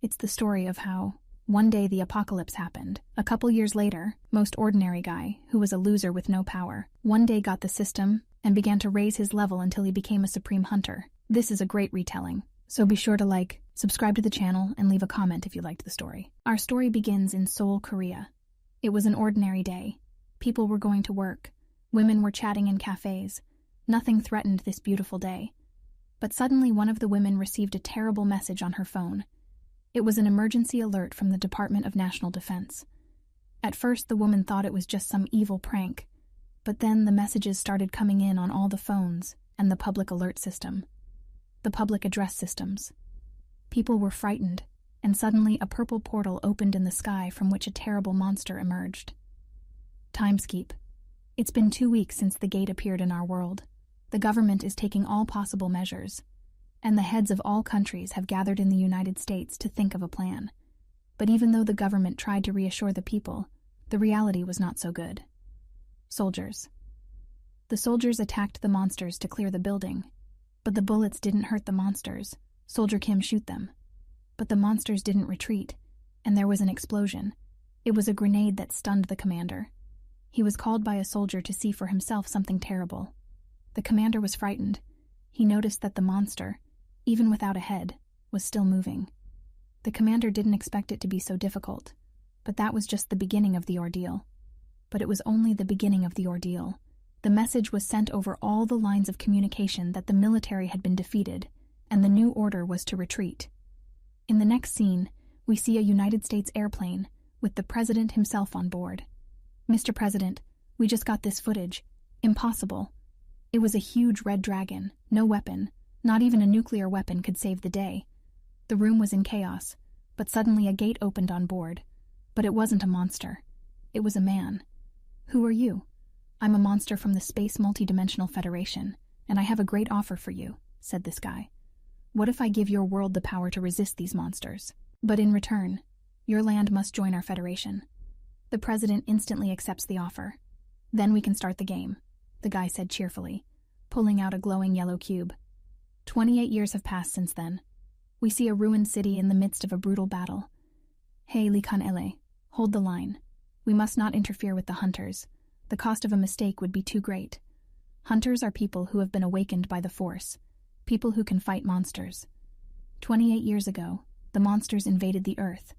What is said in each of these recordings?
It's the story of how one day the apocalypse happened. A couple years later, most ordinary guy, who was a loser with no power, one day got the system and began to raise his level until he became a supreme hunter. This is a great retelling, so be sure to like, subscribe to the channel, and leave a comment if you liked the story. Our story begins in Seoul, Korea. It was an ordinary day. People were going to work. Women were chatting in cafes. Nothing threatened this beautiful day. But suddenly one of the women received a terrible message on her phone. It was an emergency alert from the Department of National Defense. At first, the woman thought it was just some evil prank, but then the messages started coming in on all the phones and the public alert system, the public address systems. People were frightened, and suddenly a purple portal opened in the sky from which a terrible monster emerged. Timeskeep. It's been 2 weeks since the gate appeared in our world. The government is taking all possible measures, and the heads of all countries have gathered in the United States to think of a plan. But even though the government tried to reassure the people, the reality was not so good. Soldiers. The soldiers attacked the monsters to clear the building, but the bullets didn't hurt the monsters. Soldier Kim shoot them. But the monsters didn't retreat, and there was an explosion. It was a grenade that stunned the commander. He was called by a soldier to see for himself something terrible. The commander was frightened. He noticed that the monster, even without a head, was still moving. The commander didn't expect it to be so difficult, but that was just the beginning of the ordeal. But it was only the beginning of the ordeal. The message was sent over all the lines of communication that the military had been defeated, and the new order was to retreat. In the next scene, we see a United States airplane with the president himself on board. "Mr. President, we just got this footage. Impossible." It was a huge red dragon, no weapon. Not even a nuclear weapon could save the day. The room was in chaos, but suddenly a gate opened on board. But it wasn't a monster. It was a man. "Who are you?" "I'm a monster from the Space Multidimensional Federation, and I have a great offer for you," said this guy. "What if I give your world the power to resist these monsters? But in return, your land must join our federation." The president instantly accepts the offer. "Then we can start the game," the guy said cheerfully, pulling out a glowing yellow cube. 28 years have passed since then. We see a ruined city in the midst of a brutal battle. "Hey, Lee Kan-ele, hold the line. We must not interfere with the hunters. The cost of a mistake would be too great. Hunters are people who have been awakened by the Force, people who can fight monsters. 28 years ago, the monsters invaded the Earth.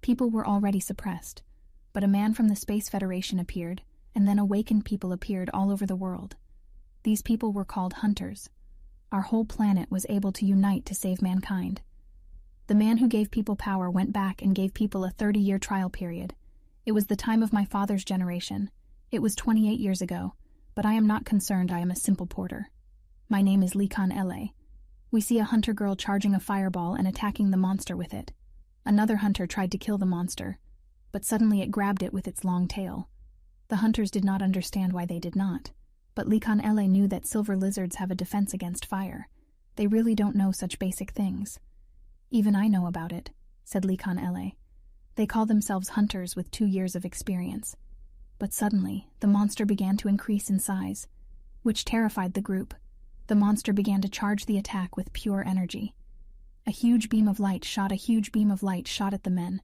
People were already suppressed, but a man from the Space Federation appeared, and then awakened people appeared all over the world. These people were called hunters. Our whole planet was able to unite to save mankind. The man who gave people power went back and gave people a 30-year trial period. It was the time of my father's generation. It was 28 years ago, but I am not concerned. I am a simple porter. My name is Lee Kan-ele. We see a hunter girl charging a fireball and attacking the monster with it. Another hunter tried to kill the monster, but suddenly it grabbed it with its long tail. The hunters did not understand why they did not. But Lee Kan-ele knew that silver lizards have a defense against fire. They really don't know such basic things. "Even I know about it," said Lee Kan-ele. "They call themselves hunters with 2 years of experience." But suddenly, the monster began to increase in size, which terrified the group. The monster began to charge the attack with pure energy. A huge beam of light shot at the men,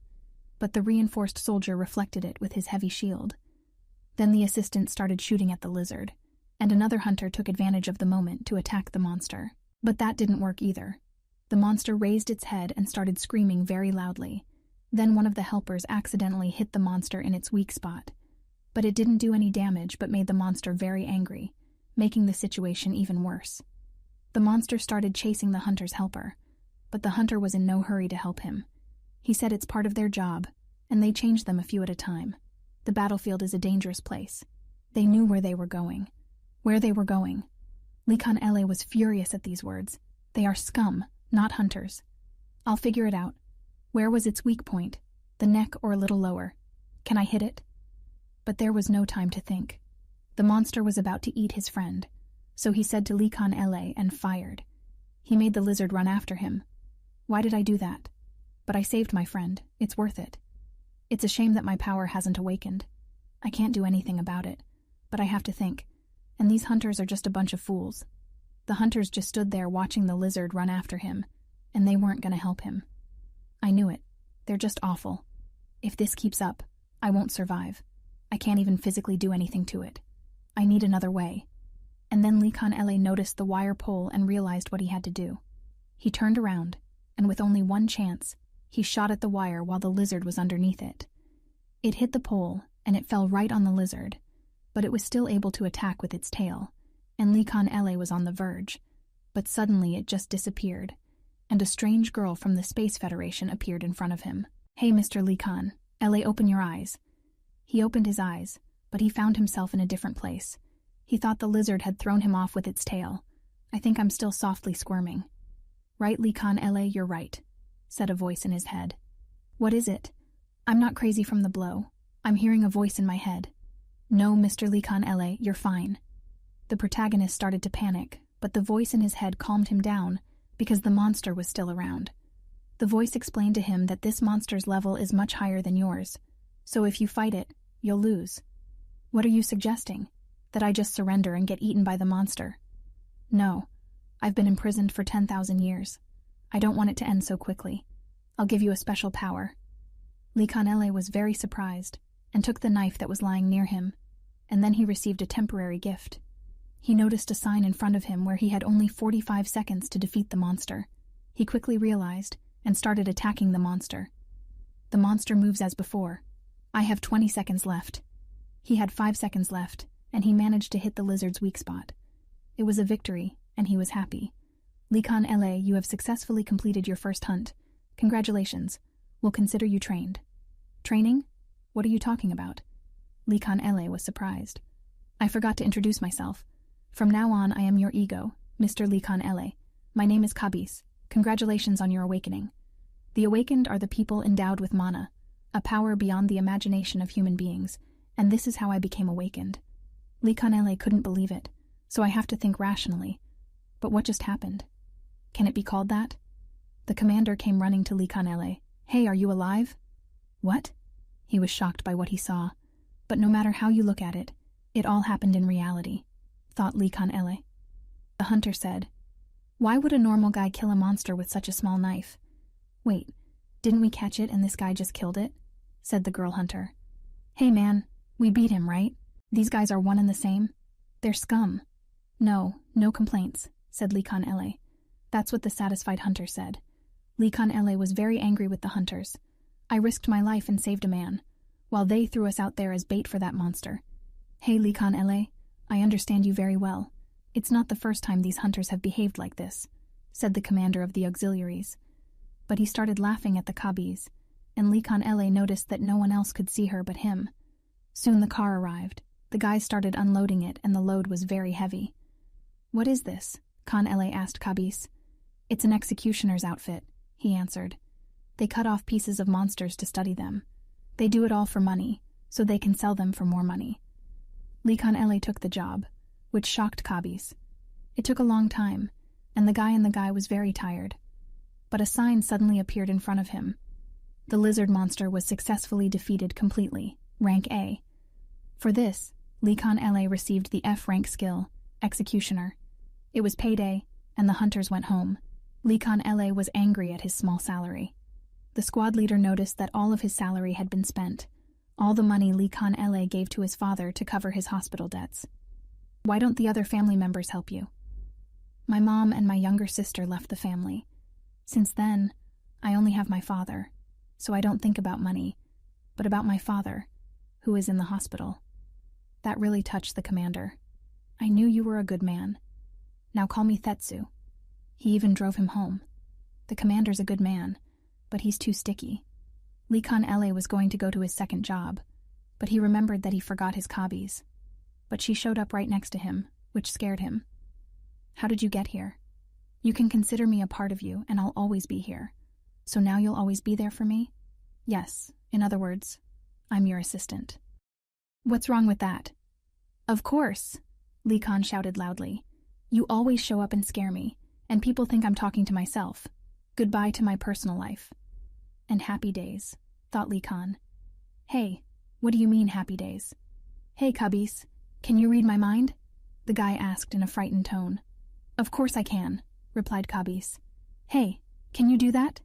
but the reinforced soldier reflected it with his heavy shield. Then the assistant started shooting at the lizard, and another hunter took advantage of the moment to attack the monster. But that didn't work either. The monster raised its head and started screaming very loudly. Then one of the helpers accidentally hit the monster in its weak spot. But it didn't do any damage but made the monster very angry, making the situation even worse. The monster started chasing the hunter's helper, but the hunter was in no hurry to help him. He said it's part of their job, and they changed them a few at a time. The battlefield is a dangerous place. They knew where they were going. Lee Kan-ele was furious at these words. "They are scum, not hunters. I'll figure it out. Where was its weak point? The neck or a little lower? Can I hit it?" But there was no time to think. The monster was about to eat his friend, so he said to Lee Kan-ele and fired. He made the lizard run after him. "Why did I do that? But I saved my friend. It's worth it. It's a shame that my power hasn't awakened. I can't do anything about it, but I have to think. And these hunters are just a bunch of fools." The hunters just stood there watching the lizard run after him, and they weren't going to help him. I knew it. They're just awful. If this keeps up, I won't survive. I can't even physically do anything to it. I need another way. And then Likan Ele noticed the wire pole and realized what he had to do. He turned around, and with only one chance, he shot at the wire while the lizard was underneath it. It hit the pole, and it fell right on the lizard, but it was still able to attack with its tail, and Likan Ele was on the verge. But suddenly it just disappeared, and a strange girl from the Space Federation appeared in front of him. "Hey, Mr. Likan Ele, open your eyes." He opened his eyes, but he found himself in a different place. He thought the lizard had thrown him off with its tail. "I think I'm still softly squirming." "Right, Likan Ele, you're right," said a voice in his head. "What is it?" "I'm not crazy from the blow. I'm hearing a voice in my head." "No, Mr. Likan Ele, you're fine." The protagonist started to panic, but the voice in his head calmed him down because the monster was still around. The voice explained to him that this monster's level is much higher than yours, so if you fight it, you'll lose. "What are you suggesting? That I just surrender and get eaten by the monster?" "No. I've been imprisoned for 10,000 years. I don't want it to end so quickly. I'll give you a special power." Likan Ele was very surprised and took the knife that was lying near him, and then he received a temporary gift. He noticed a sign in front of him where he had only 45 seconds to defeat the monster. He quickly realized and started attacking the monster. The monster moves as before. "I have 20 seconds left." He had 5 seconds left, and he managed to hit the lizard's weak spot. It was a victory, and he was happy. "Likan Ele, you have successfully completed your first hunt. Congratulations. We'll consider you trained." "Training? What are you talking about?" Likan Ele was surprised. "I forgot to introduce myself. From now on, I am your ego, Mr. Likan Ele. My name is Kabis. Congratulations on your awakening. The awakened are the people endowed with mana, a power beyond the imagination of human beings, and this is how I became awakened." Likan Ele couldn't believe it, so I have to think rationally. But what just happened? Can it be called that? The commander came running to Likan Ele. "Hey, are you alive?" "What?" He was shocked by what he saw. But no matter how you look at it, it all happened in reality, thought Likan Ele. The hunter said, "Why would a normal guy kill a monster with such a small knife?" "Wait, didn't we catch it and this guy just killed it?" said the girl hunter. "Hey man, we beat him, right? These guys are one and the same? They're scum." "No complaints," said Likan Ele. That's what the satisfied hunter said. Likan Ele was very angry with the hunters. "I risked my life and saved a man, while they threw us out there as bait for that monster." "Hey Likan Ele, I understand you very well. It's not the first time these hunters have behaved like this," said the commander of the auxiliaries. But he started laughing at the Kabis, and Likan Ele noticed that no one else could see her but him. Soon the car arrived. The guys started unloading it, and the load was very heavy. "What is this?" Khan Ele asked Kabis. "It's an executioner's outfit," he answered. "They cut off pieces of monsters to study them. They do it all for money, so they can sell them for more money." Likan Ele took the job, which shocked Kabis. It took a long time, and the guy in the guy was very tired. But a sign suddenly appeared in front of him. The lizard monster was successfully defeated completely, rank A. For this, Likan Ele received the F rank skill, Executioner. It was payday, and the hunters went home. Likan Ele was angry at his small salary. The squad leader noticed that all of his salary had been spent, all the money Likan Ele gave to his father to cover his hospital debts. "Why don't the other family members help you?" "My mom and my younger sister left the family. Since then, I only have my father, so I don't think about money, but about my father, who is in the hospital." That really touched the commander. "I knew you were a good man. Now call me Thetsu." He even drove him home. The commander's a good man, but he's too sticky. Likan Ele was going to go to his second job, but he remembered that he forgot his Kabis. But she showed up right next to him, which scared him. "How did you get here?" "You can consider me a part of you, and I'll always be here. So now you'll always be there for me?" "Yes, in other words, I'm your assistant." "What's wrong with that?" "Of course," Likan shouted loudly. "You always show up and scare me, and people think I'm talking to myself. Goodbye to my personal life." "And happy days," thought Likan. "Hey, what do you mean happy days?" "Hey, Kabis, can you read my mind?" the guy asked in a frightened tone. "Of course I can," replied Kabis. "Hey, can you do that?"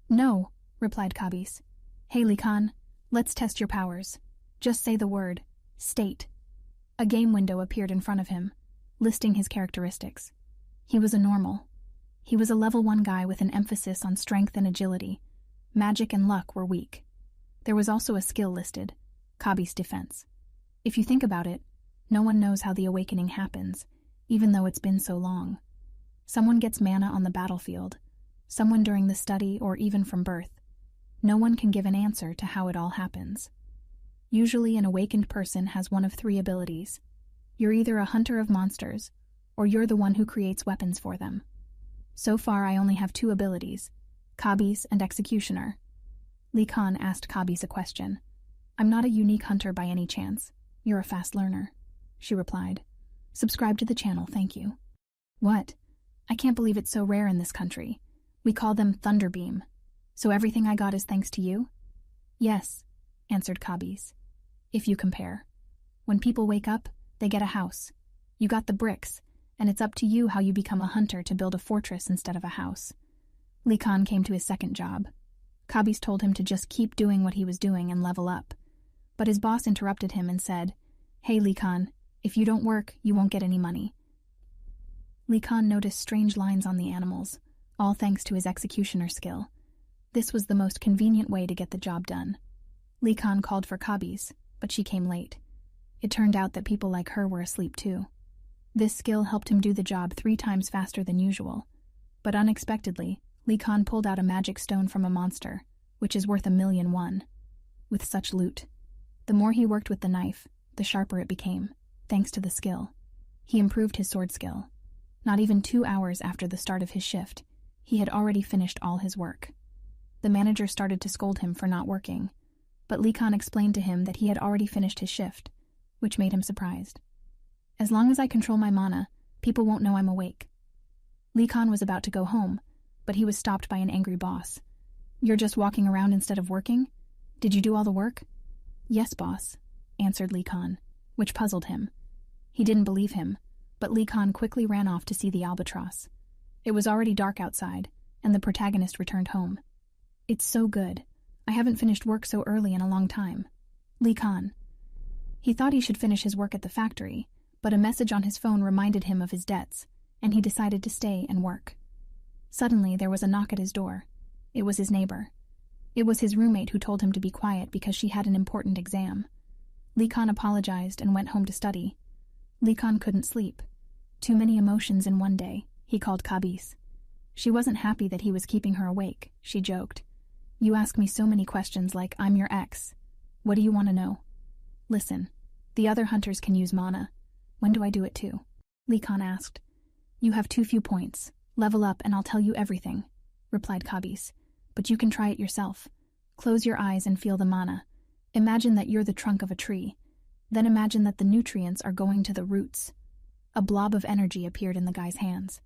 "No, replied Kabis. Hey, Li Khan, let's test your powers. Just say the word, state. A game window appeared in front of him, listing his characteristics. He was a normal. He was a level 1 guy with an emphasis on strength and agility. Magic and luck were weak. There was also a skill listed, Kabis' defense. If you think about it, no one knows how the awakening happens, even though it's been so long. Someone gets mana on the battlefield, someone during the study, or even from birth. No one can give an answer to how it all happens. Usually an awakened person has one of 3 abilities. You're either a hunter of monsters, or you're the one who creates weapons for them. So far I only have 2 abilities, Kabis and Executioner. Li Khan asked Kabis a question. I'm not a unique hunter by any chance. You're a fast learner, she replied. Subscribe to the channel, thank you. What? I can't believe it's so rare in this country. We call them Thunderbeam. So everything I got is thanks to you? Yes, answered Kabis. If you compare. When people wake up, they get a house. You got the bricks, and it's up to you how you become a hunter to build a fortress instead of a house. Li Khan came to his second job. Kabis told him to just keep doing what he was doing and level up. But his boss interrupted him and said, Hey, Li Khan, if you don't work, you won't get any money. Li Khan noticed strange lines on the animals, all thanks to his executioner skill. This was the most convenient way to get the job done. Li Khan called for Kabis, but she came late. It turned out that people like her were asleep too. This skill helped him do the job 3 times faster than usual. But unexpectedly, Li Khan pulled out a magic stone from a monster, which is worth 1,000,001. With such loot, the more he worked with the knife, the sharper it became, thanks to the skill. He improved his sword skill. Not even 2 hours after the start of his shift, he had already finished all his work. The manager started to scold him for not working, but Li Khan explained to him that he had already finished his shift, which made him surprised. As long as I control my mana, people won't know I'm awake. Li Khan was about to go home, but he was stopped by an angry boss. You're just walking around instead of working? Did you do all the work? Yes, boss, answered Li Khan, which puzzled him. He didn't believe him, but Li Khan quickly ran off to see the albatross. It was already dark outside, and the protagonist returned home. It's so good. I haven't finished work so early in a long time. Li Khan. He thought he should finish his work at the factory, but a message on his phone reminded him of his debts, and he decided to stay and work. Suddenly, there was a knock at his door. It was his neighbor. It was his roommate who told him to be quiet because she had an important exam. Li Khan apologized and went home to study. Li Khan couldn't sleep. Too many emotions in one day, he called Kabis. She wasn't happy that he was keeping her awake, she joked. You ask me so many questions like I'm your ex. What do you want to know? Listen, the other hunters can use mana. When do I do it too? Li Khan asked. You have too few points. Level up and I'll tell you everything, replied Kabis. But you can try it yourself. Close your eyes and feel the mana. Imagine that you're the trunk of a tree. Then imagine that the nutrients are going to the roots. A blob of energy appeared in the guy's hands.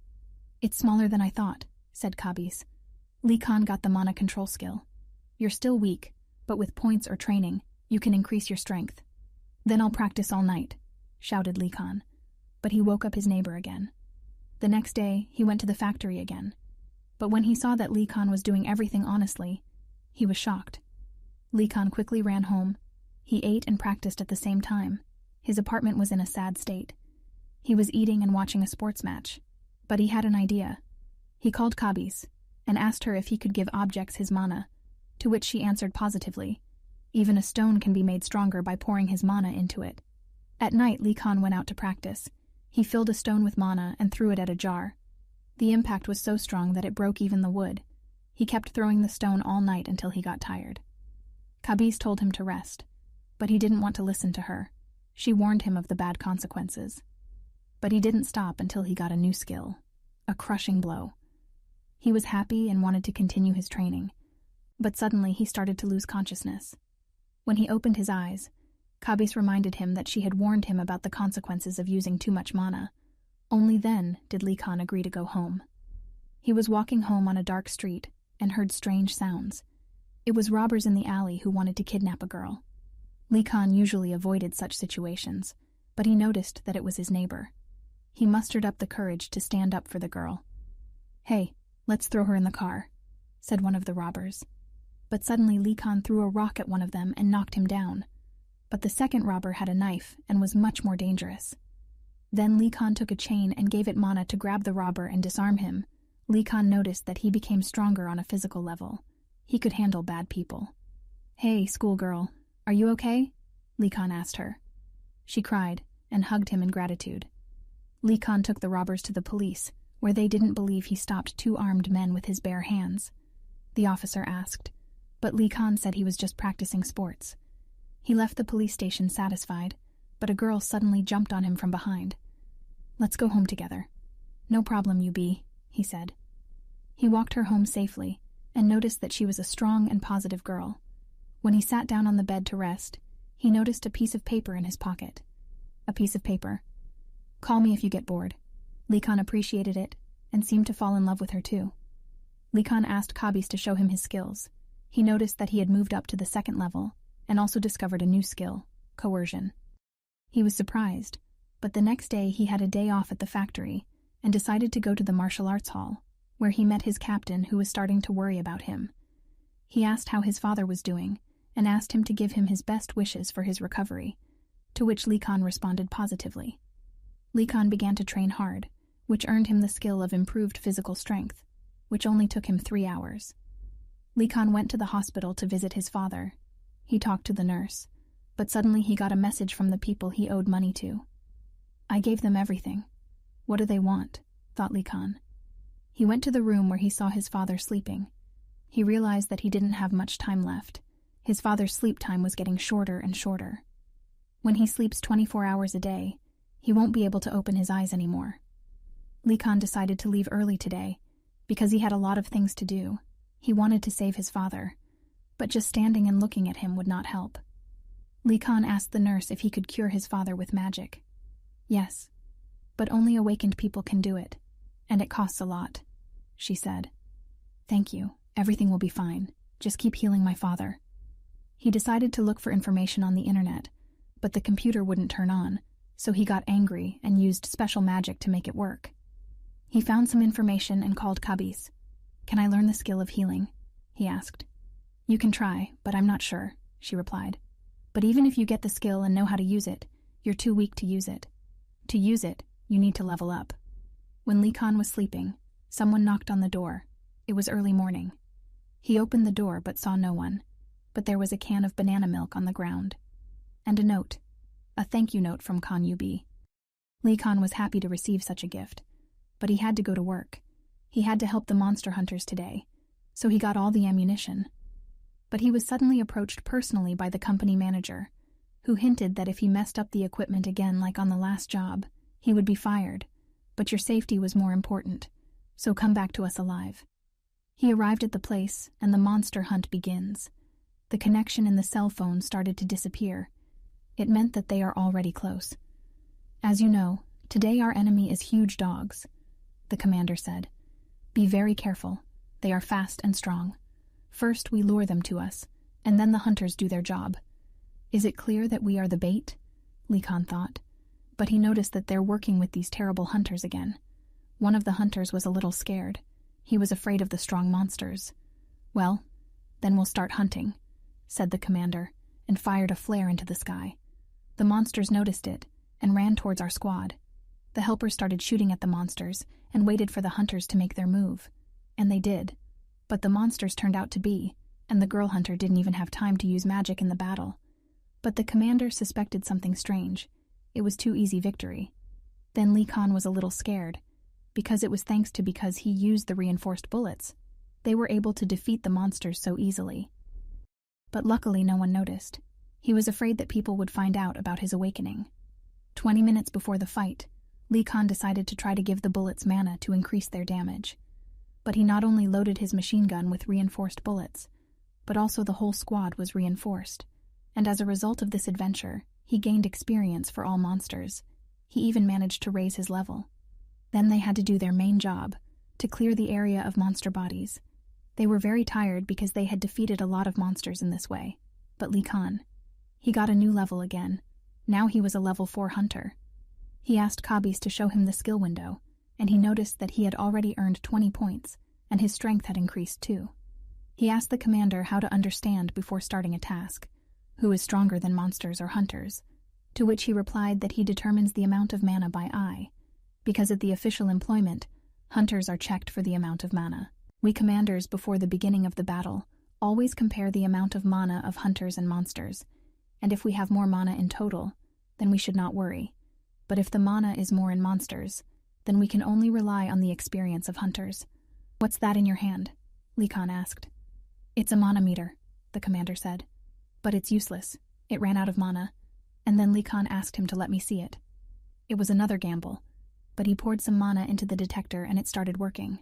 It's smaller than I thought, said Kabis. Li Khan got the mana control skill. You're still weak, but with points or training, you can increase your strength. Then I'll practice all night, shouted Li Khan. But he woke up his neighbor again. The next day, he went to the factory again. But when he saw that Li Khan was doing everything honestly, he was shocked. Li Khan quickly ran home. He ate and practiced at the same time. His apartment was in a sad state. He was eating and watching a sports match. But he had an idea. He called Kabis and asked her if he could give objects his mana, to which she answered positively. Even a stone can be made stronger by pouring his mana into it. At night, Li Khan went out to practice. He filled a stone with mana and threw it at a jar. The impact was so strong that it broke even the wood. He kept throwing the stone all night until he got tired. Kabis told him to rest, but he didn't want to listen to her. She warned him of the bad consequences. But he didn't stop until he got a new skill, a crushing blow. He was happy and wanted to continue his training, but suddenly he started to lose consciousness. When he opened his eyes, Kabis reminded him that she had warned him about the consequences of using too much mana. Only then did Li Khan agree to go home. He was walking home on a dark street and heard strange sounds. It was robbers in the alley who wanted to kidnap a girl. Li Khan usually avoided such situations, but he noticed that it was his neighbor. He mustered up the courage to stand up for the girl. Hey, let's throw her in the car, said one of the robbers. but suddenly Lee Khan threw a rock at one of them and knocked him down. But the second robber had a knife and was much more dangerous. Then Lee Khan took a chain and gave it Mana to grab the robber and disarm him. Lee Khan noticed that he became stronger on a physical level. He could handle bad people. "Hey, schoolgirl, are you okay?" Lee Khan asked her. She cried and hugged him in gratitude. Lee Khan took the robbers to the police, where they didn't believe he stopped two armed men with his bare hands. The officer asked, but Lee Khan said he was just practicing sports. He left the police station satisfied, but a girl suddenly jumped on him from behind. "Let's go home together." "No problem, UB," he said. He walked her home safely and noticed that she was a strong and positive girl. When he sat down on the bed to rest, he noticed a piece of paper in his pocket. A piece of paper. "Call me if you get bored." Lee Khan appreciated it and seemed to fall in love with her too. Lee Khan asked Kabis to show him his skills. He noticed that he had moved up to the second level and also discovered a new skill, coercion. He was surprised, but the next day he had a day off at the factory and decided to go to the martial arts hall, where he met his captain, who was starting to worry about him. He asked how his father was doing and asked him to give him his best wishes for his recovery, to which Lee Khan responded positively. Lee Khan began to train hard, which earned him the skill of improved physical strength, which only took him 3 hours. Lee Khan went to the hospital to visit his father. He talked to the nurse, but suddenly he got a message from the people he owed money to. "I gave them everything. What do they want?" thought Lee Khan. He went to the room where he saw his father sleeping. He realized that he didn't have much time left. His father's sleep time was getting shorter and shorter. When he sleeps 24 hours a day, he won't be able to open his eyes anymore. Lee Khan decided to leave early today because he had a lot of things to do. He wanted to save his father, but just standing and looking at him would not help. Lee Khan asked the nurse if he could cure his father with magic. "Yes, but only awakened people can do it, and it costs a lot," she said. "Thank you, everything will be fine. Just keep healing my father." He decided to look for information on the internet, but the computer wouldn't turn on, so he got angry and used special magic to make it work. He found some information and called Kabis. "Can I learn the skill of healing?" he asked. "You can try, but I'm not sure," she replied. "But even if you get the skill and know how to use it, you're too weak to use it. To use it, you need to level up." When Lee Khan was sleeping, someone knocked on the door. It was early morning. He opened the door but saw no one, but there was a can of banana milk on the ground. And a note. A thank you note from Khan UB. Lee Khan was happy to receive such a gift, but he had to go to work. He had to help the monster hunters today, so he got all the ammunition. But he was suddenly approached personally by the company manager, who hinted that if he messed up the equipment again like on the last job, he would be fired. But your safety was more important, so come back to us alive. He arrived at the place, and the monster hunt begins. The connection in the cell phone started to disappear. It meant that they are already close. "As you know, today our enemy is huge dogs," the commander said. "Be very careful. They are fast and strong. First we lure them to us, and then the hunters do their job." Is it clear that we are the bait? Lee Khan thought. But he noticed that they're working with these terrible hunters again. One of the hunters was a little scared. He was afraid of the strong monsters. "Well, then we'll start hunting," said the commander, and fired a flare into the sky. The monsters noticed it and ran towards our squad. The helpers started shooting at the monsters and waited for the hunters to make their move. And they did. But the monsters turned out to be, and the girl hunter didn't even have time to use magic in the battle. But the commander suspected something strange. It was too easy victory. Then Lee Khan was a little scared, because it was thanks to because he used the reinforced bullets. They were able to defeat the monsters so easily. But luckily no one noticed. He was afraid that people would find out about his awakening. 20 minutes before the fight, Lee Khan decided to try to give the bullets mana to increase their damage. But he not only loaded his machine gun with reinforced bullets, but also the whole squad was reinforced. And as a result of this adventure, he gained experience for all monsters. He even managed to raise his level. Then they had to do their main job, to clear the area of monster bodies. They were very tired because they had defeated a lot of monsters in this way. But Lee Khan, he got a new level again. Now he was a level 4 hunter. He asked Kabis to show him the skill window, and he noticed that he had already earned 20 points, and his strength had increased too. He asked the commander how to understand before starting a task, who is stronger than monsters or hunters, to which he replied that he determines the amount of mana by eye, because at the official employment, hunters are checked for the amount of mana. We commanders, before the beginning of the battle, always compare the amount of mana of hunters and monsters, and if we have more mana in total, then we should not worry. But if the mana is more in monsters, then we can only rely on the experience of hunters. "What's that in your hand?" Lee Khan asked. "It's a mana meter," the commander said. "But it's useless. It ran out of mana." And then Lee Khan asked him to let me see it. It was another gamble, but he poured some mana into the detector and it started working.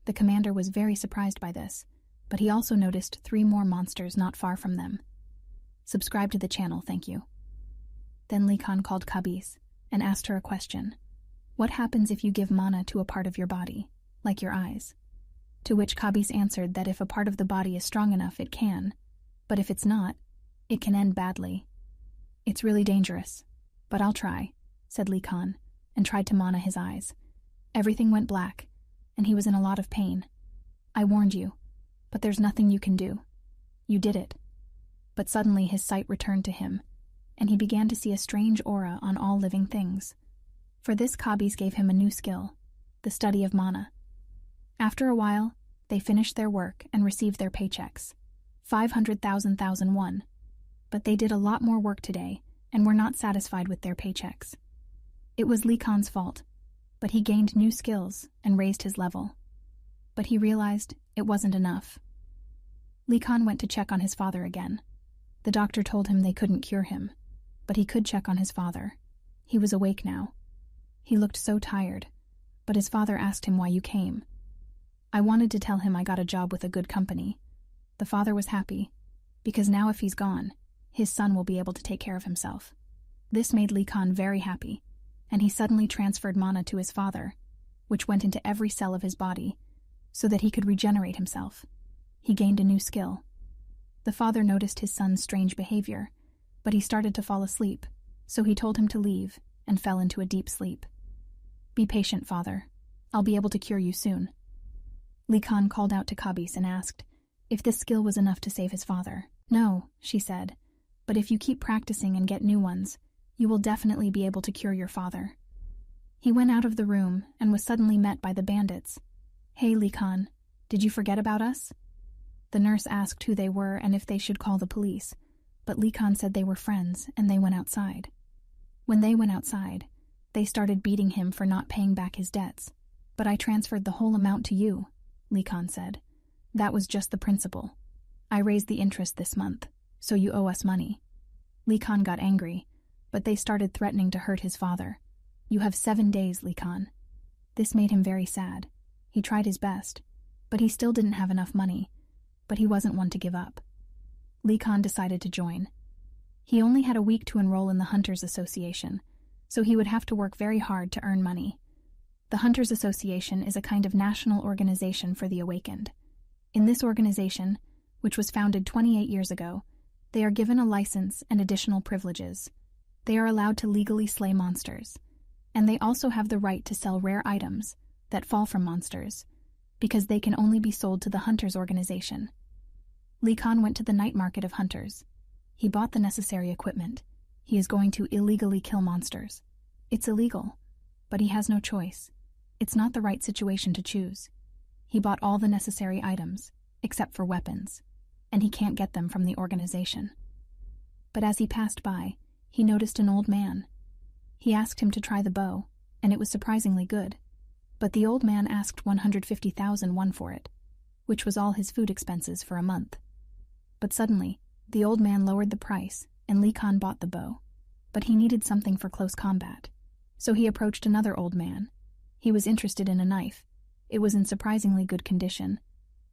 The commander was very surprised by this, but he also noticed 3 more monsters not far from them. "Subscribe to the channel, thank you." Then Lee Khan called Kabis and asked her a question. "What happens if you give mana to a part of your body, like your eyes?" To which Kabis answered that if a part of the body is strong enough, it can, but if it's not, it can end badly. "It's really dangerous, but I'll try," said Lee Khan, and tried to mana his eyes. Everything went black, and he was in a lot of pain. "I warned you, but there's nothing you can do. You did it." But suddenly his sight returned to him, and he began to see a strange aura on all living things. For this, Kabis gave him a new skill, the study of mana. After a while, they finished their work and received their paychecks, 500,000 But they did a lot more work today and were not satisfied with their paychecks. It was Lee Khan's fault, but he gained new skills and raised his level. But he realized it wasn't enough. Lee Khan went to check on his father again. The doctor told him they couldn't cure him, but he could check on his father. He was awake now. He looked so tired, but his father asked him why you came. "I wanted to tell him I got a job with a good company." The father was happy, because now if he's gone, his son will be able to take care of himself. This made Lee Khan very happy, and he suddenly transferred mana to his father, which went into every cell of his body, so that he could regenerate himself. He gained a new skill. The father noticed his son's strange behavior, but he started to fall asleep, so he told him to leave and fell into a deep sleep. "Be patient, father. I'll be able to cure you soon." Lee Khan called out to Kabis and asked if this skill was enough to save his father. "No," she said, "but if you keep practicing and get new ones, you will definitely be able to cure your father." He went out of the room and was suddenly met by the bandits. "Hey, Lee Khan, did you forget about us?" The nurse asked who they were and if they should call the police, but Lee Khan said they were friends and they went outside. When they went outside, they started beating him for not paying back his debts. "But I transferred the whole amount to you," Lee Khan said. "That was just the principal. I raised the interest this month, so you owe us money." Lee Khan got angry, but they started threatening to hurt his father. "You have 7 days, Lee Khan." This made him very sad. He tried his best, but he still didn't have enough money, but he wasn't one to give up. Lee Khan decided to join. He only had a week to enroll in the Hunters Association, so he would have to work very hard to earn money. The Hunters Association is a kind of national organization for the awakened. In this organization, which was founded 28 years ago, they are given a license and additional privileges. They are allowed to legally slay monsters, and they also have the right to sell rare items that fall from monsters, because they can only be sold to the Hunters organization. Lee Khan went to the night market of hunters. He bought the necessary equipment. He is going to illegally kill monsters. It's illegal, but he has no choice. It's not the right situation to choose. He bought all the necessary items, except for weapons, and he can't get them from the organization. But as he passed by, he noticed an old man. He asked him to try the bow, and it was surprisingly good. But the old man asked 150,000 for it, which was all his food expenses for a month. But suddenly, the old man lowered the price, and Lee Khan bought the bow. But he needed something for close combat. So he approached another old man. He was interested in a knife. It was in surprisingly good condition,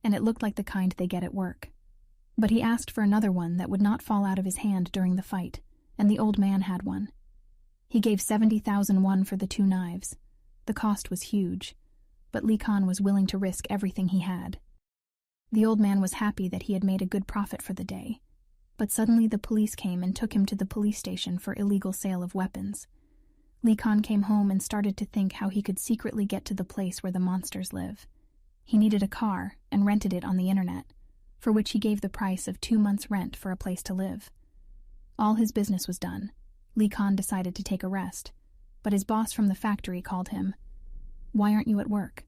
and it looked like the kind they get at work. But he asked for another one that would not fall out of his hand during the fight, and the old man had one. He gave 70,000 for the 2 knives. The cost was huge, but Lee Khan was willing to risk everything he had. The old man was happy that he had made a good profit for the day, but suddenly the police came and took him to the police station for illegal sale of weapons. Lee Khan came home and started to think how he could secretly get to the place where the monsters live. He needed a car and rented it on the internet. for which he gave the price of 2 months' rent for a place to live. All his business was done. Lee Khan decided to take a rest, but his boss from the factory called him. "Why aren't you at work?"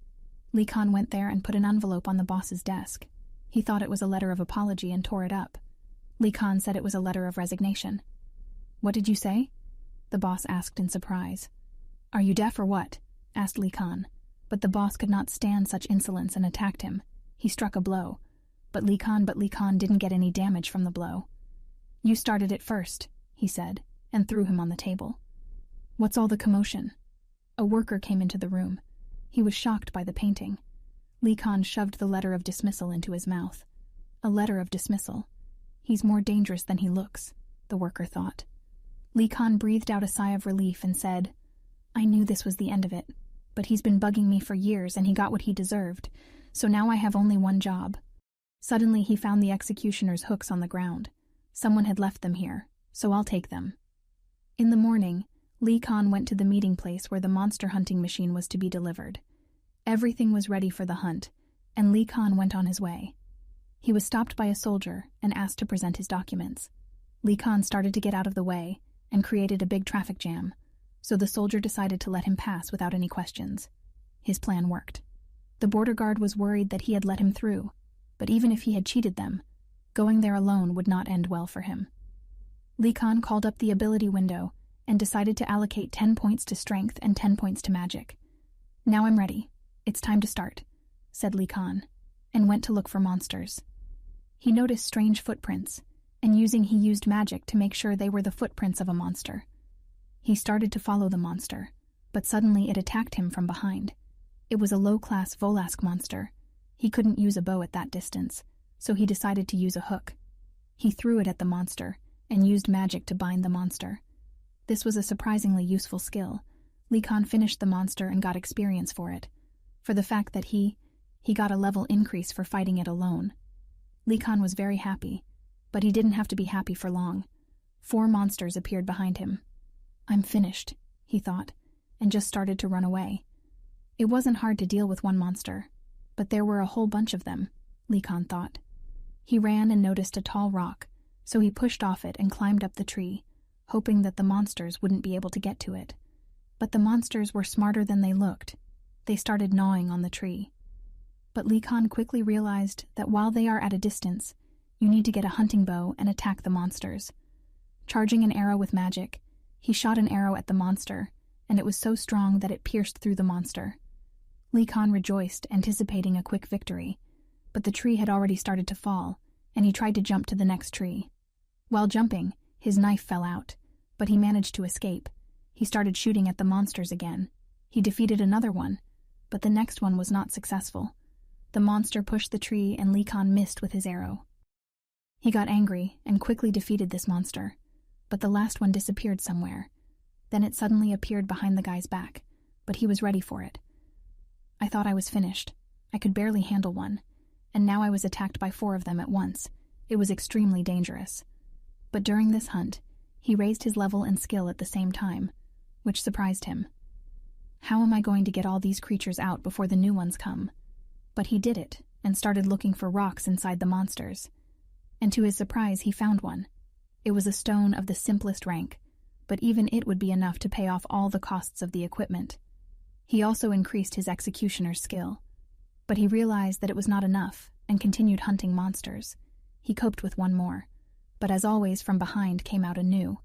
Lee Khan went there and put an envelope on the boss's desk. He thought it was a letter of apology and tore it up. Lee Khan said it was a letter of resignation. "What did you say?" the boss asked in surprise. "Are you deaf or what?" asked Lee Khan. But the boss could not stand such insolence and attacked him. He struck a blow. But Lee Khan didn't get any damage from the blow. "You started it first," he said, and threw him on the table. "What's all the commotion?" A worker came into the room. He was shocked by the painting. Lee Khan shoved the letter of dismissal into his mouth. A letter of dismissal. He's more dangerous than he looks, the worker thought. Lee Khan breathed out a sigh of relief and said, "I knew this was the end of it, but he's been bugging me for years and he got what he deserved, so now I have only one job." Suddenly he found the executioner's hooks on the ground. Someone had left them here, so I'll take them. In the morning, Lee Khan went to the meeting place where the monster hunting machine was to be delivered. Everything was ready for the hunt, and Lee Khan went on his way. He was stopped by a soldier and asked to present his documents. Lee Khan started to get out of the way and created a big traffic jam, so the soldier decided to let him pass without any questions. His plan worked. The border guard was worried that he had let him through, but even if he had cheated them, going there alone would not end well for him. Lee Khan called up the ability window and decided to allocate 10 points to strength and 10 points to magic. "Now I'm ready. It's time to start," said Lee Khan, and went to look for monsters. He noticed strange footprints, and he used magic to make sure they were the footprints of a monster. He started to follow the monster, but suddenly it attacked him from behind. It was a low-class Volask monster. He couldn't use a bow at that distance, so he decided to use a hook. He threw it at the monster and used magic to bind the monster. This was a surprisingly useful skill. Lee Khan finished the monster and got experience for it, for the fact that he got a level increase for fighting it alone. Lee Khan was very happy, but he didn't have to be happy for long. 4 monsters appeared behind him. "I'm finished," he thought, and just started to run away. It wasn't hard to deal with one monster, but there were a whole bunch of them, Lee Khan thought. He ran and noticed a tall rock, so he pushed off it and climbed up the tree, hoping that the monsters wouldn't be able to get to it. But the monsters were smarter than they looked. They started gnawing on the tree. But Lee Khan quickly realized that while they are at a distance, you need to get a hunting bow and attack the monsters. Charging an arrow with magic, he shot an arrow at the monster, and it was so strong that it pierced through the monster. Lee Khan rejoiced, anticipating a quick victory, but the tree had already started to fall, and he tried to jump to the next tree. While jumping, his knife fell out, but he managed to escape. He started shooting at the monsters again. He defeated another one, but the next one was not successful. The monster pushed the tree and Lee Khan missed with his arrow. He got angry and quickly defeated this monster, but the last one disappeared somewhere. Then it suddenly appeared behind the guy's back, but he was ready for it. "I thought I was finished. I could barely handle one, and now I was attacked by 4 of them at once. It was extremely dangerous." But during this hunt, he raised his level and skill at the same time, which surprised him. "How am I going to get all these creatures out before the new ones come?" But he did it, and started looking for rocks inside the monsters. And to his surprise, he found one. It was a stone of the simplest rank, but even it would be enough to pay off all the costs of the equipment. He also increased his executioner's skill. But he realized that it was not enough, and continued hunting monsters. He coped with one more, but as always from behind came out a new.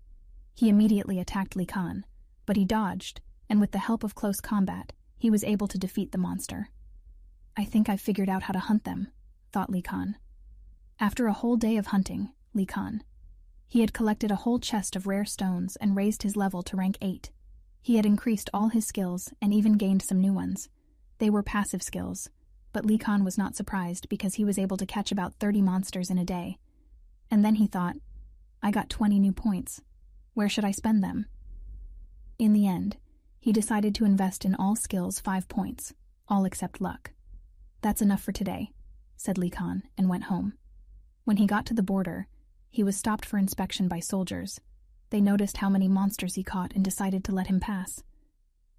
He immediately attacked Lee Khan, but he dodged, and with the help of close combat, he was able to defeat the monster. "I think I've figured out how to hunt them," thought Lee Khan. After a whole day of hunting, he had collected a whole chest of rare stones and raised his level to rank 8. He had increased all his skills and even gained some new ones. They were passive skills, but Lee Khan was not surprised because he was able to catch about 30 monsters in a day. And then he thought, "I got 20 new points. Where should I spend them?" In the end, he decided to invest in all skills 5 points, all except luck. "That's enough for today," said Lee Khan, and went home. When he got to the border, he was stopped for inspection by soldiers. They noticed how many monsters he caught and decided to let him pass.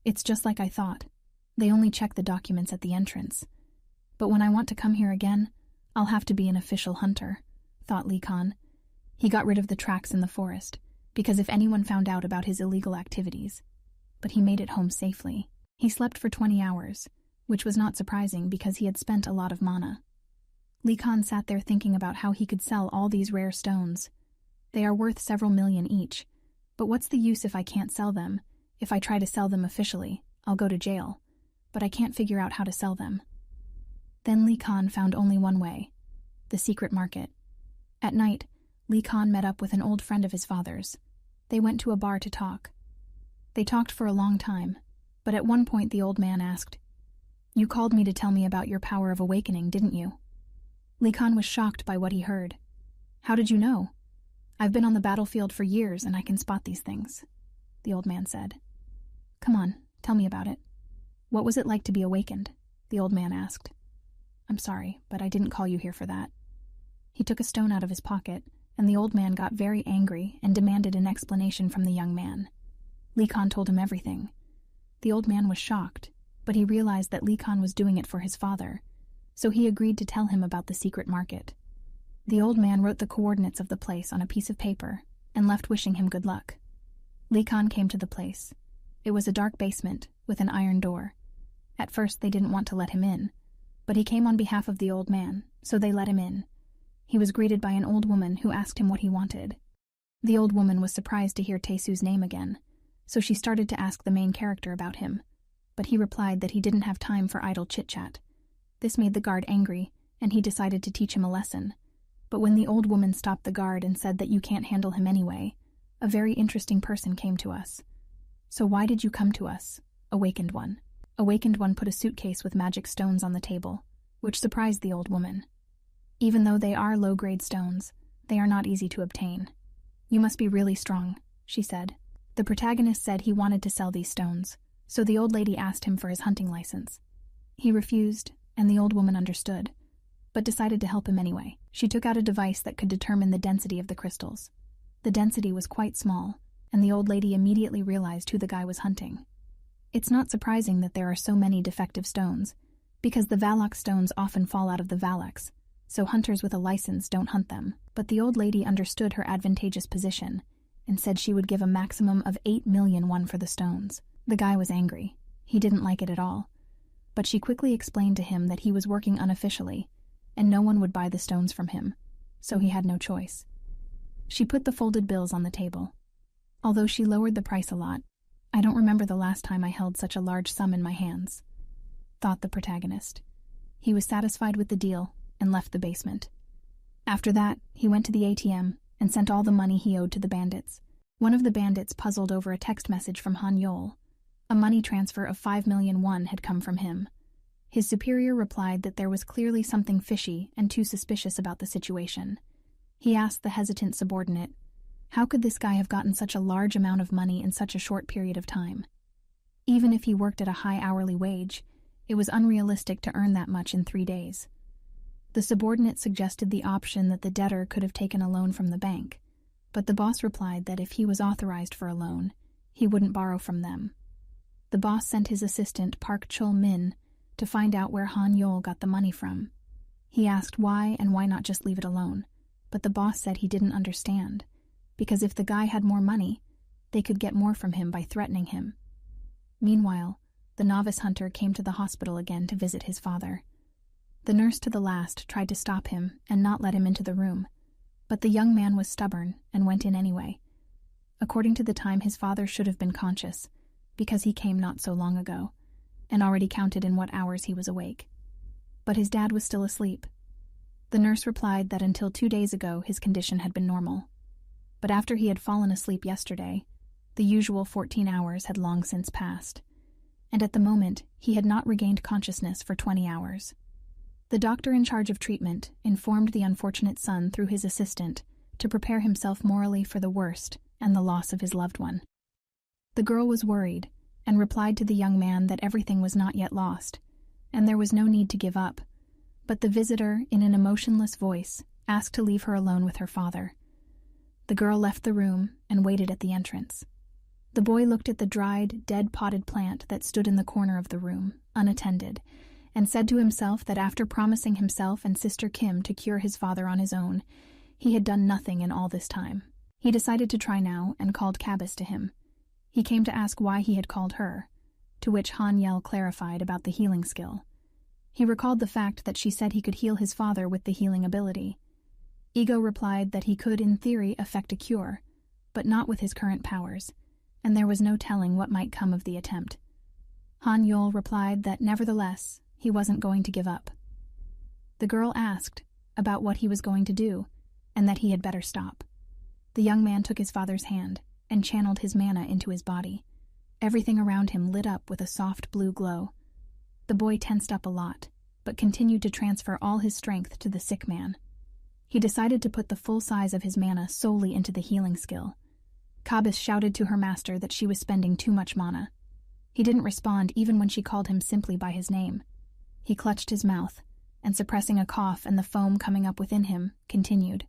"It's just like I thought. They only check the documents at the entrance. But when I want to come here again, I'll have to be an official hunter, thought Lee Khan. He got rid of the tracks in the forest, because if anyone found out about his illegal activities. But he made it home safely. He slept for 20 hours, which was not surprising because he had spent a lot of mana. Lee Khan sat there thinking about how he could sell all these rare stones. They are worth several million each, but what's the use if I can't sell them? If I try to sell them officially, I'll go to jail, but I can't figure out how to sell them. Then Lee Khan found only one way: the secret market. At night, Lee Khan met up with an old friend of his father's. They went to a bar to talk. They talked for a long time, but at one point the old man asked, "You called me to tell me about your power of awakening, didn't you?" Lee Khan was shocked by what he heard. "How did you know?" "I've been on the battlefield for years and I can spot these things," the old man said. "Come on, tell me about it. What was it like to be awakened?" the old man asked. "I'm sorry, but I didn't call you here for that." He took a stone out of his pocket, and the old man got very angry and demanded an explanation from the young man. Lee Khan told him everything. The old man was shocked, but he realized that Lee Khan was doing it for his father, so he agreed to tell him about the secret market. The old man wrote the coordinates of the place on a piece of paper and left wishing him good luck. Lee Khan came to the place. It was a dark basement with an iron door. At first they didn't want to let him in, but he came on behalf of the old man, so they let him in. He was greeted by an old woman who asked him what he wanted. The old woman was surprised to hear Taesu's name again, so she started to ask the main character about him, but he replied that he didn't have time for idle chit-chat. This made the guard angry, and he decided to teach him a lesson. But when the old woman stopped the guard and said that you can't handle him anyway, a very interesting person came to us. "So why did you come to us, Awakened One?" Awakened One put a suitcase with magic stones on the table, which surprised the old woman. Even though they are low-grade stones, they are not easy to obtain. "You must be really strong," she said. The protagonist said he wanted to sell these stones, so the old lady asked him for his hunting license. He refused, and the old woman understood, but decided to help him anyway. She took out a device that could determine the density of the crystals. The density was quite small, and the old lady immediately realized who the guy was hunting. It's not surprising that there are so many defective stones, because the Valak stones often fall out of the Valaks, so hunters with a license don't hunt them. But the old lady understood her advantageous position and said she would give a maximum of 8 million won for the stones. The guy was angry. He didn't like it at all. But she quickly explained to him that he was working unofficially, and no one would buy the stones from him, so he had no choice. She put the folded bills on the table. Although she lowered the price a lot, I don't remember the last time I held such a large sum in my hands, thought the protagonist. He was satisfied with the deal and left the basement. After that, he went to the ATM and sent all the money he owed to the bandits. One of the bandits puzzled over a text message from Han Yol. A money transfer of 5 million won had come from him. His superior replied that there was clearly something fishy and too suspicious about the situation. He asked the hesitant subordinate, how could this guy have gotten such a large amount of money in such a short period of time? Even if he worked at a high hourly wage, it was unrealistic to earn that much in 3 days. The subordinate suggested the option that the debtor could have taken a loan from the bank, but the boss replied that if he was authorized for a loan, he wouldn't borrow from them. The boss sent his assistant Park Chul-min to find out where Han Yol got the money from. He asked why and why not just leave it alone, but the boss said he didn't understand, because if the guy had more money, they could get more from him by threatening him. Meanwhile, the novice hunter came to the hospital again to visit his father. The nurse to the last tried to stop him and not let him into the room, but the young man was stubborn and went in anyway. According to the time, his father should have been conscious, because he came not so long ago, and already counted in what hours he was awake. But his dad was still asleep. The nurse replied that until 2 days ago his condition had been normal. But after he had fallen asleep yesterday, the usual 14 hours had long since passed, and at the moment he had not regained consciousness for 20 hours. The doctor in charge of treatment informed the unfortunate son through his assistant to prepare himself morally for the worst and the loss of his loved one. The girl was worried and replied to the young man that everything was not yet lost, and there was no need to give up, but the visitor, in an emotionless voice, asked to leave her alone with her father. The girl left the room and waited at the entrance. The boy looked at the dried, dead potted plant that stood in the corner of the room, unattended, and said to himself that after promising himself and Sister Kim to cure his father on his own, he had done nothing in all this time. He decided to try now and called Cabis to him. He came to ask why he had called her, to which Hanyel clarified about the healing skill. He recalled the fact that she said he could heal his father with the healing ability. Ego replied that he could, in theory, effect a cure, but not with his current powers, and there was no telling what might come of the attempt. Hanyol replied that nevertheless, he wasn't going to give up. The girl asked about what he was going to do, and that he had better stop. The young man took his father's hand and channeled his mana into his body. Everything around him lit up with a soft blue glow. The boy tensed up a lot, but continued to transfer all his strength to the sick man. He decided to put the full size of his mana solely into the healing skill. Cabis shouted to her master that she was spending too much mana. He didn't respond even when she called him simply by his name. He clutched his mouth, and suppressing a cough and the foam coming up within him, continued.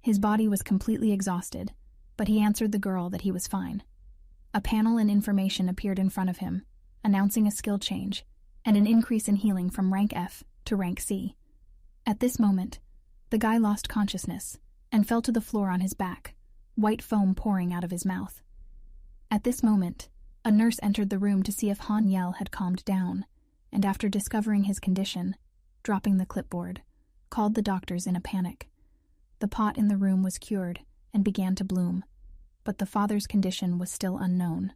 His body was completely exhausted, but he answered the girl that he was fine. A panel and information appeared in front of him, announcing a skill change, and an increase in healing from rank F to rank C. At this moment, the guy lost consciousness and fell to the floor on his back, white foam pouring out of his mouth. At this moment, a nurse entered the room to see if Hanyel had calmed down, and after discovering his condition, dropping the clipboard, called the doctors in a panic. The pot in the room was cured and began to bloom, but the father's condition was still unknown.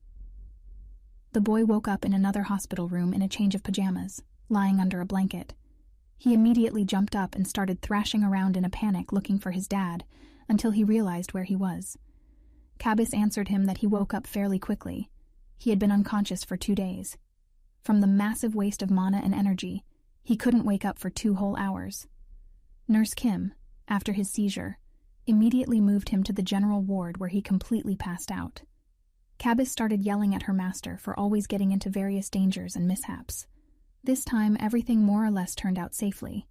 The boy woke up in another hospital room in a change of pajamas, lying under a blanket. He immediately jumped up and started thrashing around in a panic looking for his dad until he realized where he was. Cabis answered him that he woke up fairly quickly. He had been unconscious for 2 days. From the massive waste of mana and energy, he couldn't wake up for 2 whole hours. Nurse Kim, after his seizure, immediately moved him to the general ward where he completely passed out. Cabis started yelling at her master for always getting into various dangers and mishaps. This time, everything more or less turned out safely,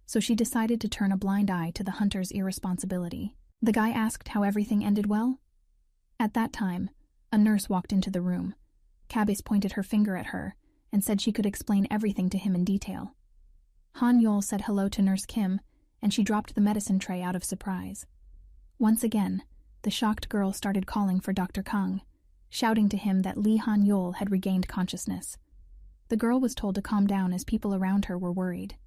so she decided to turn a blind eye to the hunter's irresponsibility. The guy asked how everything ended well. At that time, a nurse walked into the room. Cabis pointed her finger at her and said she could explain everything to him in detail. Hanyol said hello to Nurse Kim, and she dropped the medicine tray out of surprise. Once again, the shocked girl started calling for Dr. Kang, shouting to him that Lee Hanyol had regained consciousness. The girl was told to calm down as people around her were worried.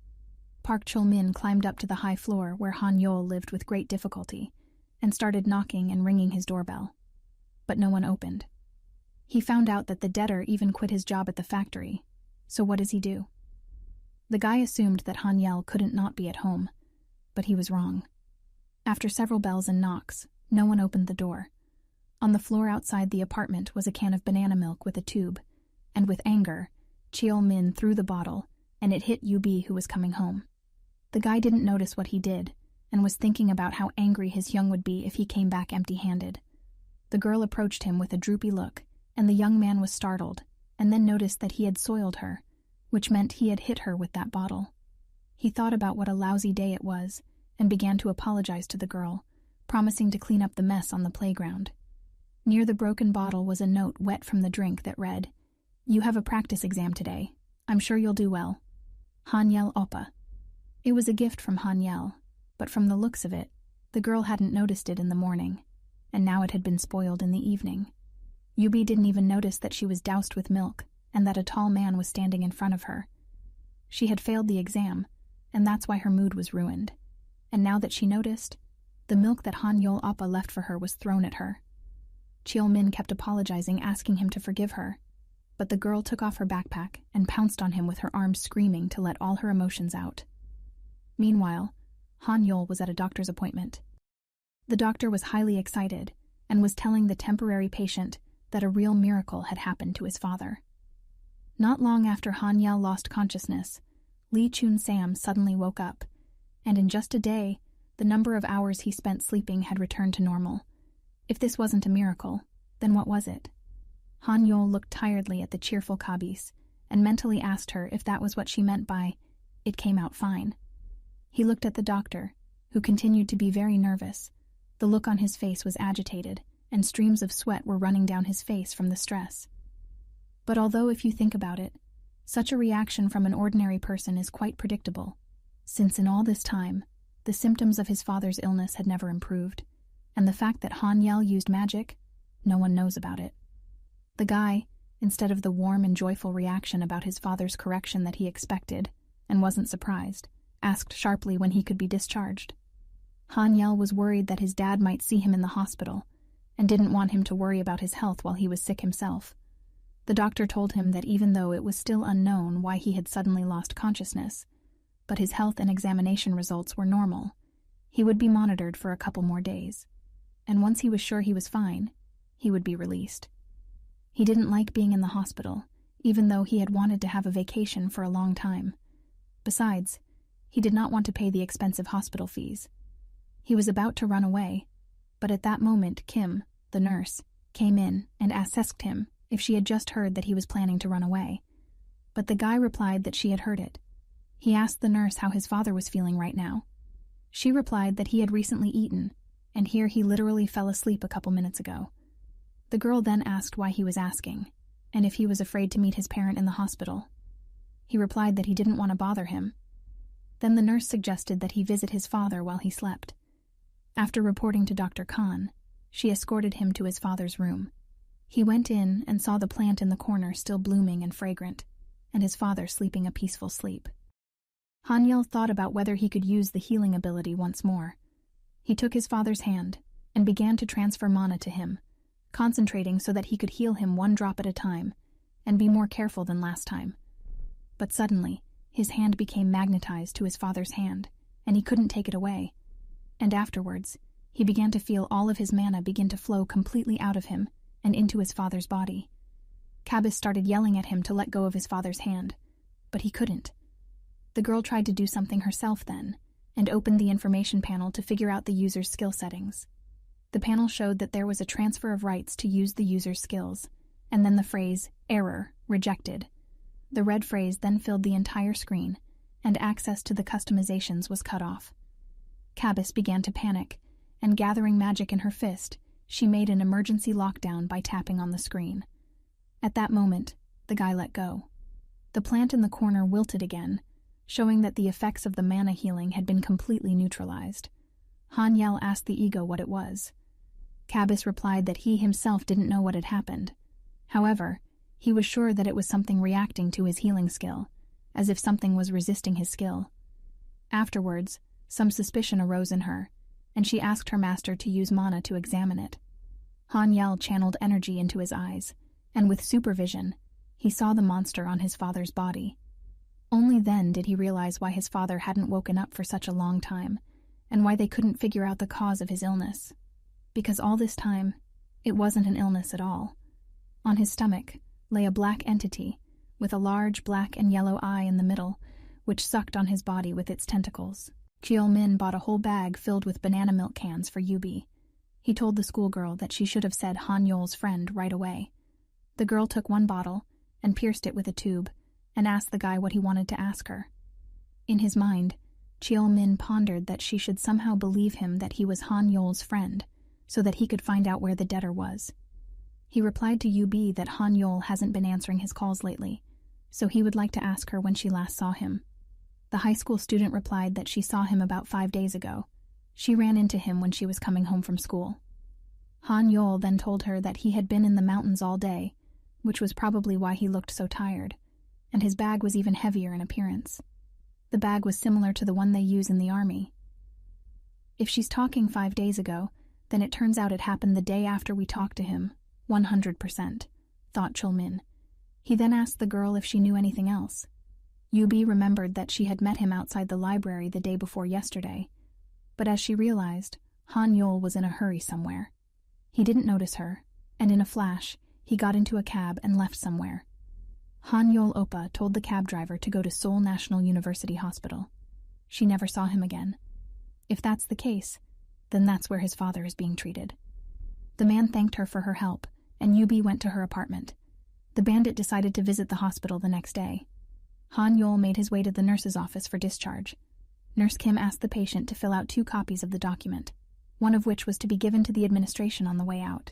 Park Chul-min climbed up to the high floor where Hanyol lived with great difficulty and started knocking and ringing his doorbell. But no one opened. He found out that the debtor even quit his job at the factory, so what does he do? The guy assumed that Hanyel couldn't not be at home, but he was wrong. After several bells and knocks, no one opened the door. On the floor outside the apartment was a can of banana milk with a tube, and with anger, Cheol-min threw the bottle, and it hit Ub, who was coming home. The guy didn't notice what he did, and was thinking about how angry his young would be if he came back empty-handed. The girl approached him with a droopy look, and the young man was startled, and then noticed that he had soiled her, which meant he had hit her with that bottle. He thought about what a lousy day it was, and began to apologize to the girl, promising to clean up the mess on the playground. Near the broken bottle was a note wet from the drink that read, "You have a practice exam today. I'm sure you'll do well. Hanyel Oppa." It was a gift from Hanyel, but from the looks of it, the girl hadn't noticed it in the morning, and now it had been spoiled in the evening. Yubi didn't even notice that she was doused with milk and that a tall man was standing in front of her. She had failed the exam, and that's why her mood was ruined. And now that she noticed, the milk that Hanyol Appa left for her was thrown at her. Cheol-min kept apologizing, asking him to forgive her, but the girl took off her backpack and pounced on him with her arms screaming to let all her emotions out. Meanwhile, Hanyol was at a doctor's appointment. The doctor was highly excited and was telling the temporary patient that a real miracle had happened to his father. Not long after Hanyel lost consciousness, Lee Chun-sam suddenly woke up, and in just a day, the number of hours he spent sleeping had returned to normal. If this wasn't a miracle, then what was it? Hanyol looked tiredly at the cheerful Cabis and mentally asked her if that was what she meant by, "It came out fine." He looked at the doctor, who continued to be very nervous. The look on his face was agitated, and streams of sweat were running down his face from the stress. But although if you think about it, Such a reaction from an ordinary person is quite predictable, since in all this time, the symptoms of his father's illness had never improved, and the fact that Hanyel used magic, no one knows about it. The guy, instead of the warm and joyful reaction about his father's correction that he expected, and wasn't surprised, asked sharply when he could be discharged. Hanyel was worried that his dad might see him in the hospital, and didn't want him to worry about his health while he was sick himself. The doctor told him that even though it was still unknown why he had suddenly lost consciousness, but his health and examination results were normal, he would be monitored for a couple more days, and once he was sure he was fine, he would be released. He didn't like being in the hospital, even though he had wanted to have a vacation for a long time. Besides, he did not want to pay the expensive hospital fees. He was about to run away, but at that moment Kim, the nurse, came in and asked him if she had just heard that he was planning to run away. But the guy replied that she had heard it. He asked the nurse how his father was feeling right now. She replied that he had recently eaten, and here he literally fell asleep a couple minutes ago. The girl then asked why he was asking, and if he was afraid to meet his parent in the hospital. He replied that he didn't want to bother him. Then the nurse suggested that he visit his father while he slept. After reporting to Dr. Khan, she escorted him to his father's room. He went in and saw the plant in the corner still blooming and fragrant, and his father sleeping a peaceful sleep. Hanyel thought about whether he could use the healing ability once more. He took his father's hand and began to transfer mana to him, concentrating so that he could heal him one drop at a time and be more careful than last time. But suddenly, his hand became magnetized to his father's hand, and he couldn't take it away. And afterwards, he began to feel all of his mana begin to flow completely out of him and into his father's body. Cabus started yelling at him to let go of his father's hand, but he couldn't. The girl tried to do something herself then, and opened the information panel to figure out the user's skill settings. The panel showed that there was a transfer of rights to use the user's skills, and then the phrase, "Error, rejected." The red phrase then filled the entire screen, and access to the customizations was cut off. Cabus began to panic, and gathering magic in her fist, she made an emergency lockdown by tapping on the screen. At that moment, the guy let go. The plant in the corner wilted again, showing that the effects of the mana healing had been completely neutralized. Hanyel asked the ego what it was. Cabus replied that he himself didn't know what had happened. However, he was sure that it was something reacting to his healing skill, as if something was resisting his skill. Afterwards, some suspicion arose in her, and she asked her master to use mana to examine it. Hanyel channeled energy into his eyes, and with supervision, he saw the monster on his father's body. Only then did he realize why his father hadn't woken up for such a long time, and why they couldn't figure out the cause of his illness. Because all this time, it wasn't an illness at all. On his stomach lay a black entity, with a large black and yellow eye in the middle, which sucked on his body with its tentacles. Cheol-min bought a whole bag filled with banana milk cans for Yubi. He told the schoolgirl that she should have said Hanyol's friend right away. The girl took one bottle and pierced it with a tube, and asked the guy what he wanted to ask her. In his mind, Cheol-min pondered that she should somehow believe him that he was Hanyol's friend, so that he could find out where the debtor was. He replied to Yubi that Hanyol hasn't been answering his calls lately, so he would like to ask her when she last saw him. The high school student replied that she saw him about 5 days ago. She ran into him when she was coming home from school. Hanyol then told her that he had been in the mountains all day, which was probably why he looked so tired, and his bag was even heavier in appearance. The bag was similar to the one they use in the army. If she's talking 5 days ago, then it turns out it happened the day after we talked to him, 100%, thought Cheol-min. He then asked the girl if she knew anything else. Yubi remembered that she had met him outside the library the day before yesterday, but as she realized, Hanyol was in a hurry somewhere. He didn't notice her, and in a flash, he got into a cab and left somewhere. Hanyol Oppa told the cab driver to go to Seoul National University Hospital. She never saw him again. If that's the case, then that's where his father is being treated. The man thanked her for her help, and Yubi went to her apartment. The bandit decided to visit the hospital the next day. Hanyol made his way to the nurse's office for discharge. Nurse Kim asked the patient to fill out 2 copies of the document, one of which was to be given to the administration on the way out.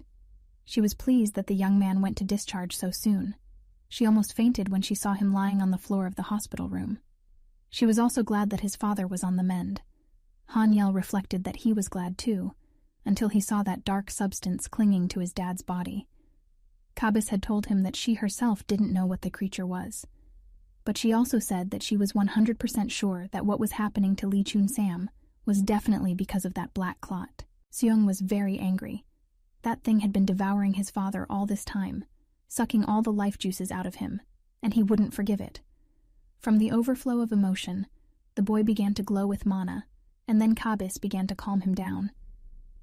She was pleased that the young man went to discharge so soon. She almost fainted when she saw him lying on the floor of the hospital room. She was also glad that his father was on the mend. Hanyel reflected that he was glad too, until he saw that dark substance clinging to his dad's body. Kabis had told him that she herself didn't know what the creature was. But she also said that she was 100% sure that what was happening to Lee Chun-sam was definitely because of that black clot. Seung was very angry. That thing had been devouring his father all this time, sucking all the life juices out of him, and he wouldn't forgive it. From the overflow of emotion, the boy began to glow with mana, and then Kabis began to calm him down.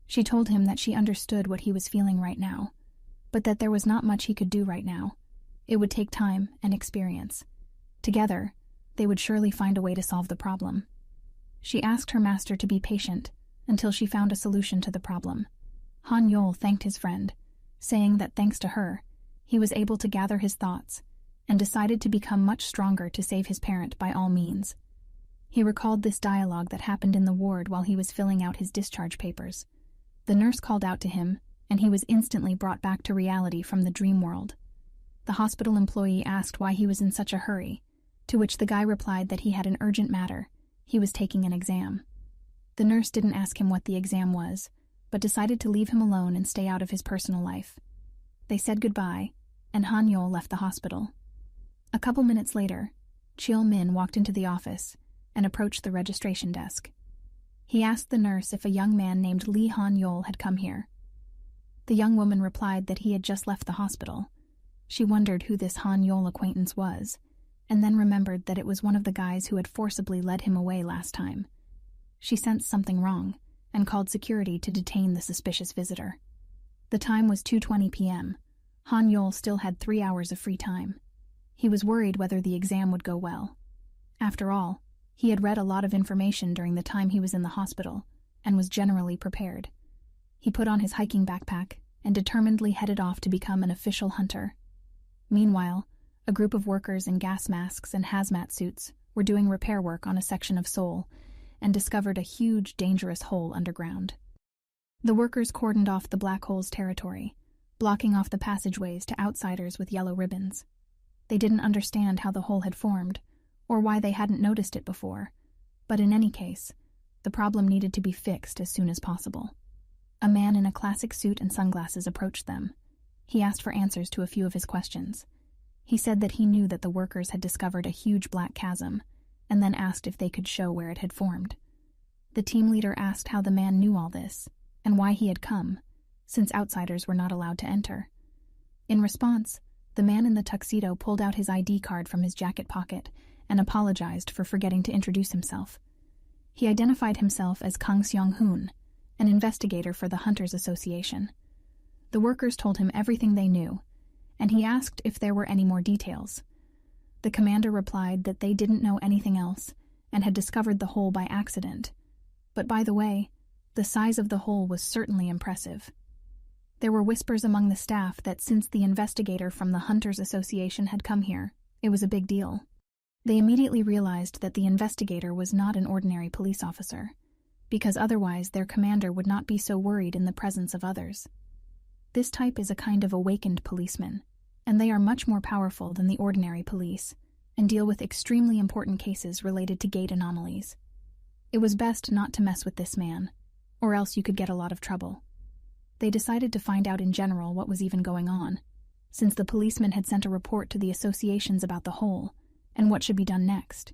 She told him that she understood what he was feeling right now, but that there was not much he could do right now. It would take time and experience. Together, they would surely find a way to solve the problem. She asked her master to be patient until she found a solution to the problem. Hanyol thanked his friend, saying that thanks to her, he was able to gather his thoughts and decided to become much stronger to save his parent by all means. He recalled this dialogue that happened in the ward while he was filling out his discharge papers. The nurse called out to him, and he was instantly brought back to reality from the dream world. The hospital employee asked why he was in such a hurry, to which the guy replied that he had an urgent matter. He was taking an exam. The nurse didn't ask him what the exam was, but decided to leave him alone and stay out of his personal life. They said goodbye, and Hanyol left the hospital. A couple minutes later, Chil Min walked into the office and approached the registration desk. He asked the nurse if a young man named Lee Hanyol had come here. The young woman replied that he had just left the hospital. She wondered who this Hanyol acquaintance was, and then remembered that it was one of the guys who had forcibly led him away last time. She sensed something wrong and called security to detain the suspicious visitor. The time was 2:20 p.m. Hanyol still had 3 hours of free time. He was worried whether the exam would go well. After all, he had read a lot of information during the time he was in the hospital and was generally prepared. He put on his hiking backpack and determinedly headed off to become an official hunter. Meanwhile, a group of workers in gas masks and hazmat suits were doing repair work on a section of Seoul and discovered a huge, dangerous hole underground. The workers cordoned off the black hole's territory, blocking off the passageways to outsiders with yellow ribbons. They didn't understand how the hole had formed, or why they hadn't noticed it before, but in any case, the problem needed to be fixed as soon as possible. A man in a classic suit and sunglasses approached them. He asked for answers to a few of his questions. He said that he knew that the workers had discovered a huge black chasm, and then asked if they could show where it had formed. The team leader asked how the man knew all this, and why he had come, since outsiders were not allowed to enter. In response, the man in the tuxedo pulled out his ID card from his jacket pocket and apologized for forgetting to introduce himself. He identified himself as Kang Seong-hoon, an investigator for the Hunters Association. The workers told him everything they knew, and he asked if there were any more details. The commander replied that they didn't know anything else and had discovered the hole by accident. But by the way, the size of the hole was certainly impressive. There were whispers among the staff that since the investigator from the Hunters Association had come here, it was a big deal. They immediately realized that the investigator was not an ordinary police officer, because otherwise their commander would not be so worried in the presence of others. This type is a kind of awakened policeman, and they are much more powerful than the ordinary police, and deal with extremely important cases related to gate anomalies. It was best not to mess with this man, or else you could get a lot of trouble. They decided to find out in general what was even going on, since the policeman had sent a report to the associations about the hole, and what should be done next.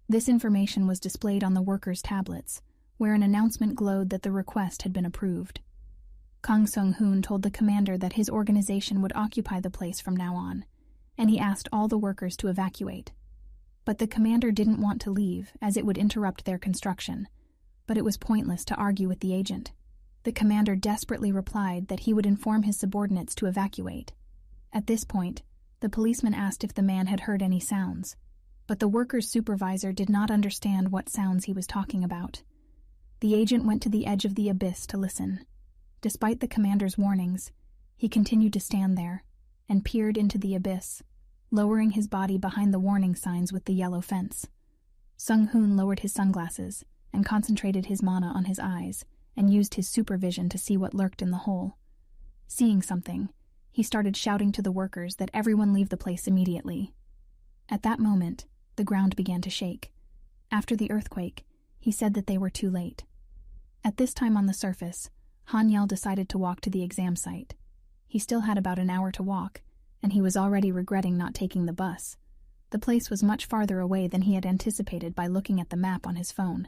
This information was displayed on the workers' tablets, where an announcement glowed that the request had been approved. Kang Seong-hoon told the commander that his organization would occupy the place from now on, and he asked all the workers to evacuate. But the commander didn't want to leave, as it would interrupt their construction, but it was pointless to argue with the agent. The commander desperately replied that he would inform his subordinates to evacuate. At this point, the policeman asked if the man had heard any sounds, but the workers' supervisor did not understand what sounds he was talking about. The agent went to the edge of the abyss to listen. Despite the commander's warnings, he continued to stand there and peered into the abyss, lowering his body behind the warning signs with the yellow fence. Sung-hoon lowered his sunglasses and concentrated his mana on his eyes and used his supervision to see what lurked in the hole. Seeing something, He started shouting to the workers that everyone leave the place immediately. At that moment, the ground began to shake. After the earthquake, he said that they were too late. At this time on the surface, Hanyel decided to walk to the exam site. He still had about an hour to walk, and he was already regretting not taking the bus. The place was much farther away than he had anticipated by looking at the map on his phone.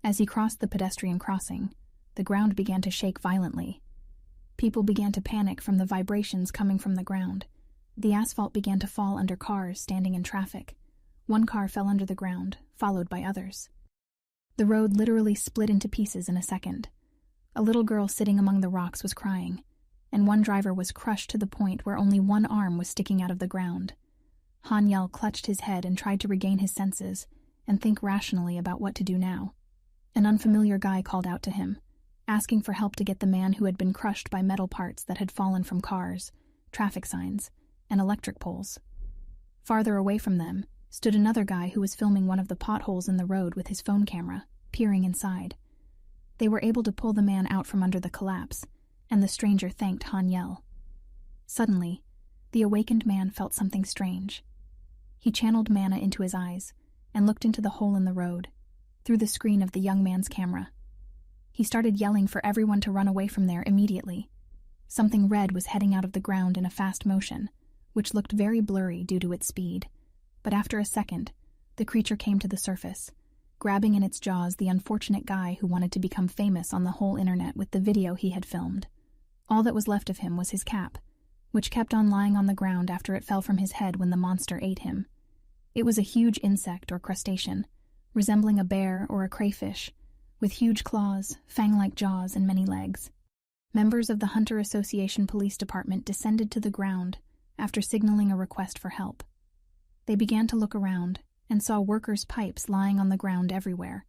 As he crossed the pedestrian crossing, the ground began to shake violently. People began to panic from the vibrations coming from the ground. The asphalt began to fall under cars standing in traffic. One car fell under the ground, followed by others. The road literally split into pieces in a second. A little girl sitting among the rocks was crying, and one driver was crushed to the point where only one arm was sticking out of the ground. Hanyel clutched his head and tried to regain his senses and think rationally about what to do now. An unfamiliar guy called out to him, asking for help to get the man who had been crushed by metal parts that had fallen from cars, traffic signs, and electric poles. Farther away from them stood another guy who was filming one of the potholes in the road with his phone camera, peering inside. They were able to pull the man out from under the collapse, and the stranger thanked Hanyel. Suddenly, the awakened man felt something strange. He channeled mana into his eyes and looked into the hole in the road, through the screen of the young man's camera. He started yelling for everyone to run away from there immediately. Something red was heading out of the ground in a fast motion, which looked very blurry due to its speed. But after a second, the creature came to the surface, grabbing in its jaws the unfortunate guy who wanted to become famous on the whole internet with the video he had filmed. All that was left of him was his cap, which kept on lying on the ground after it fell from his head when the monster ate him. It was a huge insect or crustacean, resembling a bear or a crayfish, with huge claws, fang-like jaws, and many legs. Members of the Hunter Association Police Department descended to the ground after signaling a request for help. They began to look around and saw workers' pipes lying on the ground everywhere.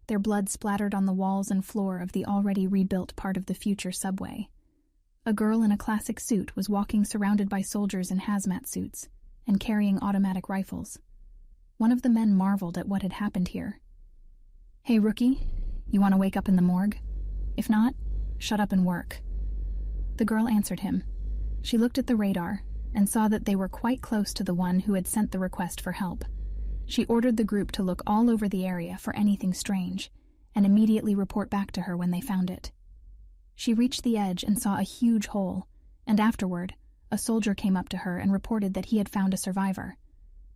Their blood splattered on the walls and floor of the already rebuilt part of the future subway. A girl in a classic suit was walking surrounded by soldiers in hazmat suits and carrying automatic rifles. One of the men marveled at what had happened here. "Hey, rookie, you want to wake up in the morgue? If not, shut up and work." The girl answered him. She looked at the radar and saw that they were quite close to the one who had sent the request for help. She ordered the group to look all over the area for anything strange and immediately report back to her when they found it. She reached the edge and saw a huge hole, and afterward, a soldier came up to her and reported that he had found a survivor.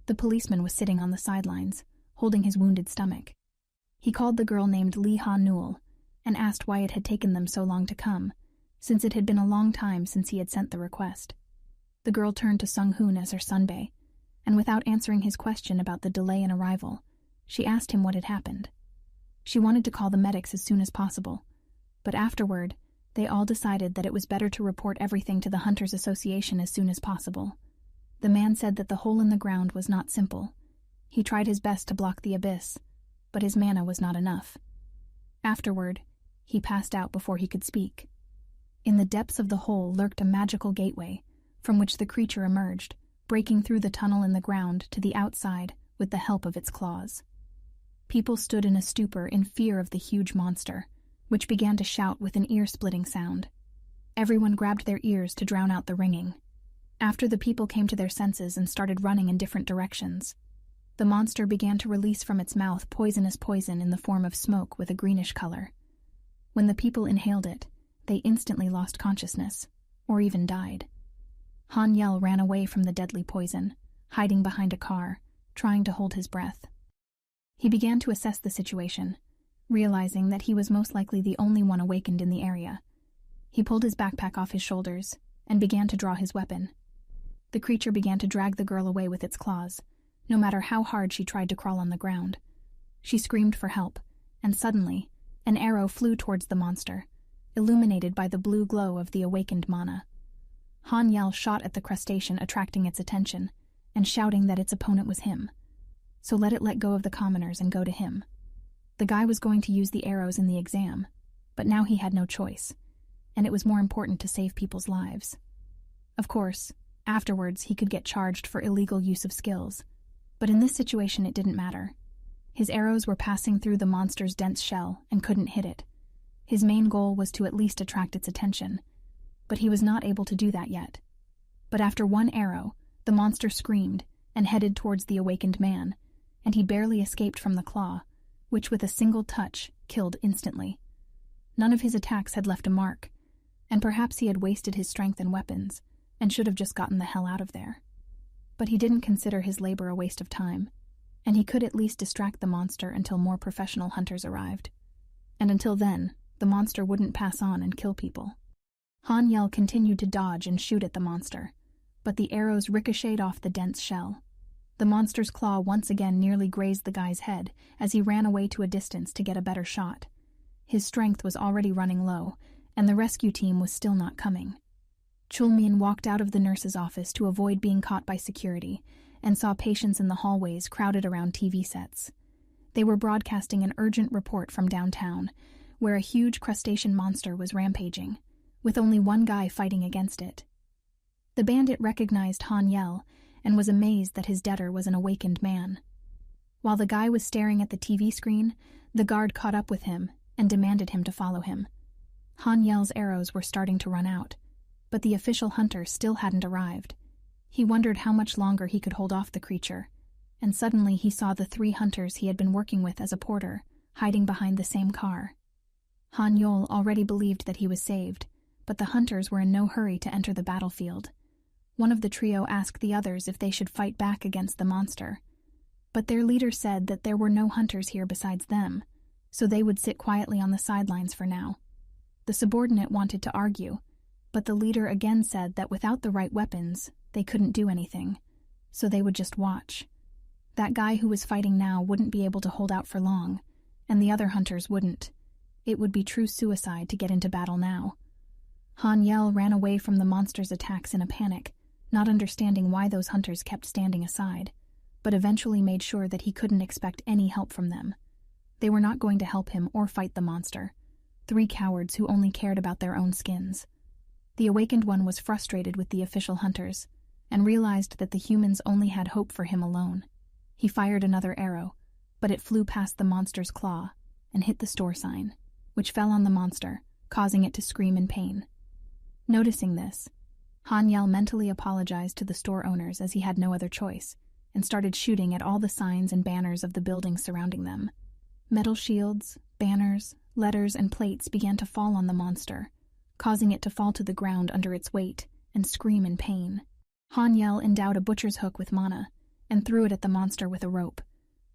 The policeman was sitting on the sidelines, holding his wounded stomach. He called the girl named Lee Ha-Newell and asked why it had taken them so long to come, since it had been a long time since he had sent the request. The girl turned to Sung-hoon as her sunbae, and without answering his question about the delay in arrival, she asked him what had happened. She wanted to call the medics as soon as possible, but afterward, they all decided that it was better to report everything to the Hunters Association as soon as possible. The man said that the hole in the ground was not simple. He tried his best to block the abyss, but his mana was not enough. Afterward, he passed out before he could speak. In the depths of the hole lurked a magical gateway, from which the creature emerged, breaking through the tunnel in the ground to the outside with the help of its claws. People stood in a stupor in fear of the huge monster, which began to shout with an ear-splitting sound. Everyone grabbed their ears to drown out the ringing. After the people came to their senses and started running in different directions, the monster began to release from its mouth poisonous poison in the form of smoke with a greenish color. When the people inhaled it, they instantly lost consciousness, or even died. Hanyel ran away from the deadly poison, hiding behind a car, trying to hold his breath. He began to assess the situation, realizing that he was most likely the only one awakened in the area. He pulled his backpack off his shoulders and began to draw his weapon. The creature began to drag the girl away with its claws, no matter how hard she tried to crawl on the ground. She screamed for help, and suddenly, an arrow flew towards the monster, illuminated by the blue glow of the awakened mana. Hanyel shot at the crustacean, attracting its attention, and shouting that its opponent was him. So let go of the commoners and go to him. The guy was going to use the arrows in the exam, but now he had no choice, and it was more important to save people's lives. Of course, afterwards he could get charged for illegal use of skills, but in this situation it didn't matter. His arrows were passing through the monster's dense shell and couldn't hit it. His main goal was to at least attract its attention, but he was not able to do that yet, But after one arrow, the monster screamed and headed towards the awakened man, and he barely escaped from the claw, which with a single touch killed instantly. None of his attacks had left a mark, and perhaps he had wasted his strength and weapons, and should have just gotten the hell out of there. But he didn't consider his labor a waste of time, and he could at least distract the monster until more professional hunters arrived. And until then, the monster wouldn't pass on and kill people. Han Yel continued to dodge and shoot at the monster, but the arrows ricocheted off the dense shell. The monster's claw once again nearly grazed the guy's head as he ran away to a distance to get a better shot. His strength was already running low, and the rescue team was still not coming. Chulmin walked out of the nurse's office to avoid being caught by security and saw patients in the hallways crowded around TV sets. They were broadcasting an urgent report from downtown, where a huge crustacean monster was rampaging, with only one guy fighting against it. The bandit recognized Han Yel and was amazed that his debtor was an awakened man. While the guy was staring at the TV screen, the guard caught up with him and demanded him to follow him. Han Yel's arrows were starting to run out, but the official hunter still hadn't arrived. He wondered how much longer he could hold off the creature, and suddenly he saw the 3 hunters he had been working with as a porter, hiding behind the same car. Han Yol already believed that he was saved, but the hunters were in no hurry to enter the battlefield. One of the trio asked the others if they should fight back against the monster, but their leader said that there were no hunters here besides them, so they would sit quietly on the sidelines for now. The subordinate wanted to argue, but the leader again said that without the right weapons, they couldn't do anything, so they would just watch. That guy who was fighting now wouldn't be able to hold out for long, and the other hunters wouldn't. It would be true suicide to get into battle now. Han Yel ran away from the monster's attacks in a panic, not understanding why those hunters kept standing aside, but eventually made sure that he couldn't expect any help from them. They were not going to help him or fight the monster, 3 cowards who only cared about their own skins. The awakened one was frustrated with the official hunters, and realized that the humans only had hope for him alone. He fired another arrow, but it flew past the monster's claw and hit the store sign, which fell on the monster, causing it to scream in pain. Noticing this, Han Yel mentally apologized to the store owners as he had no other choice, and started shooting at all the signs and banners of the buildings surrounding them. Metal shields, banners, letters, and plates began to fall on the monster, causing it to fall to the ground under its weight and scream in pain. Han Yel endowed a butcher's hook with mana and threw it at the monster with a rope.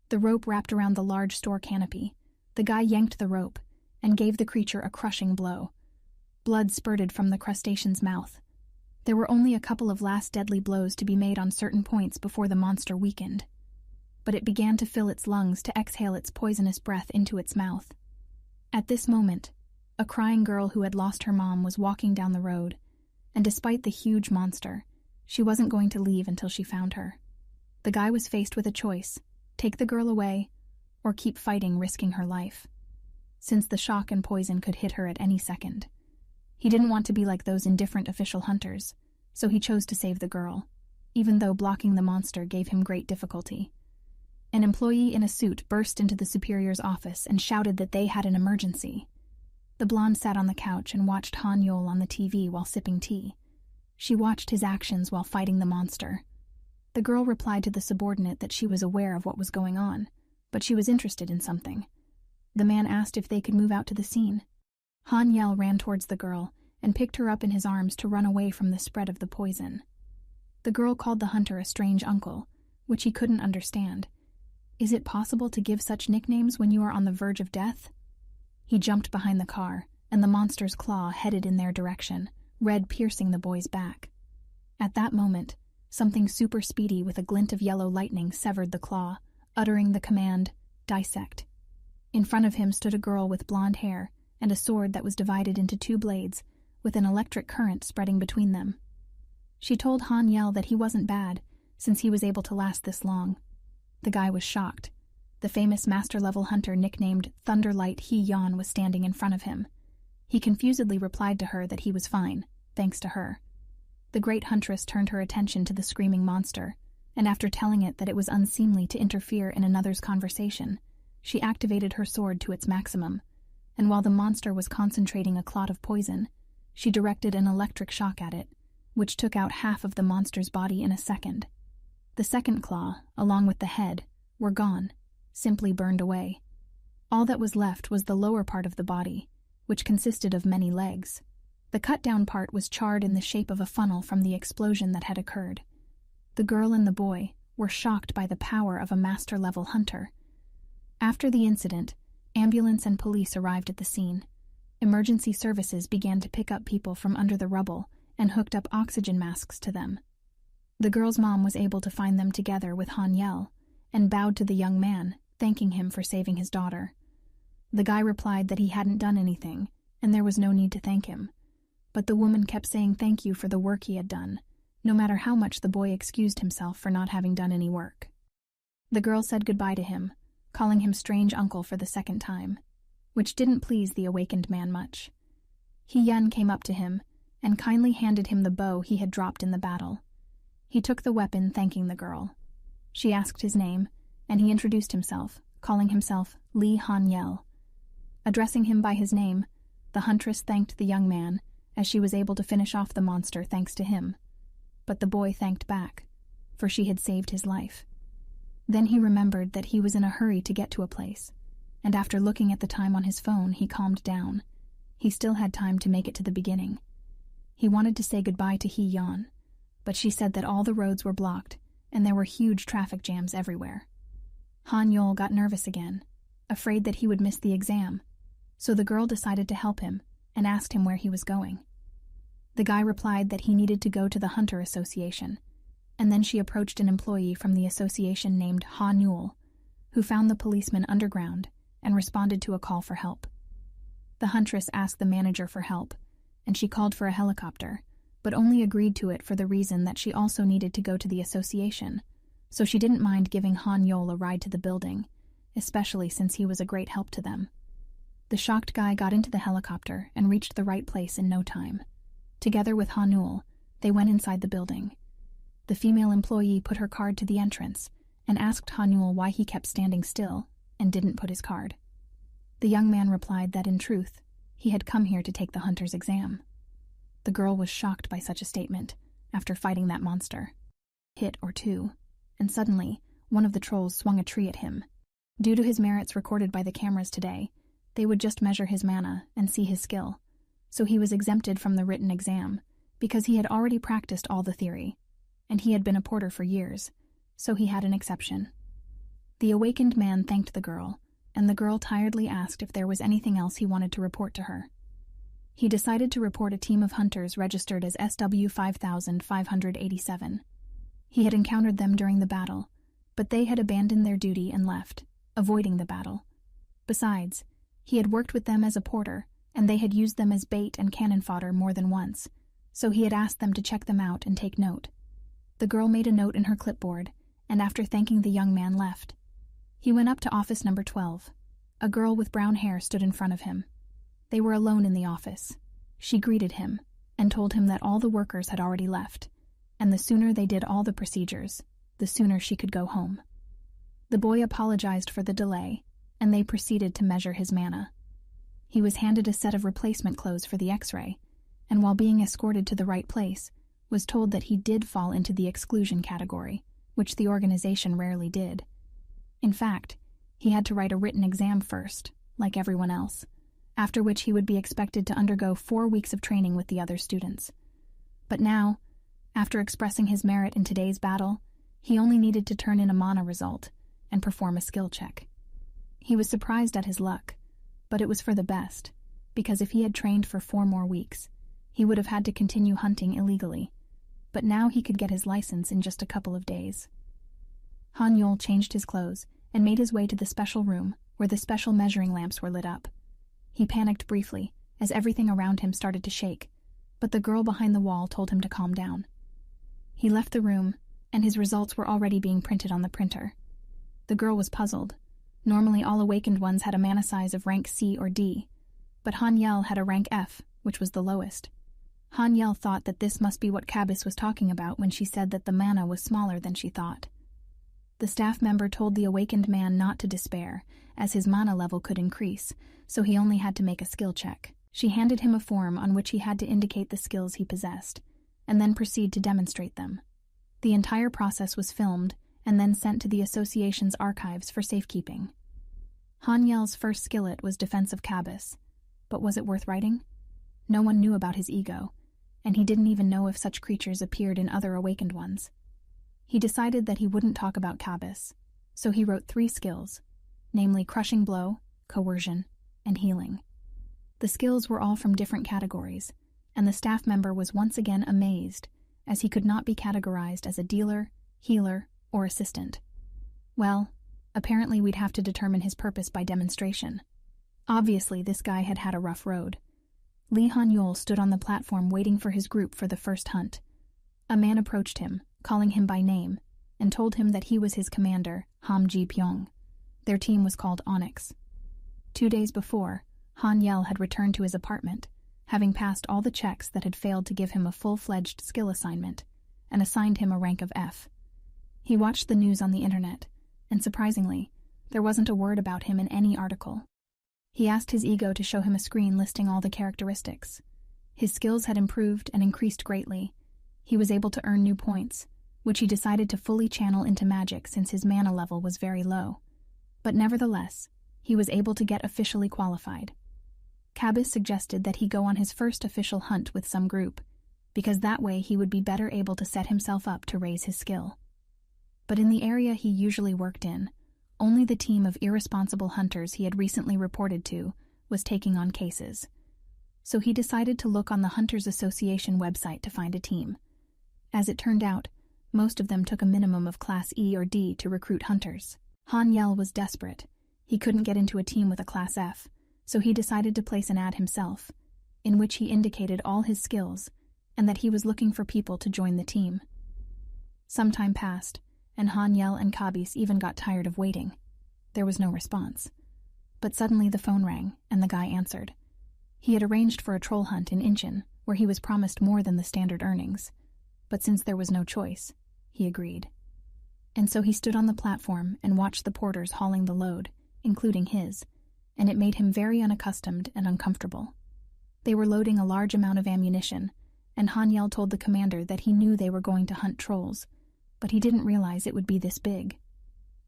The rope wrapped around the large store canopy. The guy yanked the rope and gave the creature a crushing blow. Blood spurted from the crustacean's mouth. There were only a couple of last deadly blows to be made on certain points before the monster weakened. But it began to fill its lungs to exhale its poisonous breath into its mouth. At this moment, a crying girl who had lost her mom was walking down the road, and despite the huge monster, she wasn't going to leave until she found her. The guy was faced with a choice: take the girl away, or keep fighting, risking her life, since the shock and poison could hit her at any second. He didn't want to be like those indifferent official hunters, so he chose to save the girl, even though blocking the monster gave him great difficulty. An employee in a suit burst into the superior's office and shouted that they had an emergency. The blonde sat on the couch and watched Han Yol on the TV while sipping tea. She watched his actions while fighting the monster. The girl replied to the subordinate that she was aware of what was going on, but she was interested in something. The man asked if they could move out to the scene. Han Yel ran towards the girl and picked her up in his arms to run away from the spread of the poison. The girl called the hunter a strange uncle, which he couldn't understand. Is it possible to give such nicknames when you are on the verge of death? He jumped behind the car, and the monster's claw headed in their direction, red piercing the boy's back. At that moment, something super speedy with a glint of yellow lightning severed the claw, uttering the command, "Dissect." In front of him stood a girl with blonde hair and a sword that was divided into 2 blades, with an electric current spreading between them. She told Han Yel that he wasn't bad, since he was able to last this long. The guy was shocked. The famous master-level hunter nicknamed Thunderlight He Yan was standing in front of him. He confusedly replied to her that he was fine, thanks to her. The great huntress turned her attention to the screaming monster, and after telling it that it was unseemly to interfere in another's conversation, she activated her sword to its maximum, and while the monster was concentrating a clot of poison, she directed an electric shock at it, which took out half of the monster's body in a second. The second claw, along with the head, were gone, simply burned away. All that was left was the lower part of the body, which consisted of many legs. The cut-down part was charred in the shape of a funnel from the explosion that had occurred. The girl and the boy were shocked by the power of a master-level hunter. After the incident, ambulance and police arrived at the scene. Emergency services began to pick up people from under the rubble and hooked up oxygen masks to them. The girl's mom was able to find them together with Hanyel and bowed to the young man, thanking him for saving his daughter. The guy replied that he hadn't done anything and there was no need to thank him. But the woman kept saying thank you for the work he had done, no matter how much the boy excused himself for not having done any work. The girl said goodbye to him, calling him strange uncle for the second time, which didn't please the awakened man much. He-Yun came up to him and kindly handed him the bow he had dropped in the battle. He took the weapon, thanking the girl. She asked his name, and he introduced himself, calling himself Lee Hanyel. Addressing him by his name, the huntress thanked the young man, as she was able to finish off the monster thanks to him. But the boy thanked back, for she had saved his life. Then he remembered that he was in a hurry to get to a place, and after looking at the time on his phone, he calmed down. He still had time to make it to the beginning. He wanted to say goodbye to He-Yon, but she said that all the roads were blocked, and there were huge traffic jams everywhere. Han-Yol got nervous again, afraid that he would miss the exam, so the girl decided to help him and asked him where he was going. The guy replied that he needed to go to the Hunter Association, and then she approached an employee from the association named Ha Newell, who found the policeman underground and responded to a call for help. The huntress asked the manager for help, and she called for a helicopter, but only agreed to it for the reason that she also needed to go to the association, so she didn't mind giving Han Yol a ride to the building, especially since he was a great help to them. The shocked guy got into the helicopter and reached the right place in no time. Together with Hanul, they went inside the building. The female employee put her card to the entrance and asked Hanul why he kept standing still and didn't put his card. The young man replied that in truth, he had come here to take the hunter's exam. The girl was shocked by such a statement after fighting that monster. Hit or two, and suddenly, one of the trolls swung a tree at him. Due to his merits recorded by the cameras today, they would just measure his mana and see his skill, so he was exempted from the written exam because he had already practiced all the theory, and he had been a porter for years, so he had an exception. The awakened man thanked the girl, and the girl tiredly asked if there was anything else he wanted to report to her. He decided to report a team of hunters registered as SW5587. He had encountered them during the battle, but they had abandoned their duty and left, avoiding the battle. Besides, he had worked with them as a porter, and they had used them as bait and cannon fodder more than once, so he had asked them to check them out and take note. The girl made a note in her clipboard, and after thanking the young man left. He went up to office number 12. A girl with brown hair stood in front of him. They were alone in the office. She greeted him and told him that all the workers had already left, and the sooner they did all the procedures, the sooner she could go home. The boy apologized for the delay, and they proceeded to measure his mana. He was handed a set of replacement clothes for the X-ray, and while being escorted to the right place, was told that he did fall into the exclusion category, which the organization rarely did. In fact, he had to write a written exam first, like everyone else, after which he would be expected to undergo 4 weeks of training with the other students. But now, after expressing his merit in today's battle, he only needed to turn in a mana result and perform a skill check. He was surprised at his luck, but it was for the best, because if he had trained for 4 more weeks, he would have had to continue hunting illegally, but now he could get his license in just a couple of days. Han Yol changed his clothes and made his way to the special room where the special measuring lamps were lit up. He panicked briefly as everything around him started to shake, but the girl behind the wall told him to calm down. He left the room, and his results were already being printed on the printer. The girl was puzzled. Normally all awakened ones had a mana size of rank C or D, but Hanyel had a rank F, which was the lowest. Hanyel thought that this must be what Cabus was talking about when she said that the mana was smaller than she thought. The staff member told the awakened man not to despair, as his mana level could increase, so he only had to make a skill check. She handed him a form on which he had to indicate the skills he possessed. and then proceed to demonstrate them. The entire process was filmed and then sent to the association's archives for safekeeping. Han Yel's first skillet was Defense of Cabus, but was it worth writing? No one knew about his ego, and he didn't even know if such creatures appeared in other awakened ones. He decided that he wouldn't talk about Cabus, so he wrote 3 skills, namely Crushing Blow, Coercion, and Healing. The skills were all from different categories, and the staff member was once again amazed, as he could not be categorized as a dealer, healer, or assistant. Well, apparently we'd have to determine his purpose by demonstration. Obviously, this guy had had a rough road. Lee Han-yol stood on the platform waiting for his group for the first hunt. A man approached him, calling him by name, and told him that he was his commander, Ham Ji-pyong. Their team was called Onyx. 2 days before, Han Yel had returned to his apartment, having passed all the checks that had failed to give him a full-fledged skill assignment, and assigned him a rank of F. He watched the news on the internet, and surprisingly, there wasn't a word about him in any article. He asked his ego to show him a screen listing all the characteristics. His skills had improved and increased greatly. He was able to earn new points, which he decided to fully channel into magic since his mana level was very low. But nevertheless, he was able to get officially qualified. Cabus suggested that he go on his first official hunt with some group, because that way he would be better able to set himself up to raise his skill. But in the area he usually worked in, only the team of irresponsible hunters he had recently reported to was taking on cases. So he decided to look on the Hunters Association website to find a team. As it turned out, most of them took a minimum of Class E or D to recruit hunters. Han Yel was desperate. He couldn't get into a team with a Class F, so he decided to place an ad himself, in which he indicated all his skills and that he was looking for people to join the team. Some time passed, and Han Yel and Cabus even got tired of waiting. There was no response. But suddenly the phone rang, and the guy answered. He had arranged for a troll hunt in Incheon, where he was promised more than the standard earnings. But since there was no choice, he agreed. And so he stood on the platform and watched the porters hauling the load, including his, and it made him very unaccustomed and uncomfortable. They were loading a large amount of ammunition, and Han Yel told the commander that he knew they were going to hunt trolls, but he didn't realize it would be this big.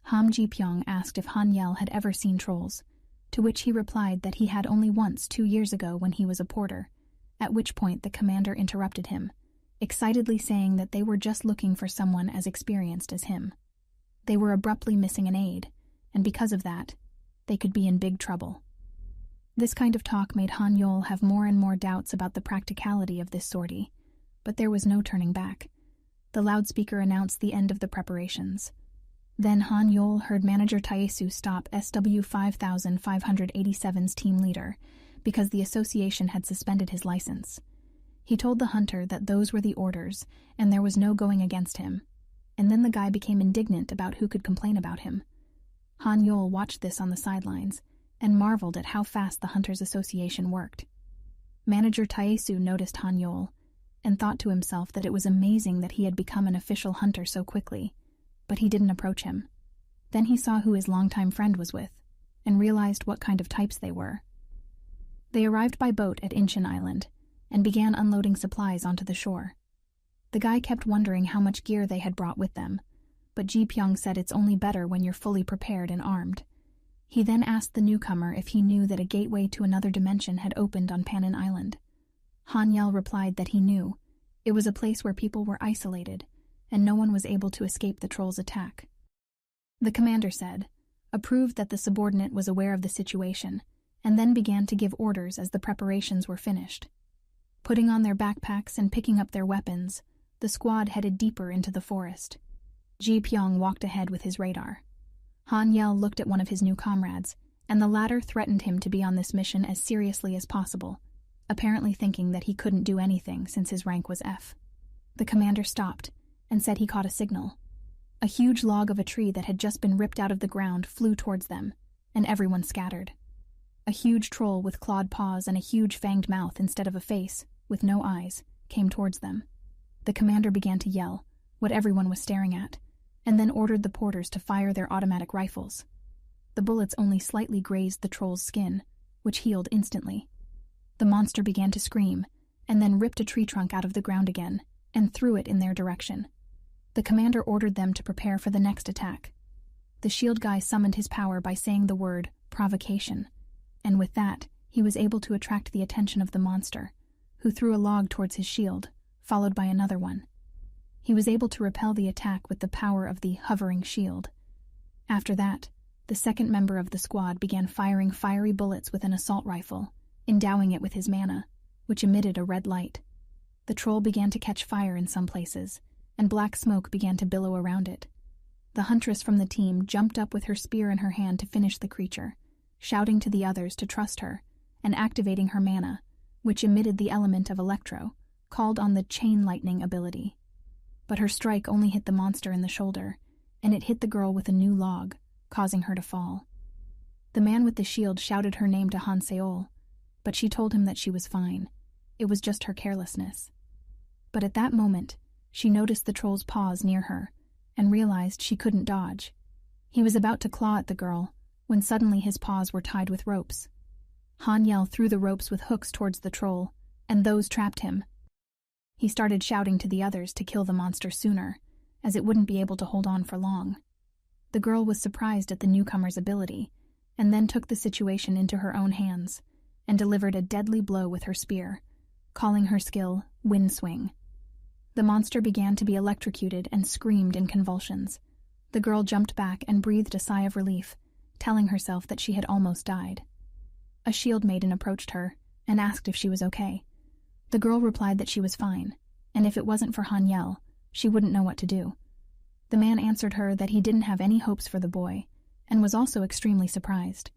Ham Ji-pyong asked if Han Yel had ever seen trolls, to which he replied that he had only once 2 years ago when he was a porter, at which point the commander interrupted him, excitedly saying that they were just looking for someone as experienced as him. They were abruptly missing an aide, and because of that, they could be in big trouble. This kind of talk made Han Yol have more and more doubts about the practicality of this sortie, but there was no turning back. The loudspeaker announced the end of the preparations. Then Han Yol heard Manager Taesu stop SW 5587's team leader because the association had suspended his license. He told the hunter that those were the orders and there was no going against him, and then the guy became indignant about who could complain about him. Han Yol watched this on the sidelines and marveled at how fast the Hunters Association worked. Manager Taesu noticed Han Yol and thought to himself that it was amazing that he had become an official hunter so quickly, but he didn't approach him. Then he saw who his longtime friend was with, and realized what kind of types they were. They arrived by boat at Incheon Island, and began unloading supplies onto the shore. The guy kept wondering how much gear they had brought with them, but Ji-pyong said it's only better when you're fully prepared and armed. He then asked the newcomer if he knew that a gateway to another dimension had opened on Panin Island. Han Yel replied that he knew. It was a place where people were isolated, and no one was able to escape the trolls' attack. The commander said, approved that the subordinate was aware of the situation, and then began to give orders as the preparations were finished. Putting on their backpacks and picking up their weapons, the squad headed deeper into the forest. Ji-pyong walked ahead with his radar. Han Yel looked at one of his new comrades, and the latter threatened him to be on this mission as seriously as possible, apparently thinking that he couldn't do anything since his rank was F. The commander stopped and said he caught a signal. A huge log of a tree that had just been ripped out of the ground flew towards them, and everyone scattered. A huge troll with clawed paws and a huge fanged mouth instead of a face, with no eyes, came towards them. The commander began to yell, what everyone was staring at, and then ordered the porters to fire their automatic rifles. The bullets only slightly grazed the troll's skin, which healed instantly. The monster began to scream, and then ripped a tree trunk out of the ground again, and threw it in their direction. The commander ordered them to prepare for the next attack. The shield guy summoned his power by saying the word provocation, and with that, he was able to attract the attention of the monster, who threw a log towards his shield, followed by another one. He was able to repel the attack with the power of the hovering shield. After that, the second member of the squad began firing fiery bullets with an assault rifle, endowing it with his mana, which emitted a red light. The troll began to catch fire in some places, and black smoke began to billow around it. The huntress from the team jumped up with her spear in her hand to finish the creature, shouting to the others to trust her, and activating her mana, which emitted the element of electro, called on the chain lightning ability. But her strike only hit the monster in the shoulder, and it hit the girl with a new log, causing her to fall. The man with the shield shouted her name to Han Seol, but she told him that she was fine. It was just her carelessness. But at that moment, she noticed the troll's paws near her, and realized she couldn't dodge. He was about to claw at the girl, when suddenly his paws were tied with ropes. Hanyel threw the ropes with hooks towards the troll, and those trapped him. He started shouting to the others to kill the monster sooner, as it wouldn't be able to hold on for long. The girl was surprised at the newcomer's ability, and then took the situation into her own hands, and delivered a deadly blow with her spear, calling her skill Wind Swing. The monster began to be electrocuted and screamed in convulsions. The girl jumped back and breathed a sigh of relief, telling herself that she had almost died. A shield maiden approached her and asked if she was okay. The girl replied that she was fine, and if it wasn't for Hanyel, she wouldn't know what to do. The man answered her that he didn't have any hopes for the boy, and was also extremely surprised.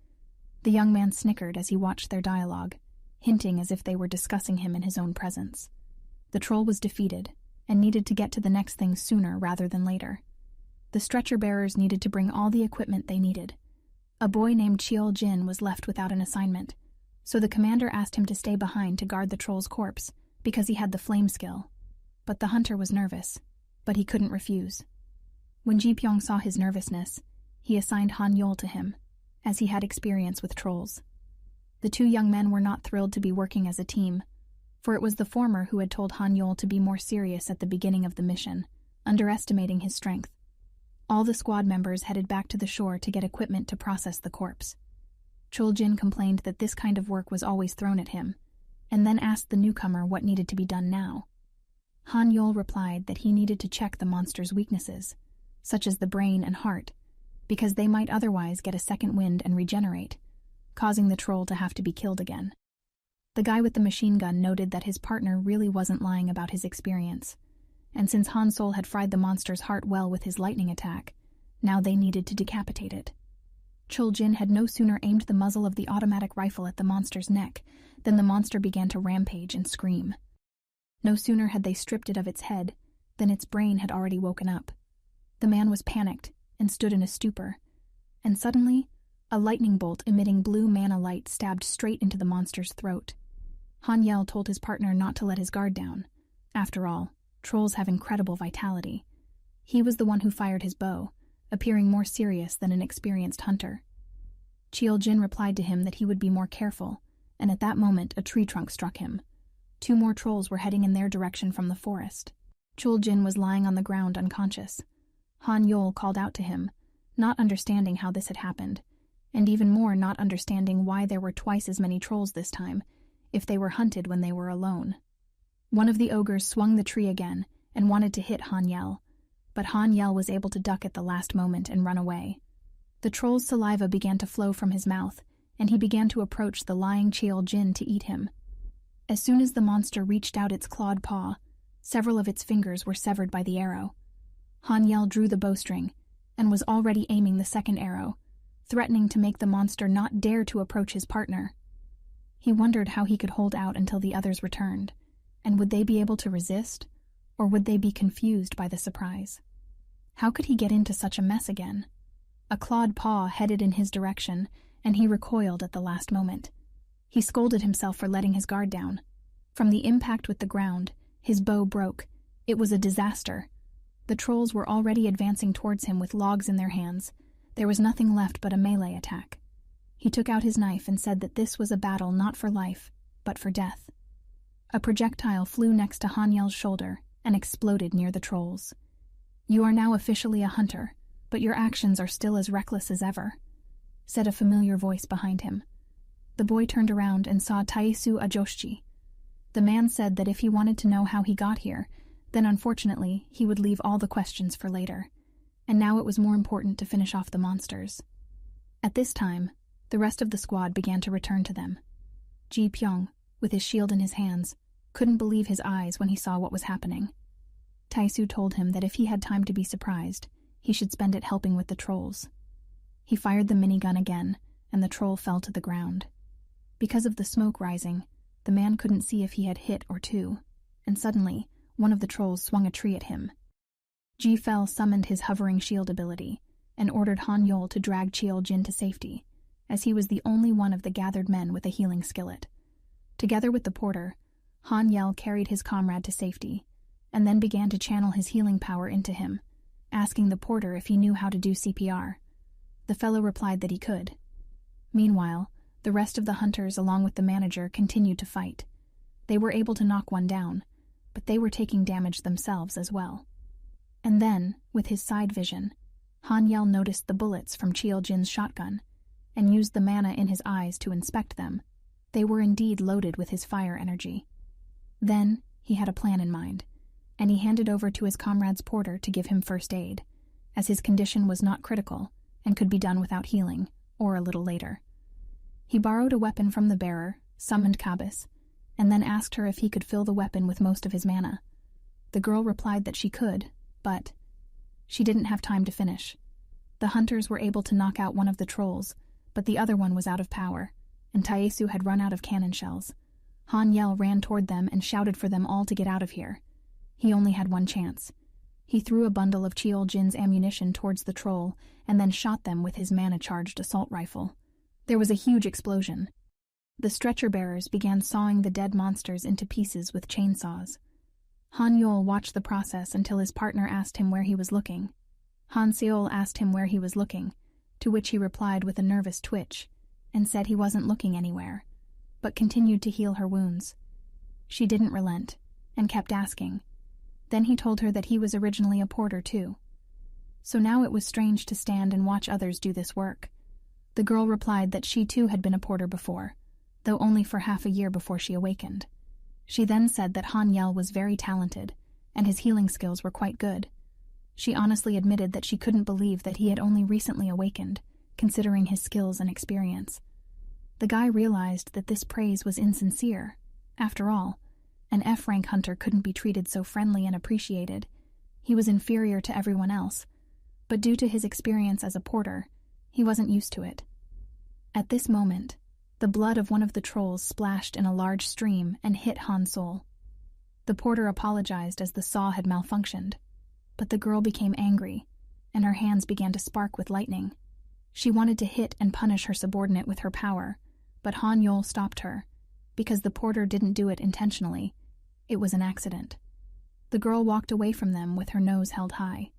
The young man snickered as he watched their dialogue, hinting as if they were discussing him in his own presence. The troll was defeated, and needed to get to the next thing sooner rather than later. The stretcher-bearers needed to bring all the equipment they needed. A boy named Cheol Jin was left without an assignment, so the commander asked him to stay behind to guard the troll's corpse, because he had the flame skill. But the hunter was nervous, but he couldn't refuse. When Ji Pyong saw his nervousness, he assigned Han Yol to him, as he had experience with trolls. The two young men were not thrilled to be working as a team, for it was the former who had told Han Yol to be more serious at the beginning of the mission, underestimating his strength. All the squad members headed back to the shore to get equipment to process the corpse. Chul Jin complained that this kind of work was always thrown at him, and then asked the newcomer what needed to be done now. Han Yol replied that he needed to check the monster's weaknesses, such as the brain and heart, because they might otherwise get a second wind and regenerate, causing the troll to have to be killed again. The guy with the machine gun noted that his partner really wasn't lying about his experience, and since Han Sol had fried the monster's heart well with his lightning attack, now they needed to decapitate it. Chul Jin had no sooner aimed the muzzle of the automatic rifle at the monster's neck than the monster began to rampage and scream. No sooner had they stripped it of its head than its brain had already woken up. The man was panicked and stood in a stupor, and suddenly, a lightning bolt emitting blue mana light stabbed straight into the monster's throat. Hanyel told his partner not to let his guard down. After all, trolls have incredible vitality. He was the one who fired his bow, appearing more serious than an experienced hunter. Cheol Jin replied to him that he would be more careful, and at that moment a tree trunk struck him. 2 more trolls were heading in their direction from the forest. Chul Jin was lying on the ground unconscious. Han Yol called out to him, not understanding how this had happened, and even more not understanding why there were twice as many trolls this time, if they were hunted when they were alone. One of the ogres swung the tree again and wanted to hit Hanyel, but Hanyel was able to duck at the last moment and run away. The troll's saliva began to flow from his mouth, and he began to approach the lying Cheol Jin to eat him. As soon as the monster reached out its clawed paw, several of its fingers were severed by the arrow. Hanyel drew the bowstring and was already aiming the second arrow, threatening to make the monster not dare to approach his partner. He wondered how he could hold out until the others returned, and would they be able to resist, or would they be confused by the surprise? How could he get into such a mess again? A clawed paw headed in his direction, and he recoiled at the last moment. He scolded himself for letting his guard down. From the impact with the ground, his bow broke. It was a disaster. The trolls were already advancing towards him with logs in their hands. There was nothing left but a melee attack. He took out his knife and said that this was a battle not for life, but for death. A projectile flew next to Hanyel's shoulder and exploded near the trolls. "You are now officially a hunter, but your actions are still as reckless as ever," said a familiar voice behind him. The boy turned around and saw Taesu Ajoshi. The man said that if he wanted to know how he got here, then unfortunately he would leave all the questions for later, and now it was more important to finish off the monsters. At this time, the rest of the squad began to return to them. Ji Pyong, with his shield in his hands, couldn't believe his eyes when he saw what was happening. Taesu told him that if he had time to be surprised, he should spend it helping with the trolls. He fired the minigun again, and the troll fell to the ground. Because of the smoke rising, the man couldn't see if he had hit or two, and suddenly, one of the trolls swung a tree at him. Ji Fel summoned his hovering shield ability and ordered Han Yol to drag Cheol Jin to safety, as he was the only one of the gathered men with a healing skillet. Together with the porter, Han Yel carried his comrade to safety, and then began to channel his healing power into him, asking the porter if he knew how to do CPR. The fellow replied that he could. Meanwhile, the rest of the hunters along with the manager continued to fight. They were able to knock one down, but they were taking damage themselves as well. And then, with his side vision, Han Yel noticed the bullets from Cheol Jin's shotgun, and used the mana in his eyes to inspect them. They were indeed loaded with his fire energy. Then, he had a plan in mind, and he handed over to his comrade's porter to give him first aid, as his condition was not critical and could be done without healing, or a little later. He borrowed a weapon from the bearer, summoned Kabis, and then asked her if he could fill the weapon with most of his mana. The girl replied that she could, but she didn't have time to finish. The hunters were able to knock out one of the trolls, but the other one was out of power, and Taesu had run out of cannon shells. Han Yel ran toward them and shouted for them all to get out of here. He only had one chance. He threw a bundle of Cheol Jin's ammunition towards the troll and then shot them with his mana-charged assault rifle. There was a huge explosion. The stretcher-bearers began sawing the dead monsters into pieces with chainsaws. Han Yol watched the process until his partner asked him where he was looking. Han Seol asked him where he was looking, to which he replied with a nervous twitch, and said he wasn't looking anywhere, but continued to heal her wounds. She didn't relent, and kept asking. Then he told her that he was originally a porter too. So now it was strange to stand and watch others do this work. The girl replied that she too had been a porter before, though only for half a year before she awakened. She then said that Han Yel was very talented, and his healing skills were quite good. She honestly admitted that she couldn't believe that he had only recently awakened, considering his skills and experience. The guy realized that this praise was insincere. After all, an F-rank hunter couldn't be treated so friendly and appreciated. He was inferior to everyone else, but due to his experience as a porter, he wasn't used to it. At this moment, the blood of one of the trolls splashed in a large stream and hit Han Sol. The porter apologized as the saw had malfunctioned, but the girl became angry, and her hands began to spark with lightning. She wanted to hit and punish her subordinate with her power, but Han Yol stopped her, because the porter didn't do it intentionally. It was an accident. The girl walked away from them with her nose held high.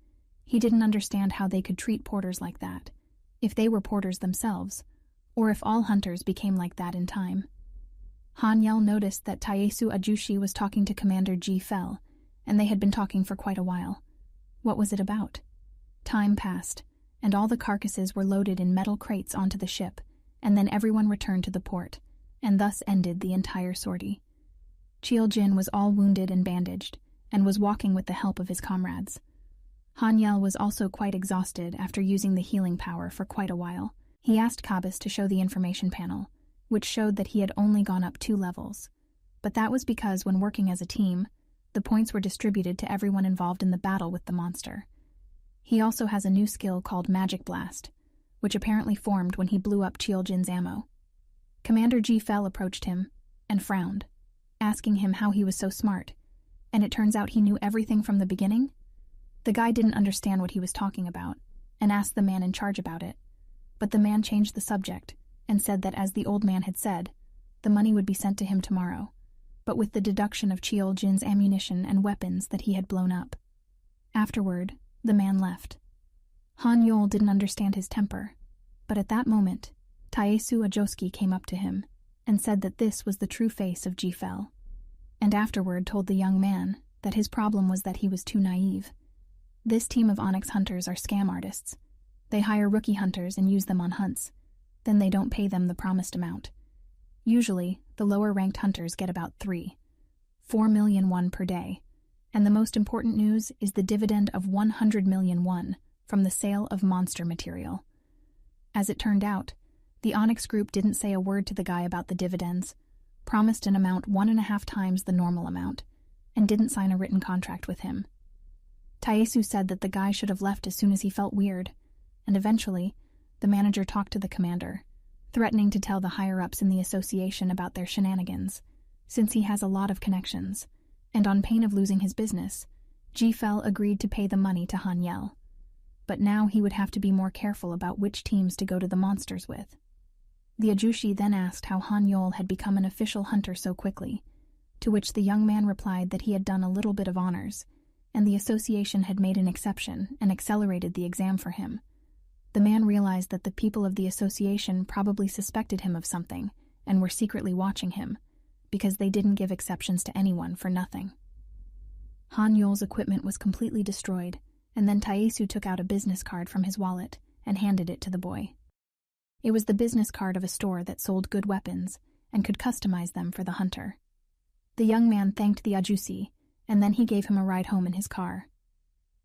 He didn't understand how they could treat porters like that, if they were porters themselves, or if all hunters became like that in time. Han Yel noticed that Taesu Ajushi was talking to Commander Ji Fel, and they had been talking for quite a while. What was it about? Time passed, and all the carcasses were loaded in metal crates onto the ship, and then everyone returned to the port, and thus ended the entire sortie. Cheol Jin was all wounded and bandaged, and was walking with the help of his comrades. Han Yel was also quite exhausted after using the healing power for quite a while. He asked Kabis to show the information panel, which showed that he had only gone up 2 levels. But that was because when working as a team, the points were distributed to everyone involved in the battle with the monster. He also has a new skill called Magic Blast, which apparently formed when he blew up Cheol Jin's ammo. Commander Ji Fel approached him and frowned, asking him how he was so smart, and it turns out he knew everything from the beginning? The guy didn't understand what he was talking about, and asked the man in charge about it. But the man changed the subject, and said that as the old man had said, the money would be sent to him tomorrow, but with the deduction of Cheol Jin's ammunition and weapons that he had blown up. Afterward, the man left. Han Yol didn't understand his temper, but at that moment, Taesu Ajoski came up to him, and said that this was the true face of Ji Fel, and afterward told the young man that his problem was that he was too naive. This team of Onyx hunters are scam artists. They hire rookie hunters and use them on hunts. Then they don't pay them the promised amount. Usually, the lower-ranked hunters get about 4 million won per day. And the most important news is the dividend of 100 million won from the sale of monster material. As it turned out, the Onyx group didn't say a word to the guy about the dividends, promised an amount 1.5 times the normal amount, and didn't sign a written contract with him. Taesu said that the guy should have left as soon as he felt weird, and eventually, the manager talked to the commander, threatening to tell the higher-ups in the association about their shenanigans, since he has a lot of connections, and on pain of losing his business, Ji-Fel agreed to pay the money to Han Yel. But now he would have to be more careful about which teams to go to the monsters with. The Ajushi then asked how Han Yol had become an official hunter so quickly, to which the young man replied that he had done a little bit of honors, and the association had made an exception and accelerated the exam for him. The man realized that the people of the association probably suspected him of something and were secretly watching him, because they didn't give exceptions to anyone for nothing. Han Yol's equipment was completely destroyed, and then Taesu took out a business card from his wallet and handed it to the boy. It was the business card of a store that sold good weapons and could customize them for the hunter. The young man thanked the Ajusi, and then he gave him a ride home in his car.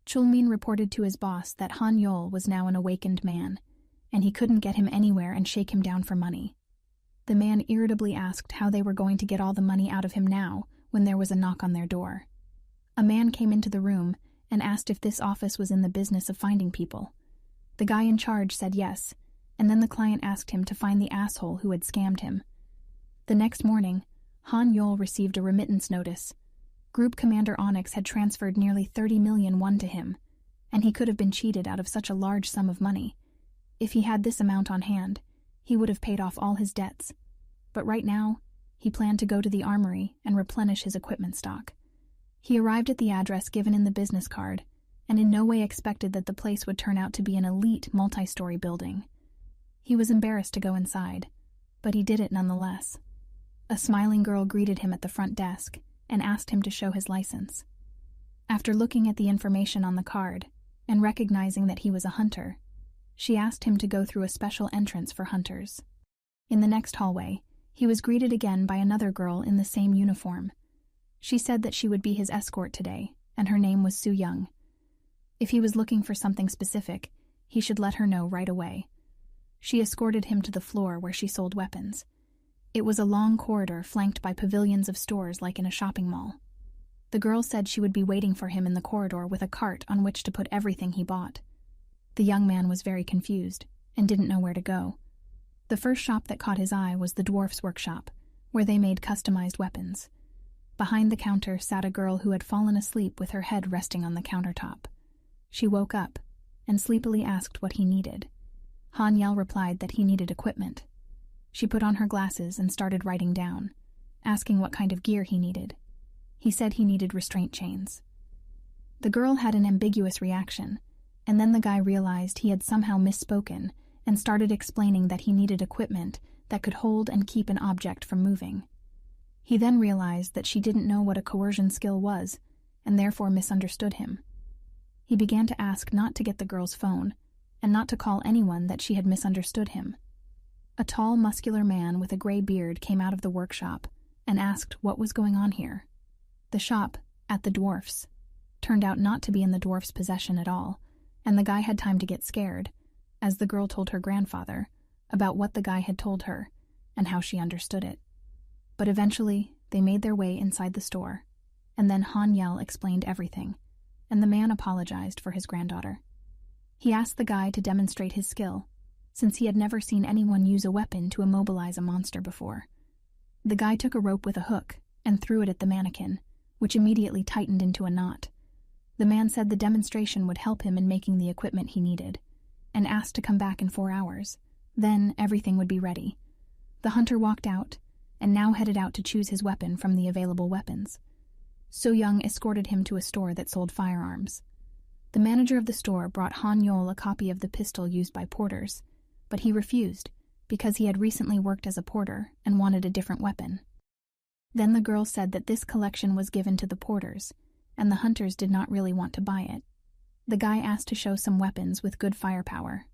Chulmin reported to his boss that Han Yol was now an awakened man, and he couldn't get him anywhere and shake him down for money. The man irritably asked how they were going to get all the money out of him now when there was a knock on their door. A man came into the room and asked if this office was in the business of finding people. The guy in charge said yes, and then the client asked him to find the asshole who had scammed him. The next morning, Han Yol received a remittance notice. Group Commander Onyx had transferred nearly 30 million won to him, and he could have been cheated out of such a large sum of money. If he had this amount on hand, he would have paid off all his debts. But right now, he planned to go to the armory and replenish his equipment stock. He arrived at the address given in the business card, and in no way expected that the place would turn out to be an elite multi-story building. He was embarrassed to go inside, but he did it nonetheless. A smiling girl greeted him at the front desk and asked him to show his license. After looking at the information on the card and recognizing that he was a hunter, she asked him to go through a special entrance for hunters. In the next hallway, he was greeted again by another girl in the same uniform. She said that she would be his escort today, and her name was Su Young. If he was looking for something specific, he should let her know right away. She escorted him to the floor where she sold weapons. It was a long corridor flanked by pavilions of stores like in a shopping mall. The girl said she would be waiting for him in the corridor with a cart on which to put everything he bought. The young man was very confused and didn't know where to go. The first shop that caught his eye was the dwarf's workshop, where they made customized weapons. Behind the counter sat a girl who had fallen asleep with her head resting on the countertop. She woke up and sleepily asked what he needed. Han Yel replied that he needed equipment. She put on her glasses and started writing down, asking what kind of gear he needed. He said he needed restraint chains. The girl had an ambiguous reaction, and then the guy realized he had somehow misspoken and started explaining that he needed equipment that could hold and keep an object from moving. He then realized that she didn't know what a coercion skill was, and therefore misunderstood him. He began to ask not to get the girl's phone, and not to call anyone that she had misunderstood him. A tall, muscular man with a gray beard came out of the workshop and asked what was going on here. The shop, at the dwarf's, turned out not to be in the dwarf's possession at all, and the guy had time to get scared, as the girl told her grandfather about what the guy had told her and how she understood it. But eventually, they made their way inside the store, and then Han Yel explained everything, and the man apologized for his granddaughter. He asked the guy to demonstrate his skill, since he had never seen anyone use a weapon to immobilize a monster before. The guy took a rope with a hook and threw it at the mannequin, which immediately tightened into a knot. The man said the demonstration would help him in making the equipment he needed, and asked to come back in 4 hours. Then everything would be ready. The hunter walked out, and now headed out to choose his weapon from the available weapons. So Young escorted him to a store that sold firearms. The manager of the store brought Han Yol a copy of the pistol used by porters, but he refused because he had recently worked as a porter and wanted a different weapon. Then the girl said that this collection was given to the porters, and the hunters did not really want to buy it. The guy asked to show some weapons with good firepower.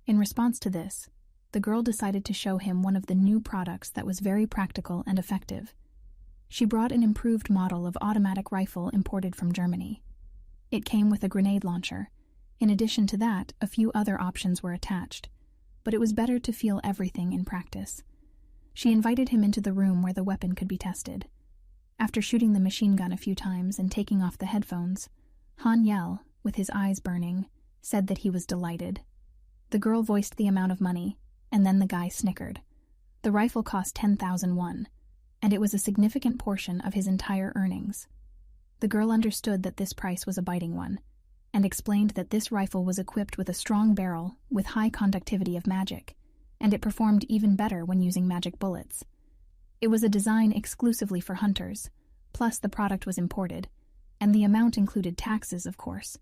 In response to this, the girl decided to show him one of the new products that was very practical and effective. She brought an improved model of automatic rifle imported from Germany. It came with a grenade launcher. In addition to that, a few other options were attached, but it was better to feel everything in practice. She invited him into the room where the weapon could be tested. After shooting the machine gun a few times and taking off the headphones, Han Yel, with his eyes burning, said that he was delighted. The girl voiced the amount of money, and then the guy snickered. The rifle cost 10,000 won, and it was a significant portion of his entire earnings. The girl understood that this price was a biting one, and explained that this rifle was equipped with a strong barrel with high conductivity of magic, and it performed even better when using magic bullets. It was a design exclusively for hunters, plus the product was imported, and the amount included taxes, of course.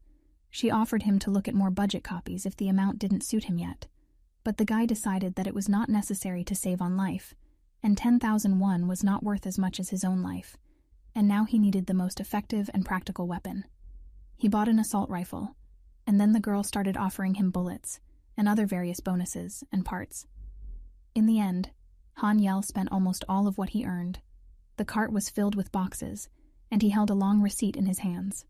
She offered him to look at more budget copies if the amount didn't suit him yet, but the guy decided that it was not necessary to save on life, and 10,000 won was not worth as much as his own life, and now he needed the most effective and practical weapon. He bought an assault rifle, and then the girl started offering him bullets and other various bonuses and parts. In the end, Han Yel spent almost all of what he earned. The cart was filled with boxes, and he held a long receipt in his hands.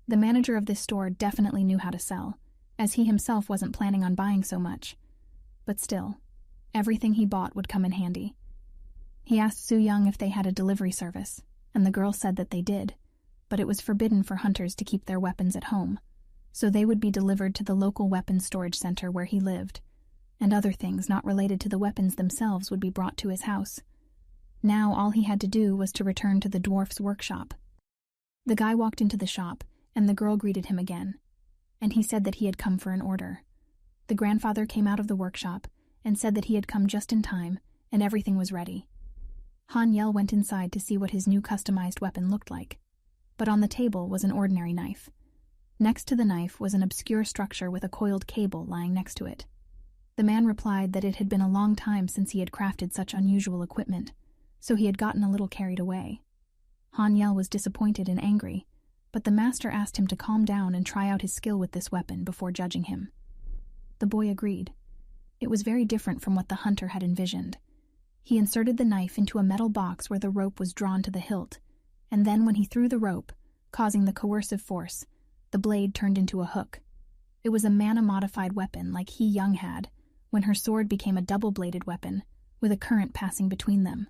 The manager of this store definitely knew how to sell, as he himself wasn't planning on buying so much. But still, everything he bought would come in handy. He asked Su Young if they had a delivery service, and the girl said that they did, but it was forbidden for hunters to keep their weapons at home, so they would be delivered to the local weapons storage center where he lived, and other things not related to the weapons themselves would be brought to his house. Now all he had to do was to return to the dwarf's workshop. The guy walked into the shop, and the girl greeted him again, and he said that he had come for an order. The grandfather came out of the workshop and said that he had come just in time, and everything was ready. Han Yel went inside to see what his new customized weapon looked like, but on the table was an ordinary knife. Next to the knife was an obscure structure with a coiled cable lying next to it. The man replied that it had been a long time since he had crafted such unusual equipment, so he had gotten a little carried away. Han Yel was disappointed and angry, but the master asked him to calm down and try out his skill with this weapon before judging him. The boy agreed. It was very different from what the hunter had envisioned. He inserted the knife into a metal box where the rope was drawn to the hilt, and then when he threw the rope, causing the coercive force, the blade turned into a hook. It was a mana-modified weapon like He Young had, when her sword became a double-bladed weapon, with a current passing between them.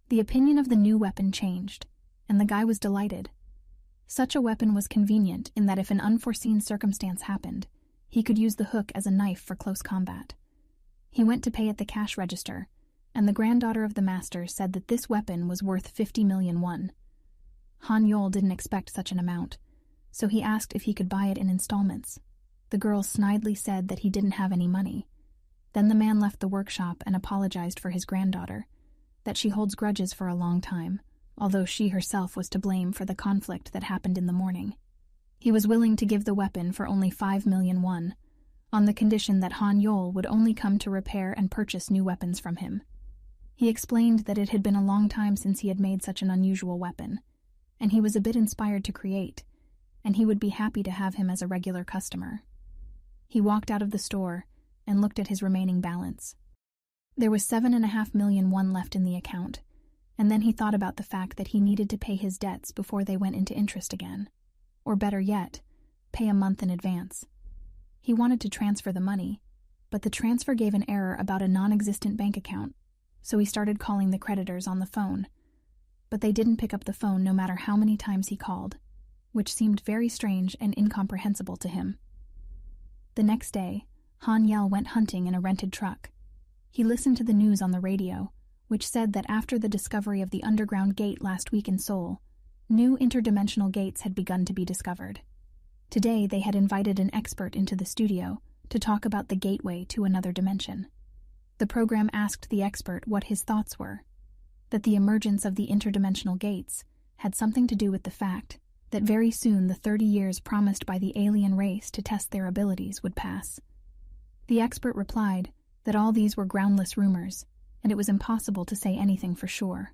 The opinion of the new weapon changed, and the guy was delighted. Such a weapon was convenient in that if an unforeseen circumstance happened, he could use the hook as a knife for close combat. He went to pay at the cash register, and the granddaughter of the master said that this weapon was worth 50 million won. Han Yol didn't expect such an amount, so he asked if he could buy it in installments. The girl snidely said that he didn't have any money. Then the man left the workshop and apologized for his granddaughter, that she holds grudges for a long time, although she herself was to blame for the conflict that happened in the morning. He was willing to give the weapon for only 5 million won, on the condition that Han Yol would only come to repair and purchase new weapons from him. He explained that it had been a long time since he had made such an unusual weapon, and he was a bit inspired to create, and he would be happy to have him as a regular customer. He walked out of the store and looked at his remaining balance. There was 7.5 million won left in the account, and then he thought about the fact that he needed to pay his debts before they went into interest again. Or better yet, pay a month in advance. He wanted to transfer the money, but the transfer gave an error about a non-existent bank account, so he started calling the creditors on the phone. But they didn't pick up the phone no matter how many times he called, which seemed very strange and incomprehensible to him. The next day, Han Yel went hunting in a rented truck. He listened to the news on the radio, which said that after the discovery of the underground gate last week in Seoul, new interdimensional gates had begun to be discovered. Today they had invited an expert into the studio to talk about the gateway to another dimension. The program asked the expert what his thoughts were, that the emergence of the interdimensional gates had something to do with the fact that very soon the 30 years promised by the alien race to test their abilities would pass. The expert replied that all these were groundless rumors, and it was impossible to say anything for sure.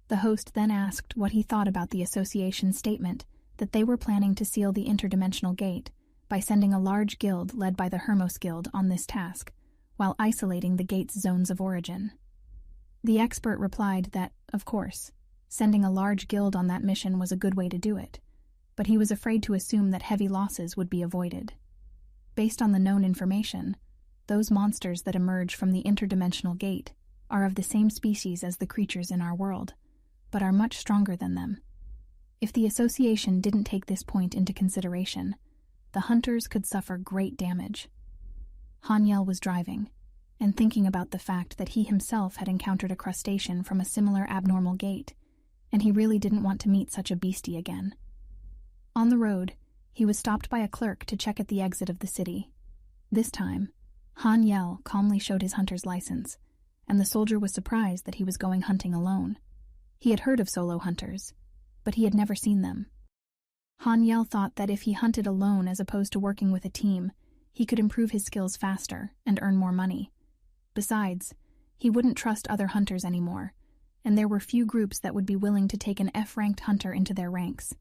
The host then asked what he thought about the association's statement that they were planning to seal the interdimensional gate by sending a large guild led by the Hermos Guild on this task, while isolating the gate's zones of origin. The expert replied that, of course, sending a large guild on that mission was a good way to do it, but he was afraid to assume that heavy losses would be avoided. Based on the known information, those monsters that emerge from the interdimensional gate are of the same species as the creatures in our world, but are much stronger than them. If the association didn't take this point into consideration, the hunters could suffer great damage. Haniel was driving, and thinking about the fact that he himself had encountered a crustacean from a similar abnormal gate, and he really didn't want to meet such a beastie again. On the road, he was stopped by a clerk to check at the exit of the city. This time, Haniel calmly showed his hunter's license, and the soldier was surprised that he was going hunting alone. He had heard of solo hunters, but he had never seen them. Haniel thought that if he hunted alone as opposed to working with a team, he could improve his skills faster and earn more money. Besides, he wouldn't trust other hunters anymore, and there were few groups that would be willing to take an F-ranked hunter into their ranks.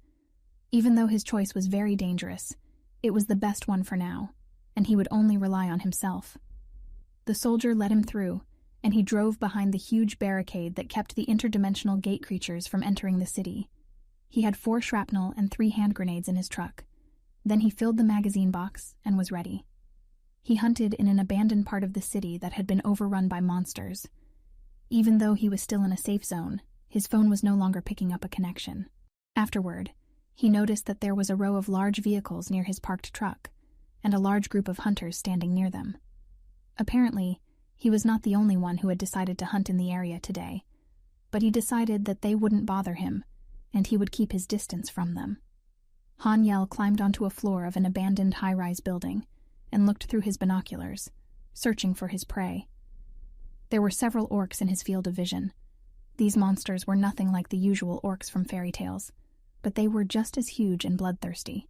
Even though his choice was very dangerous, it was the best one for now, and he would only rely on himself. The soldier let him through, and he drove behind the huge barricade that kept the interdimensional gate creatures from entering the city. He had 4 shrapnel and 3 hand grenades in his truck. Then he filled the magazine box and was ready. He hunted in an abandoned part of the city that had been overrun by monsters. Even though he was still in a safe zone, his phone was no longer picking up a connection. Afterward, he noticed that there was a row of large vehicles near his parked truck, and a large group of hunters standing near them. Apparently, he was not the only one who had decided to hunt in the area today, but he decided that they wouldn't bother him, and he would keep his distance from them. Haniel climbed onto a floor of an abandoned high-rise building and looked through his binoculars, searching for his prey. There were several orcs in his field of vision. These monsters were nothing like the usual orcs from fairy tales, but they were just as huge and bloodthirsty.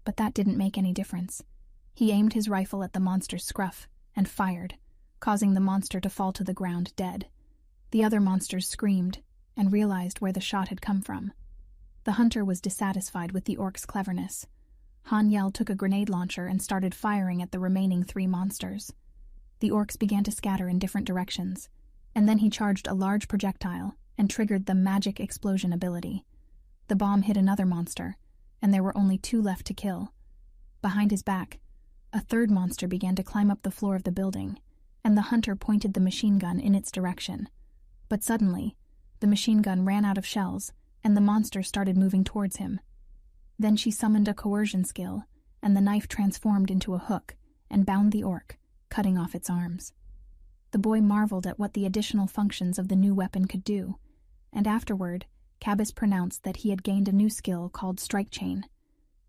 But that didn't make any difference. He aimed his rifle at the monster's scruff and fired, causing the monster to fall to the ground dead. The other monsters screamed and realized where the shot had come from. The hunter was dissatisfied with the orc's cleverness. Haniel took a grenade launcher and started firing at the remaining 3 monsters. The orcs began to scatter in different directions, and then he charged a large projectile and triggered the magic explosion ability. The bomb hit another monster, and there were only 2 left to kill. Behind his back, a 3rd monster began to climb up the floor of the building, and the hunter pointed the machine gun in its direction. But suddenly, the machine gun ran out of shells, and the monster started moving towards him. Then she summoned a coercion skill, and the knife transformed into a hook and bound the orc, cutting off its arms. The boy marveled at what the additional functions of the new weapon could do, and afterward, Cabus pronounced that he had gained a new skill called Strike Chain.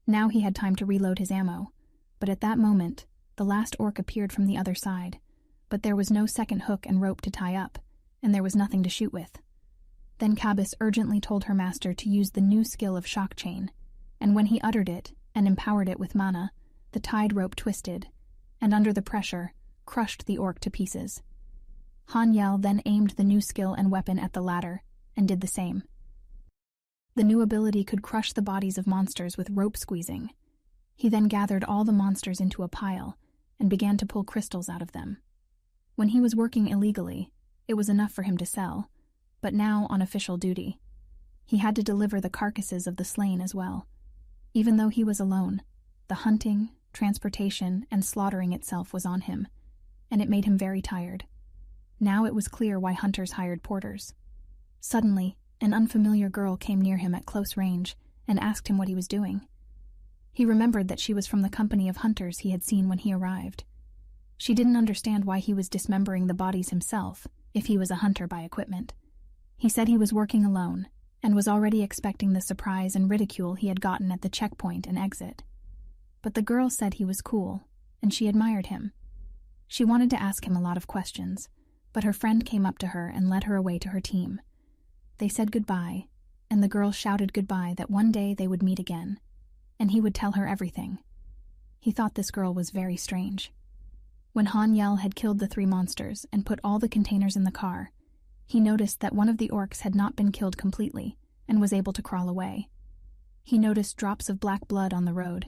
Now he had time to reload his ammo, but at that moment, the last orc appeared from the other side, but there was no second hook and rope to tie up, and there was nothing to shoot with. Then Cabus urgently told her master to use the new skill of Shock Chain, and when he uttered it and empowered it with mana, the tied rope twisted, and under the pressure, crushed the orc to pieces. Haniel then aimed the new skill and weapon at the latter, and did the same. The new ability could crush the bodies of monsters with rope squeezing. He then gathered all the monsters into a pile, and began to pull crystals out of them. When he was working illegally, it was enough for him to sell, but now on official duty, he had to deliver the carcasses of the slain as well. Even though he was alone, the hunting, transportation, and slaughtering itself was on him, and it made him very tired. Now it was clear why hunters hired porters. Suddenly, an unfamiliar girl came near him at close range and asked him what he was doing. He remembered that she was from the company of hunters he had seen when he arrived. She didn't understand why he was dismembering the bodies himself, if he was a hunter by equipment. He said he was working alone, and was already expecting the surprise and ridicule he had gotten at the checkpoint and exit. But the girl said he was cool, and she admired him. She wanted to ask him a lot of questions, but her friend came up to her and led her away to her team. They said goodbye, and the girl shouted goodbye that one day they would meet again, and he would tell her everything. He thought this girl was very strange. When Haniel had killed the 3 monsters and put all the containers in the car, He noticed that one of the orcs had not been killed completely and was able to crawl away. He noticed drops of black blood on the road,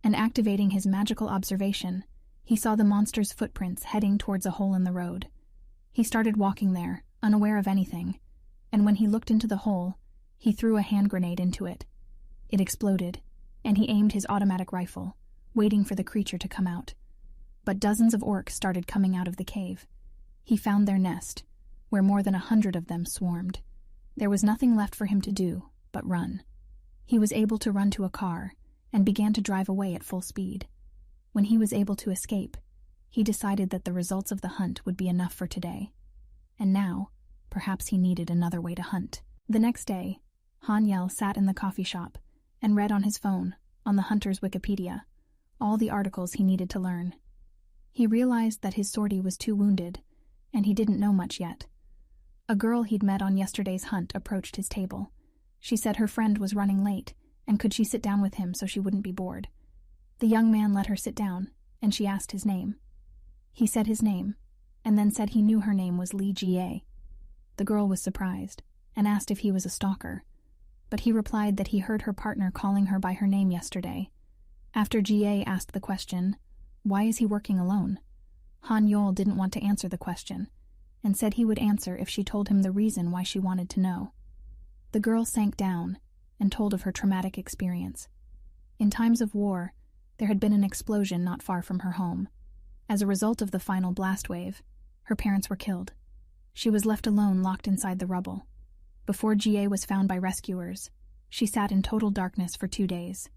and activating his magical observation, he saw the monster's footprints heading towards a hole in the road. He started walking there, unaware of anything, and when he looked into the hole, he threw a hand grenade into it. It exploded, and he aimed his automatic rifle, waiting for the creature to come out. But dozens of orcs started coming out of the cave. He found their nest, where more than 100 of them swarmed. There was nothing left for him to do but run. He was able to run to a car and began to drive away at full speed. When he was able to escape, he decided that the results of the hunt would be enough for today. And now, perhaps he needed another way to hunt. The next day, Han Yell sat in the coffee shop and read on his phone, on the hunter's Wikipedia, all the articles he needed to learn. He realized that his sortie was too wounded, and he didn't know much yet. A girl he'd met on yesterday's hunt approached his table. She said her friend was running late, and could she sit down with him so she wouldn't be bored. The young man let her sit down, and she asked his name. He said his name, and then said he knew her name was Li Jie. The girl was surprised, and asked if he was a stalker, but he replied that he heard her partner calling her by her name yesterday. After Jie asked the question, "Why is he working alone?" Han Yol didn't want to answer the question, and said he would answer if she told him the reason why she wanted to know. The girl sank down and told of her traumatic experience. In times of war, there had been an explosion not far from her home. As a result of the final blast wave, her parents were killed. She was left alone, locked inside the rubble. Before Jie was found by rescuers, she sat in total darkness for 2 days.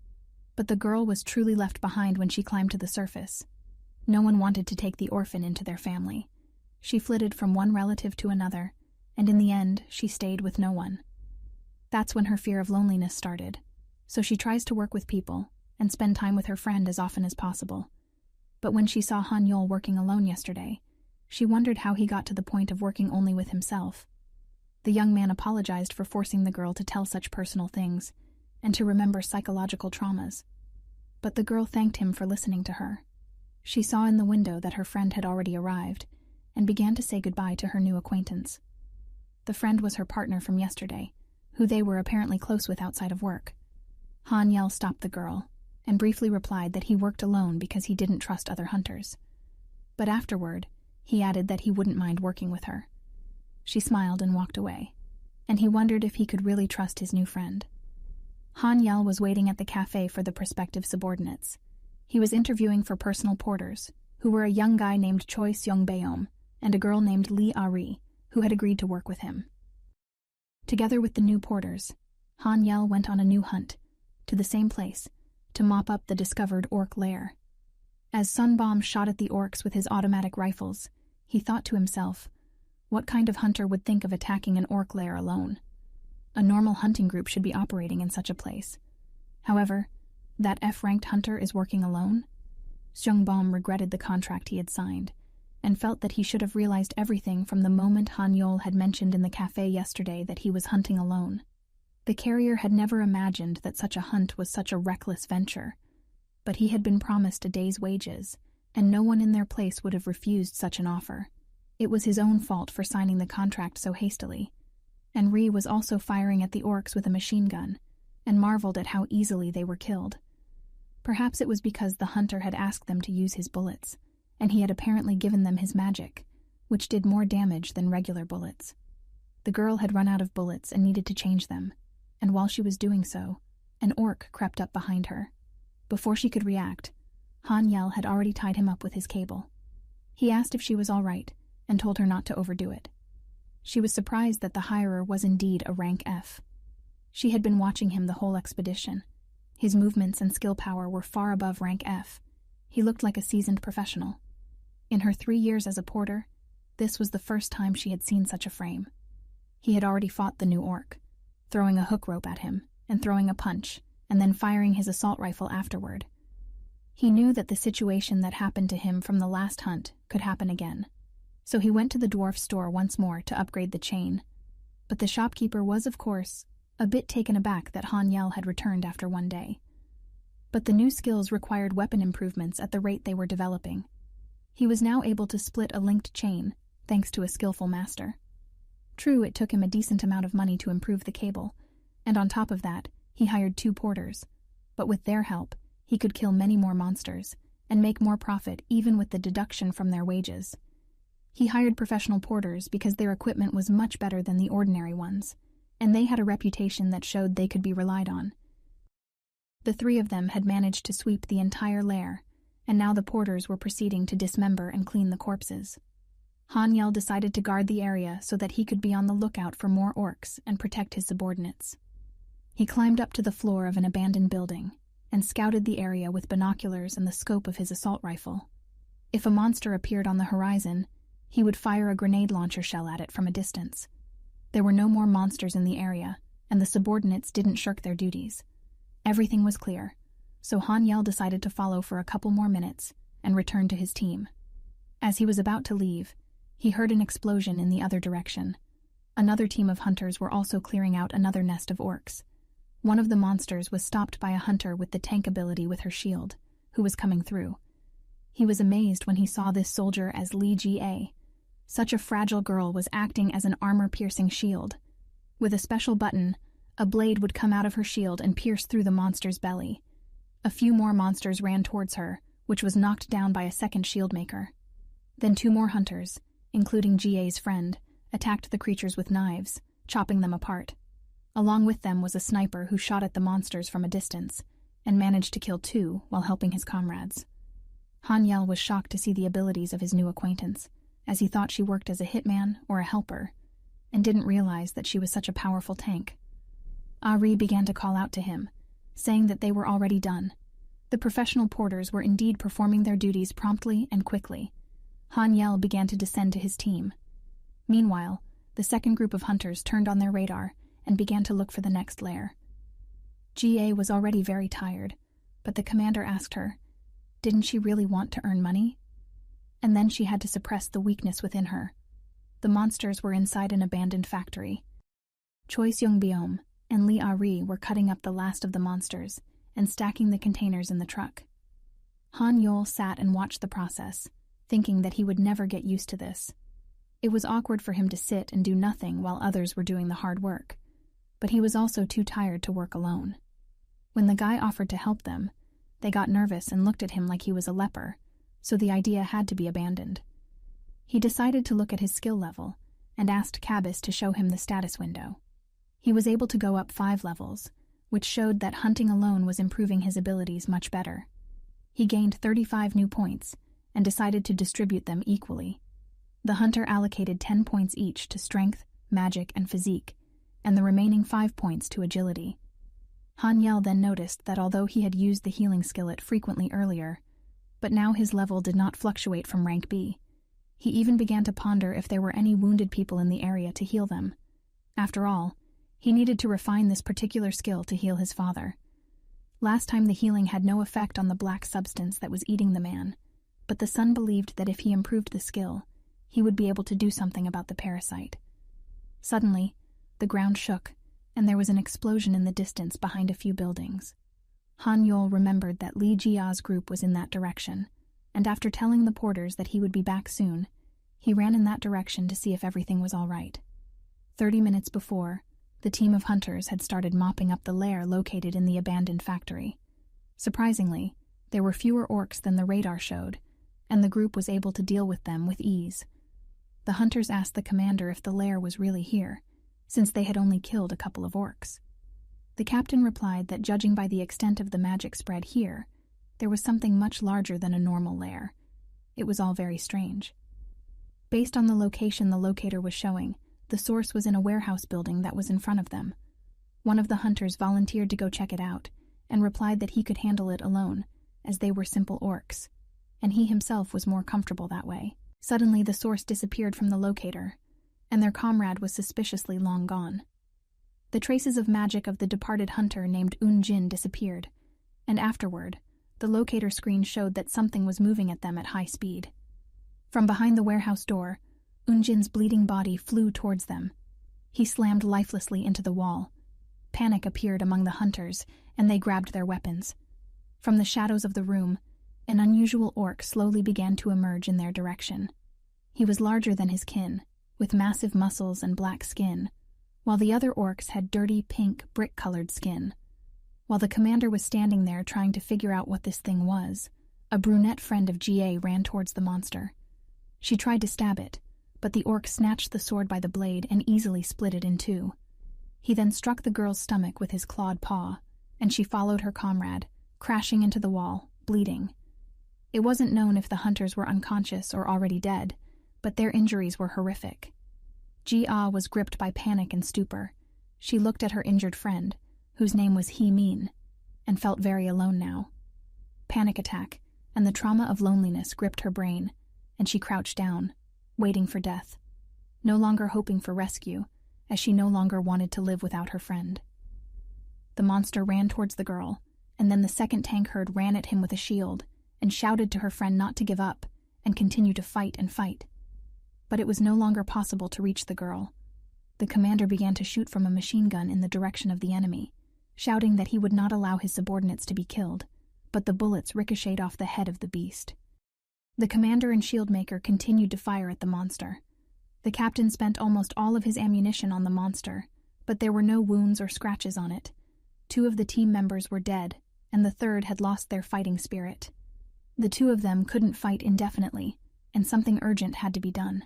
But the girl was truly left behind when she climbed to the surface. No one wanted to take the orphan into their family. She flitted from one relative to another, and in the end, she stayed with no one. That's when her fear of loneliness started, so she tries to work with people and spend time with her friend as often as possible. But when she saw Han Yol working alone yesterday, she wondered how he got to the point of working only with himself. The young man apologized for forcing the girl to tell such personal things and to remember psychological traumas. But the girl thanked him for listening to her. She saw in the window that her friend had already arrived and began to say goodbye to her new acquaintance. The friend was her partner from yesterday, who they were apparently close with outside of work. Han Yell stopped the girl and briefly replied that he worked alone because he didn't trust other hunters. But afterward, he added that he wouldn't mind working with her. She smiled and walked away, and he wondered if he could really trust his new friend. Han Yell was waiting at the cafe for the prospective subordinates. He was interviewing for personal porters, who were a young guy named Choi Seong-beom and a girl named Lee Ari, who had agreed to work with him. Together with the new porters, Han Yell went on a new hunt, to the same place, to mop up the discovered orc lair. As Sunbomb shot at the orcs with his automatic rifles, he thought to himself, what kind of hunter would think of attacking an orc lair alone? A normal hunting group should be operating in such a place. However, that F-ranked hunter is working alone? Sunbomb regretted the contract he had signed, and felt that he should have realized everything from the moment Han Yol had mentioned in the cafe yesterday that he was hunting alone. The carrier had never imagined that such a hunt was such a reckless venture, but he had been promised a day's wages, and no one in their place would have refused such an offer. It was his own fault for signing the contract so hastily. And Ree was also firing at the orcs with a machine gun, and marveled at how easily they were killed. Perhaps it was because the hunter had asked them to use his bullets, and he had apparently given them his magic, which did more damage than regular bullets. The girl had run out of bullets and needed to change them, and while she was doing so, an orc crept up behind her. Before she could react, Han Yell had already tied him up with his cable. He asked if she was all right, and told her not to overdo it. She was surprised that the hirer was indeed a rank F. She had been watching him the whole expedition. His movements and skill power were far above rank F. He looked like a seasoned professional. In her 3 years as a porter, this was the first time she had seen such a frame. He had already fought the new orc, throwing a hook rope at him, and throwing a punch, and then firing his assault rifle afterward. He knew that the situation that happened to him from the last hunt could happen again. So he went to the dwarf store once more to upgrade the chain. But the shopkeeper was, of course, a bit taken aback that Han Yell had returned after 1 day. But the new skills required weapon improvements at the rate they were developing. He was now able to split a linked chain, thanks to a skillful master. True, it took him a decent amount of money to improve the cable, and on top of that, he hired 2 porters. But with their help, he could kill many more monsters and make more profit even with the deduction from their wages. He hired professional porters because their equipment was much better than the ordinary ones, and they had a reputation that showed they could be relied on. The 3 of them had managed to sweep the entire lair, and now the porters were proceeding to dismember and clean the corpses. Hanyel decided to guard the area so that he could be on the lookout for more orcs and protect his subordinates. He climbed up to the floor of an abandoned building and scouted the area with binoculars and the scope of his assault rifle. If a monster appeared on the horizon, he would fire a grenade launcher shell at it from a distance. There were no more monsters in the area, and the subordinates didn't shirk their duties. Everything was clear, so Hanyel decided to follow for a couple more minutes and return to his team. As he was about to leave, he heard an explosion in the other direction. Another team of hunters were also clearing out another nest of orcs. One of the monsters was stopped by a hunter with the tank ability with her shield, who was coming through. He was amazed when he saw this soldier as Li Jie. Such a fragile girl was acting as an armor-piercing shield. With a special button, a blade would come out of her shield and pierce through the monster's belly. A few more monsters ran towards her, which was knocked down by a second shield maker. Then 2 more hunters, including Jie's friend, attacked the creatures with knives, chopping them apart. Along with them was a sniper who shot at the monsters from a distance, and managed to kill 2 while helping his comrades. Hanyel was shocked to see the abilities of his new acquaintance, as he thought she worked as a hitman or a helper, and didn't realize that she was such a powerful tank. Ari began to call out to him, saying that they were already done. The professional porters were indeed performing their duties promptly and quickly. Hanyel began to descend to his team. Meanwhile, the second group of hunters turned on their radar and began to look for the next lair. Jie was already very tired, but the commander asked her, didn't she really want to earn money? And then she had to suppress the weakness within her. The monsters were inside an abandoned factory. Choi Seung-biom and Lee Ah-ri were cutting up the last of the monsters and stacking the containers in the truck. Hanyel sat and watched the process, thinking that he would never get used to this. It was awkward for him to sit and do nothing while others were doing the hard work, but he was also too tired to work alone. When the guy offered to help them, they got nervous and looked at him like he was a leper, so the idea had to be abandoned. He decided to look at his skill level and asked Cabus to show him the status window. He was able to go up 5 levels, which showed that hunting alone was improving his abilities much better. He gained 35 new points and decided to distribute them equally. The hunter allocated 10 points each to strength, magic, and physique, and the remaining 5 points to agility. Hanyel then noticed that although he had used the healing skillet frequently earlier, but now his level did not fluctuate from rank B. He even began to ponder if there were any wounded people in the area to heal them. After all, he needed to refine this particular skill to heal his father. Last time the healing had no effect on the black substance that was eating the man, but the son believed that if he improved the skill, he would be able to do something about the parasite. Suddenly, the ground shook, and there was an explosion in the distance behind a few buildings. Hanyel remembered that Li Jia's group was in that direction, and after telling the porters that he would be back soon, he ran in that direction to see if everything was all right. 30 minutes before, the team of hunters had started mopping up the lair located in the abandoned factory. Surprisingly, there were fewer orcs than the radar showed, and the group was able to deal with them with ease. The hunters asked the commander if the lair was really here, since they had only killed a couple of orcs. The captain replied that judging by the extent of the magic spread here, there was something much larger than a normal lair. It was all very strange. Based on the location the locator was showing, the source was in a warehouse building that was in front of them. One of the hunters volunteered to go check it out, and replied that he could handle it alone, as they were simple orcs, and he himself was more comfortable that way. Suddenly the source disappeared from the locator, and their comrade was suspiciously long gone. The traces of magic of the departed hunter named Un-jin disappeared, and afterward, the locator screen showed that something was moving at them at high speed. From behind the warehouse door, Un-jin's bleeding body flew towards them. He slammed lifelessly into the wall. Panic appeared among the hunters, and they grabbed their weapons. From the shadows of the room, an unusual orc slowly began to emerge in their direction. He was larger than his kin, with massive muscles and black skin, while the other orcs had dirty pink, brick-colored skin. While the commander was standing there trying to figure out what this thing was, a brunette friend of GA ran towards the monster. She tried to stab it, but the orc snatched the sword by the blade and easily split it in two. He then struck the girl's stomach with his clawed paw, and she followed her comrade, crashing into the wall, bleeding. It wasn't known if the hunters were unconscious or already dead, but their injuries were horrific. Jia was gripped by panic and stupor. She looked at her injured friend, whose name was He Min, and felt very alone now. Panic attack and the trauma of loneliness gripped her brain, and she crouched down, waiting for death, no longer hoping for rescue, as she no longer wanted to live without her friend. The monster ran towards the girl, and then the second tank herd ran at him with a shield and shouted to her friend not to give up and continue to fight and fight. But it was no longer possible to reach the girl. The commander began to shoot from a machine gun in the direction of the enemy, shouting that he would not allow his subordinates to be killed, but the bullets ricocheted off the head of the beast. The commander and shieldmaker continued to fire at the monster. The captain spent almost all of his ammunition on the monster, but there were no wounds or scratches on it. 2 of the team members were dead, and the third had lost their fighting spirit. The 2 of them couldn't fight indefinitely, and something urgent had to be done.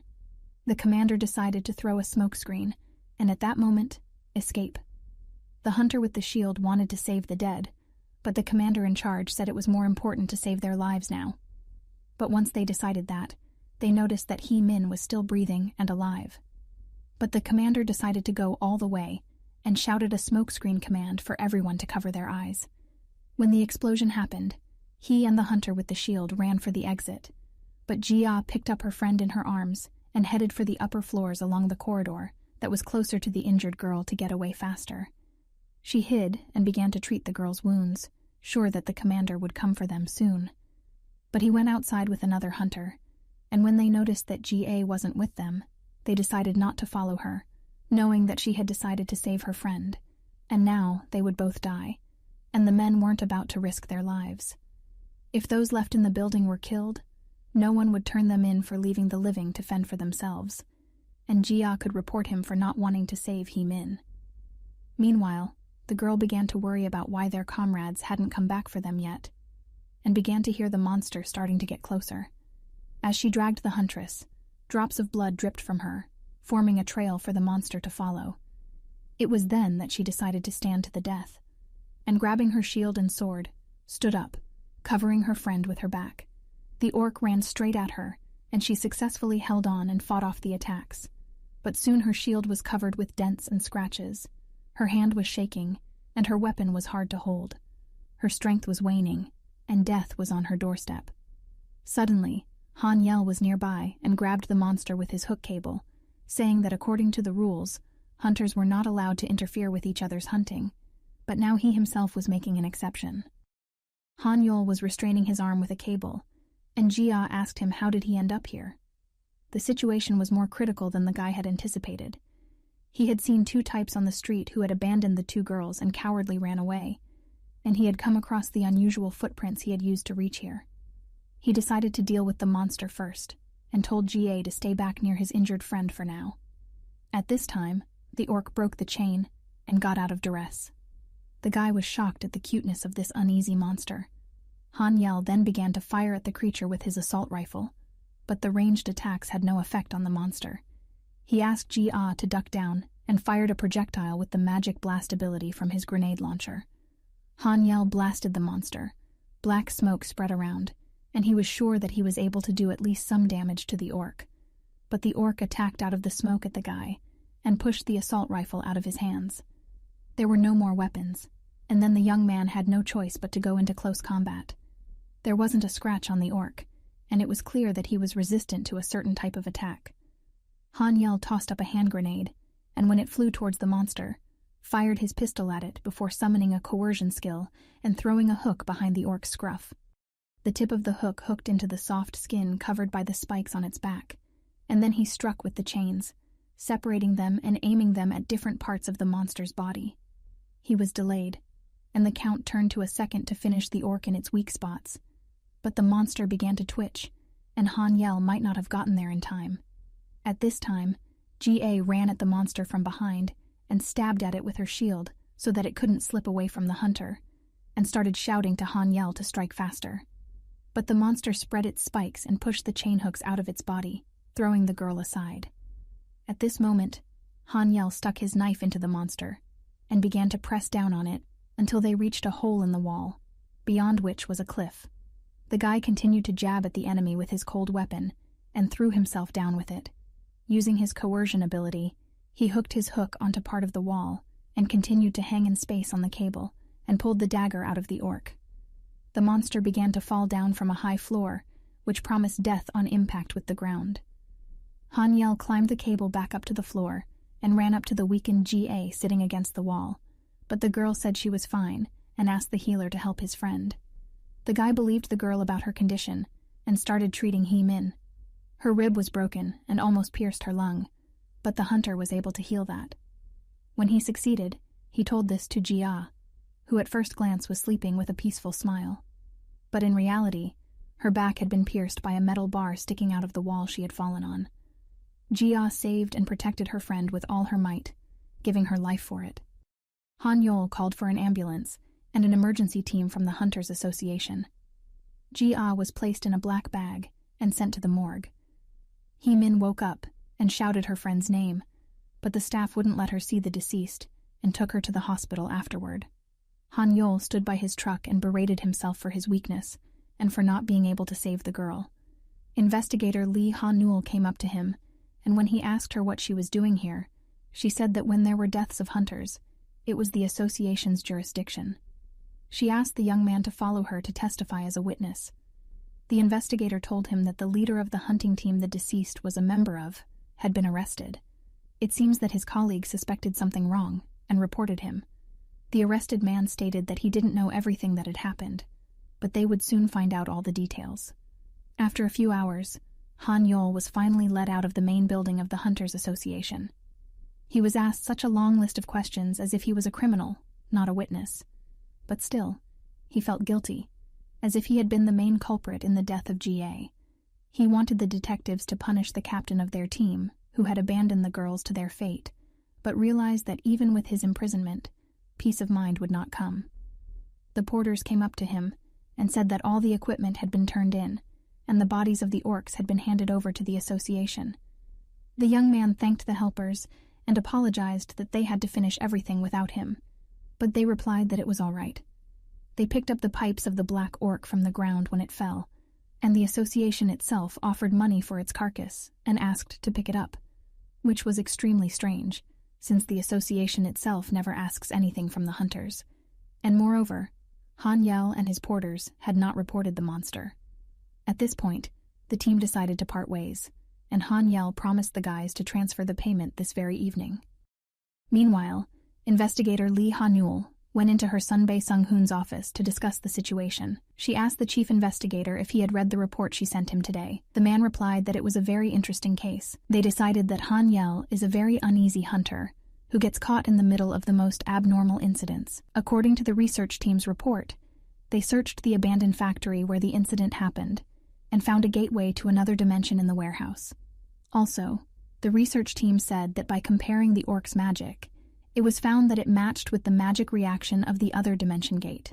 The commander decided to throw a smoke screen, and at that moment, escape. The hunter with the shield wanted to save the dead, but the commander in charge said it was more important to save their lives now. But once they decided that, they noticed that He Min was still breathing and alive. But the commander decided to go all the way and shouted a smokescreen command for everyone to cover their eyes. When the explosion happened, he and the hunter with the shield ran for the exit, but Jia picked up her friend in her arms and headed for the upper floors along the corridor that was closer to the injured girl to get away faster. She hid and began to treat the girl's wounds, sure that the commander would come for them soon. But he went outside with another hunter, and when they noticed that GA wasn't with them, they decided not to follow her, knowing that she had decided to save her friend, and now they would both die, and the men weren't about to risk their lives. If those left in the building were killed, no one would turn them in for leaving the living to fend for themselves, and Jia could report him for not wanting to save He Min. Meanwhile, the girl began to worry about why their comrades hadn't come back for them yet, and began to hear the monster starting to get closer. As she dragged the huntress, drops of blood dripped from her, forming a trail for the monster to follow. It was then that she decided to stand to the death, and grabbing her shield and sword, stood up, covering her friend with her back. The orc ran straight at her, and she successfully held on and fought off the attacks. But soon her shield was covered with dents and scratches. Her hand was shaking, and her weapon was hard to hold. Her strength was waning, and death was on her doorstep. Suddenly, Han Yel was nearby and grabbed the monster with his hook cable, saying that according to the rules, hunters were not allowed to interfere with each other's hunting, but now he himself was making an exception. Han Yol was restraining his arm with a cable, and Jia asked him how did he end up here. The situation was more critical than the guy had anticipated. He had seen 2 types on the street who had abandoned the 2 girls and cowardly ran away, and he had come across the unusual footprints he had used to reach here. He decided to deal with the monster first, and told GA to stay back near his injured friend for now. At this time, the orc broke the chain and got out of duress. The guy was shocked at the cuteness of this uneasy monster. Han Yel then began to fire at the creature with his assault rifle, but the ranged attacks had no effect on the monster. He asked Jia to duck down and fired a projectile with the magic blast ability from his grenade launcher. Han Yel blasted the monster. Black smoke spread around, and he was sure that he was able to do at least some damage to the orc. But the orc attacked out of the smoke at the guy and pushed the assault rifle out of his hands. There were no more weapons, and then the young man had no choice but to go into close combat. There wasn't a scratch on the orc, and it was clear that he was resistant to a certain type of attack. Han Yel tossed up a hand grenade, and when it flew towards the monster, fired his pistol at it before summoning a coercion skill and throwing a hook behind the orc's scruff. The tip of the hook hooked into the soft skin covered by the spikes on its back, and then he struck with the chains, separating them and aiming them at different parts of the monster's body. He was delayed, and the count turned to a second to finish the orc in its weak spots. But the monster began to twitch, and Han Yel might not have gotten there in time. At this time, GA ran at the monster from behind and stabbed at it with her shield so that it couldn't slip away from the hunter, and started shouting to Hanyel to strike faster. But the monster spread its spikes and pushed the chain hooks out of its body, throwing the girl aside. At this moment, Hanyel stuck his knife into the monster and began to press down on it until they reached a hole in the wall, beyond which was a cliff. The guy continued to jab at the enemy with his cold weapon and threw himself down with it. Using his coercion ability, he hooked his hook onto part of the wall and continued to hang in space on the cable and pulled the dagger out of the orc. The monster began to fall down from a high floor, which promised death on impact with the ground. Hanyel climbed the cable back up to the floor and ran up to the weakened GA sitting against the wall, but the girl said she was fine and asked the healer to help his friend. The guy believed the girl about her condition and started treating He-Min. Her rib was broken and almost pierced her lung, but the hunter was able to heal that. When he succeeded, he told this to Jia, who at first glance was sleeping with a peaceful smile. But in reality, her back had been pierced by a metal bar sticking out of the wall she had fallen on. Jia saved and protected her friend with all her might, giving her life for it. Hanyol called for an ambulance and an emergency team from the Hunters Association. Jia was placed in a black bag and sent to the morgue. He-Min woke up and shouted her friend's name, but the staff wouldn't let her see the deceased and took her to the hospital afterward. Hanyol stood by his truck and berated himself for his weakness and for not being able to save the girl. Investigator Lee Ha-Nul came up to him, and when he asked her what she was doing here, she said that when there were deaths of hunters, it was the association's jurisdiction. She asked the young man to follow her to testify as a witness. The investigator told him that the leader of the hunting team the deceased was a member of had been arrested. It seems that his colleagues suspected something wrong and reported him. The arrested man stated that he didn't know everything that had happened, but they would soon find out all the details. After a few hours, Hanyol was finally let out of the main building of the Hunters Association. He was asked such a long list of questions as if he was a criminal, not a witness. But still, he felt guilty, as if he had been the main culprit in the death of GA. He wanted the detectives to punish the captain of their team, who had abandoned the girls to their fate, but realized that even with his imprisonment, peace of mind would not come. The porters came up to him and said that all the equipment had been turned in, and the bodies of the orcs had been handed over to the association. The young man thanked the helpers and apologized that they had to finish everything without him, but they replied that it was all right. They picked up the pipes of the black orc from the ground when it fell, and the association itself offered money for its carcass and asked to pick it up, which was extremely strange, since the association itself never asks anything from the hunters. And moreover, Hanyel and his porters had not reported the monster. At this point, the team decided to part ways, and Hanyel promised the guys to transfer the payment this very evening. Meanwhile, investigator Lee Ha-Nul went into her Sunbae Sung-hoon's office to discuss the situation. She asked the chief investigator if he had read the report she sent him today. The man replied that it was a very interesting case. They decided that Hanyel is a very uneasy hunter who gets caught in the middle of the most abnormal incidents. According to the research team's report, they searched the abandoned factory where the incident happened and found a gateway to another dimension in the warehouse. Also, the research team said that by comparing the orc's magic, it was found that it matched with the magic reaction of the other dimension gate.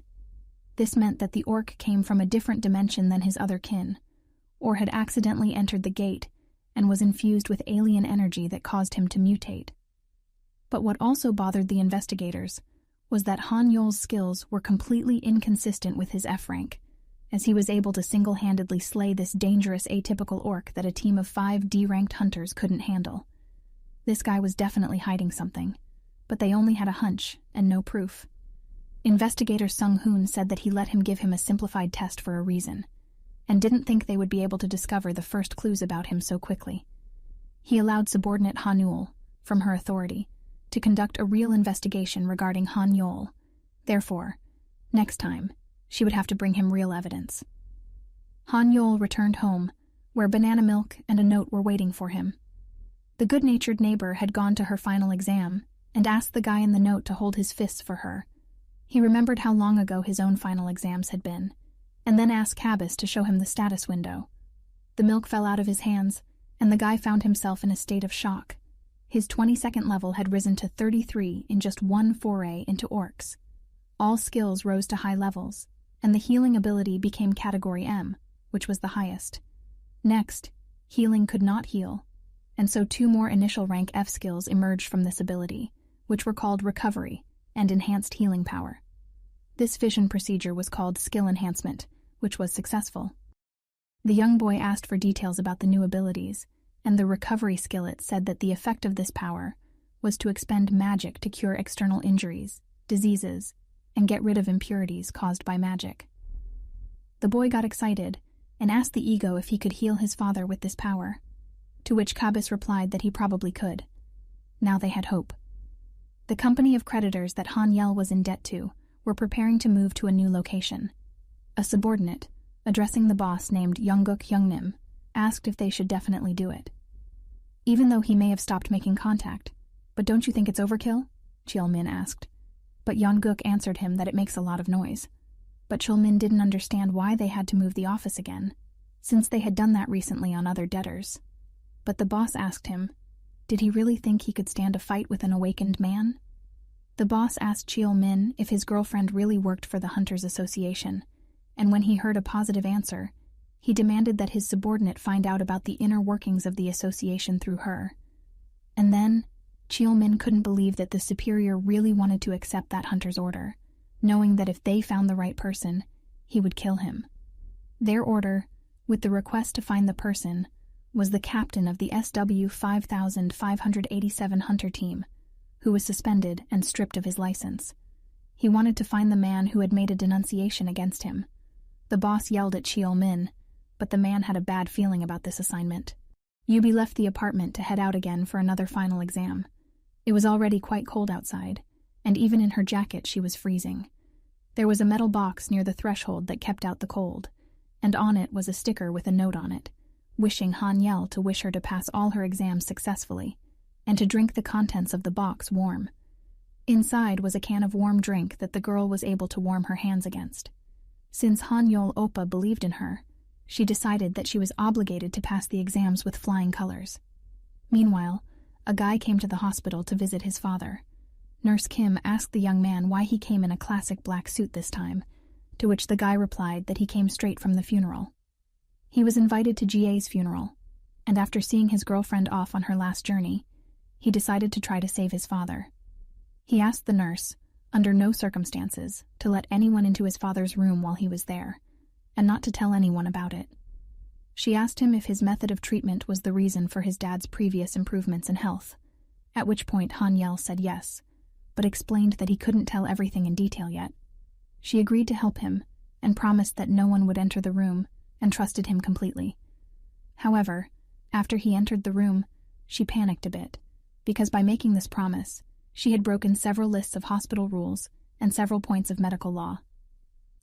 This meant that the orc came from a different dimension than his other kin, or had accidentally entered the gate and was infused with alien energy that caused him to mutate. But what also bothered the investigators was that Hanyol's skills were completely inconsistent with his F rank, as he was able to single-handedly slay this dangerous atypical orc that a team of 5 D-ranked hunters couldn't handle. This guy was definitely hiding something, but they only had a hunch and no proof. Investigator Sung-hoon said that he let him give him a simplified test for a reason, and didn't think they would be able to discover the first clues about him so quickly. He allowed subordinate Ha-Nul, from her authority, to conduct a real investigation regarding Hanyol. Therefore, next time, she would have to bring him real evidence. Hanyol returned home, where banana milk and a note were waiting for him. The good-natured neighbor had gone to her final exam and asked the guy in the note to hold his fists for her. He remembered how long ago his own final exams had been, and then asked Cabas to show him the status window. The milk fell out of his hands, and the guy found himself in a state of shock. His 22nd level had risen to 33 in just one foray into orcs. All skills rose to high levels, and the healing ability became Category M, which was the highest. Next, healing could not heal, and so 2 more initial rank F skills emerged from this ability, which were called Recovery and Enhanced Healing Power. This fission procedure was called Skill Enhancement, which was successful. The young boy asked for details about the new abilities, and the recovery skillet said that the effect of this power was to expend magic to cure external injuries, diseases, and get rid of impurities caused by magic. The boy got excited and asked the ego if he could heal his father with this power, to which Kabis replied that he probably could. Now they had hope. The company of creditors that Han Yel was in debt to were preparing to move to a new location. A subordinate, addressing the boss named Youngguk Youngnim, asked if they should definitely do it. Even though he may have stopped making contact, but don't you think it's overkill? Cheolmin asked. But Youngguk answered him that it makes a lot of noise. But Cheolmin didn't understand why they had to move the office again, since they had done that recently on other debtors. But the boss asked him, did he really think he could stand a fight with an awakened man? The boss asked Cheolmin if his girlfriend really worked for the Hunters Association, and when he heard a positive answer, he demanded that his subordinate find out about the inner workings of the association through her. And then, Cheolmin couldn't believe that the superior really wanted to accept that hunter's order, knowing that if they found the right person, he would kill him. Their order, with the request to find the person, was the captain of the SW 5587 Hunter team, who was suspended and stripped of his license. He wanted to find the man who had made a denunciation against him. The boss yelled at Cheolmin, but the man had a bad feeling about this assignment. Yubi left the apartment to head out again for another final exam. It was already quite cold outside, and even in her jacket she was freezing. There was a metal box near the threshold that kept out the cold, and on it was a sticker with a note on it, wishing Han Yel to wish her to pass all her exams successfully, and to drink the contents of the box warm. Inside was a can of warm drink that the girl was able to warm her hands against. Since Han Yol Oppa believed in her, she decided that she was obligated to pass the exams with flying colors. Meanwhile, a guy came to the hospital to visit his father. Nurse Kim asked the young man why he came in a classic black suit this time, to which the guy replied that he came straight from the funeral. He was invited to GA's funeral, and after seeing his girlfriend off on her last journey, he decided to try to save his father. He asked the nurse, under no circumstances, to let anyone into his father's room while he was there, and not to tell anyone about it. She asked him if his method of treatment was the reason for his dad's previous improvements in health, at which point Han Yel said yes, but explained that he couldn't tell everything in detail yet. She agreed to help him, and promised that no one would enter the room, and trusted him completely. However, after he entered the room, she panicked a bit, because by making this promise, she had broken several lists of hospital rules and several points of medical law.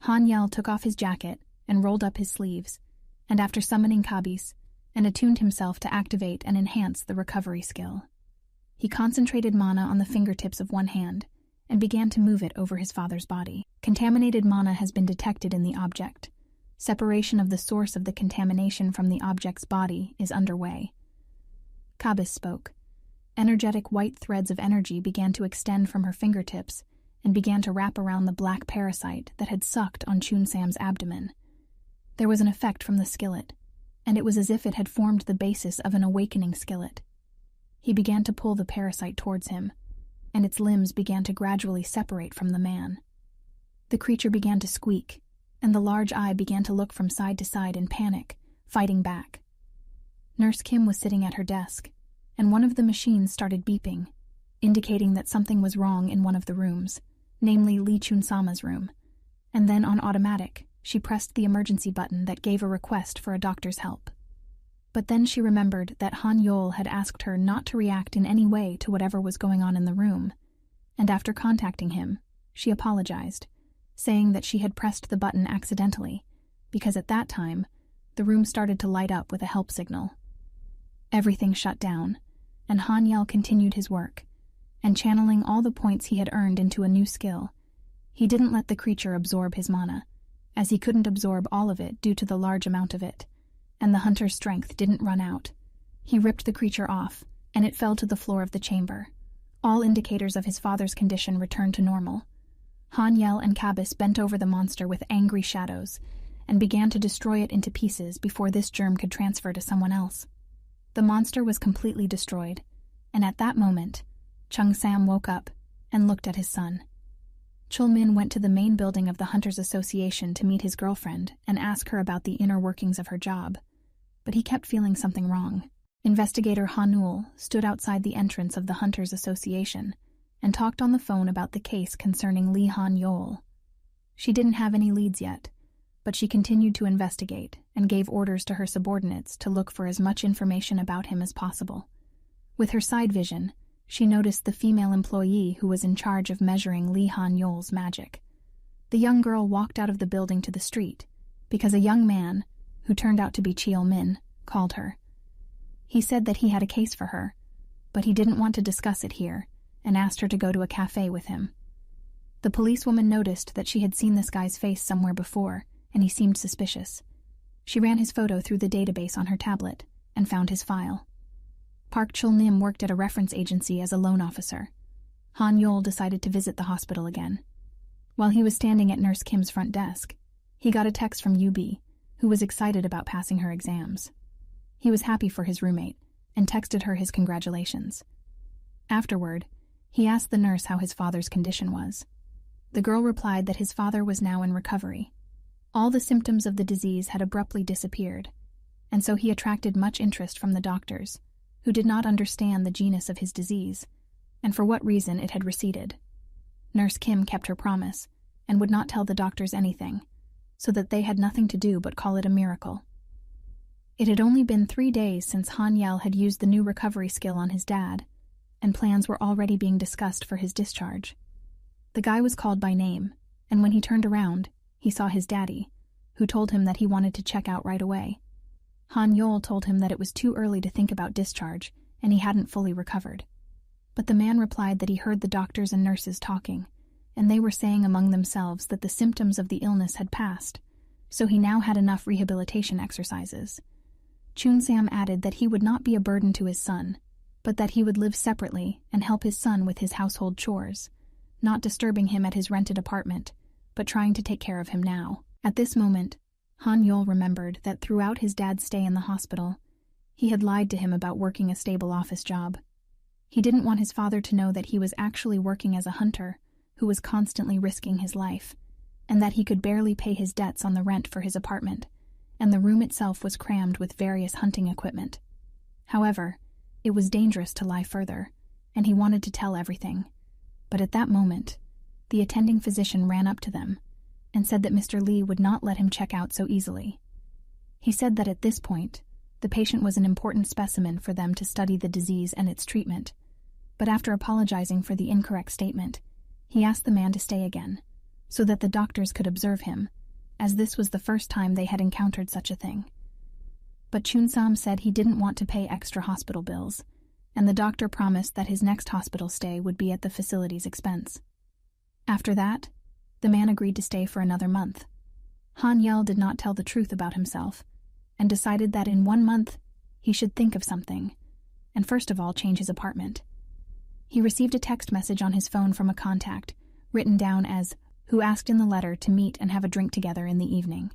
Han Yel took off his jacket and rolled up his sleeves, and after summoning Kabis, and attuned himself to activate and enhance the recovery skill. He concentrated mana on the fingertips of one hand and began to move it over his father's body. Contaminated mana has been detected in the object. Separation of the source of the contamination from the object's body is underway. Kabis spoke. Energetic white threads of energy began to extend from her fingertips and began to wrap around the black parasite that had sucked on Chunsam's abdomen. There was an effect from the skillet, and it was as if it had formed the basis of an awakening skillet. He began to pull the parasite towards him, and its limbs began to gradually separate from the man. The creature began to squeak, and the large eye began to look from side to side in panic, fighting back. Nurse Kim was sitting at her desk, and one of the machines started beeping, indicating that something was wrong in one of the rooms, namely Lee Chun-sama's room, and then on automatic, she pressed the emergency button that gave a request for a doctor's help. But then she remembered that Han Yol had asked her not to react in any way to whatever was going on in the room, and after contacting him, she apologized, saying that she had pressed the button accidentally, because at that time, the room started to light up with a help signal. Everything shut down, and Han Yel continued his work, and channeling all the points he had earned into a new skill, he didn't let the creature absorb his mana, as he couldn't absorb all of it due to the large amount of it, and the hunter's strength didn't run out. He ripped the creature off and it fell to the floor of the chamber. All indicators of his father's condition returned to normal. Hanyel and Cabus bent over the monster with angry shadows and began to destroy it into pieces before this germ could transfer to someone else. The monster was completely destroyed, and at that moment, Chung Sam woke up and looked at his son. Chul Min went to the main building of the Hunters Association to meet his girlfriend and ask her about the inner workings of her job, but he kept feeling something wrong. Investigator Hanul stood outside the entrance of the Hunters Association and talked on the phone about the case concerning Lee Han-yeol. She didn't have any leads yet, but she continued to investigate and gave orders to her subordinates to look for as much information about him as possible. With her side vision, she noticed the female employee who was in charge of measuring Lee Han-yeol's magic. The young girl walked out of the building to the street because a young man, who turned out to be Cheol Min, called her. He said that he had a case for her, but he didn't want to discuss it here and asked her to go to a cafe with him. The policewoman noticed that she had seen this guy's face somewhere before, and he seemed suspicious. She ran his photo through the database on her tablet and found his file. Park Chul-nim worked at a reference agency as a loan officer. Han-yeol decided to visit the hospital again. While he was standing at Nurse Kim's front desk, he got a text from Yubi, who was excited about passing her exams. He was happy for his roommate and texted her his congratulations. Afterward, he asked the nurse how his father's condition was. The girl replied that his father was now in recovery. All the symptoms of the disease had abruptly disappeared, and so he attracted much interest from the doctors, who did not understand the genus of his disease, and for what reason it had receded. Nurse Kim kept her promise, and would not tell the doctors anything, so that they had nothing to do but call it a miracle. It had only been 3 days since Hanyel had used the new recovery skill on his dad, and plans were already being discussed for his discharge. The guy was called by name, and when he turned around, he saw his daddy, who told him that he wanted to check out right away. Han-yeol told him that it was too early to think about discharge, and he hadn't fully recovered. But the man replied that he heard the doctors and nurses talking, and they were saying among themselves that the symptoms of the illness had passed, so he now had enough rehabilitation exercises. Chun Sam added that he would not be a burden to his son, but that he would live separately and help his son with his household chores, not disturbing him at his rented apartment, but trying to take care of him now. At this moment, Han-yeol remembered that throughout his dad's stay in the hospital, he had lied to him about working a stable office job. He didn't want his father to know that he was actually working as a hunter who was constantly risking his life, and that he could barely pay his debts on the rent for his apartment, and the room itself was crammed with various hunting equipment. However, it was dangerous to lie further, and he wanted to tell everything. But at that moment, the attending physician ran up to them and said that Mr. Lee would not let him check out so easily. He said that at this point, the patient was an important specimen for them to study the disease and its treatment, but after apologizing for the incorrect statement, he asked the man to stay again, so that the doctors could observe him, as this was the first time they had encountered such a thing. But Chun Sam said he didn't want to pay extra hospital bills, and the doctor promised that his next hospital stay would be at the facility's expense. After that, the man agreed to stay for another month. Han-yeol did not tell the truth about himself, and decided that in 1 month he should think of something, and first of all change his apartment. He received a text message on his phone from a contact, written down as who asked in the letter to meet and have a drink together in the evening.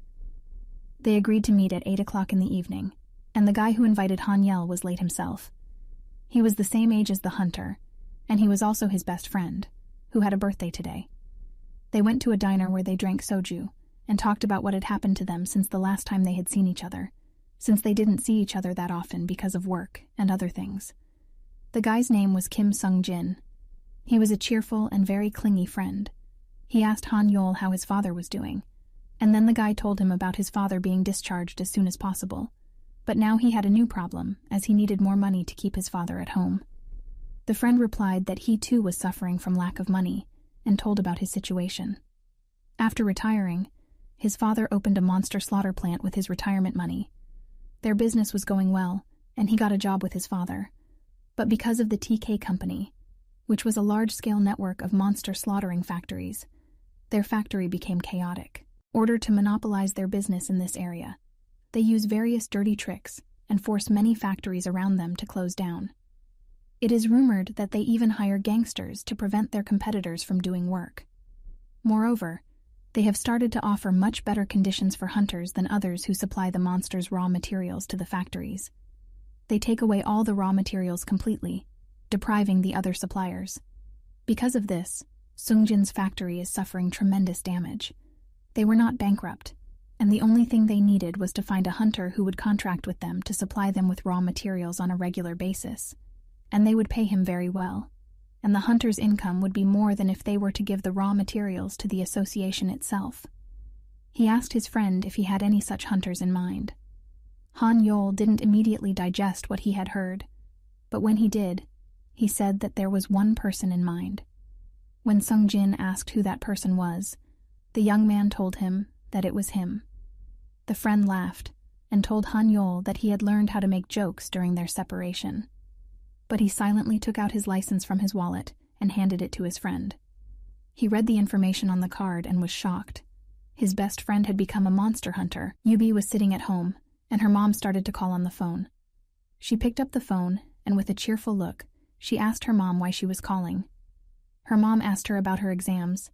They agreed to meet at 8 o'clock in the evening, and the guy who invited Han-yeol was late himself. He was the same age as the hunter, and he was also his best friend, who had a birthday today. They went to a diner where they drank soju and talked about what had happened to them since the last time they had seen each other, since they didn't see each other that often because of work and other things. The guy's name was Kim Sung-jin. He was a cheerful and very clingy friend. He asked Han-yeol how his father was doing, and then the guy told him about his father being discharged as soon as possible. But now he had a new problem, as he needed more money to keep his father at home. The friend replied that he too was suffering from lack of money, and told about his situation. After retiring, his father opened a monster slaughter plant with his retirement money. Their business was going well, and he got a job with his father. But because of the TK Company, which was a large-scale network of monster slaughtering factories, their factory became chaotic. Ordered to monopolize their business in this area, they use various dirty tricks and force many factories around them to close down. It is rumored that they even hire gangsters to prevent their competitors from doing work. Moreover, they have started to offer much better conditions for hunters than others who supply the monsters' raw materials to the factories. They take away all the raw materials completely, depriving the other suppliers. Because of this, Sungjin's factory is suffering tremendous damage. They were not bankrupt, and the only thing they needed was to find a hunter who would contract with them to supply them with raw materials on a regular basis. And they would pay him very well. And the hunter's income would be more than if they were to give the raw materials to the association itself. He asked his friend if he had any such hunters in mind. Han Yol didn't immediately digest what he had heard, but when he did, he said that there was one person in mind. When Sung Jin asked who that person was, the young man told him that it was him. The friend laughed and told Han Yol that he had learned how to make jokes during their separation. But he silently took out his license from his wallet and handed it to his friend. He read the information on the card and was shocked. His best friend had become a monster hunter. Yubi was sitting at home, and her mom started to call on the phone. She picked up the phone, and with a cheerful look, she asked her mom why she was calling. Her mom asked her about her exams,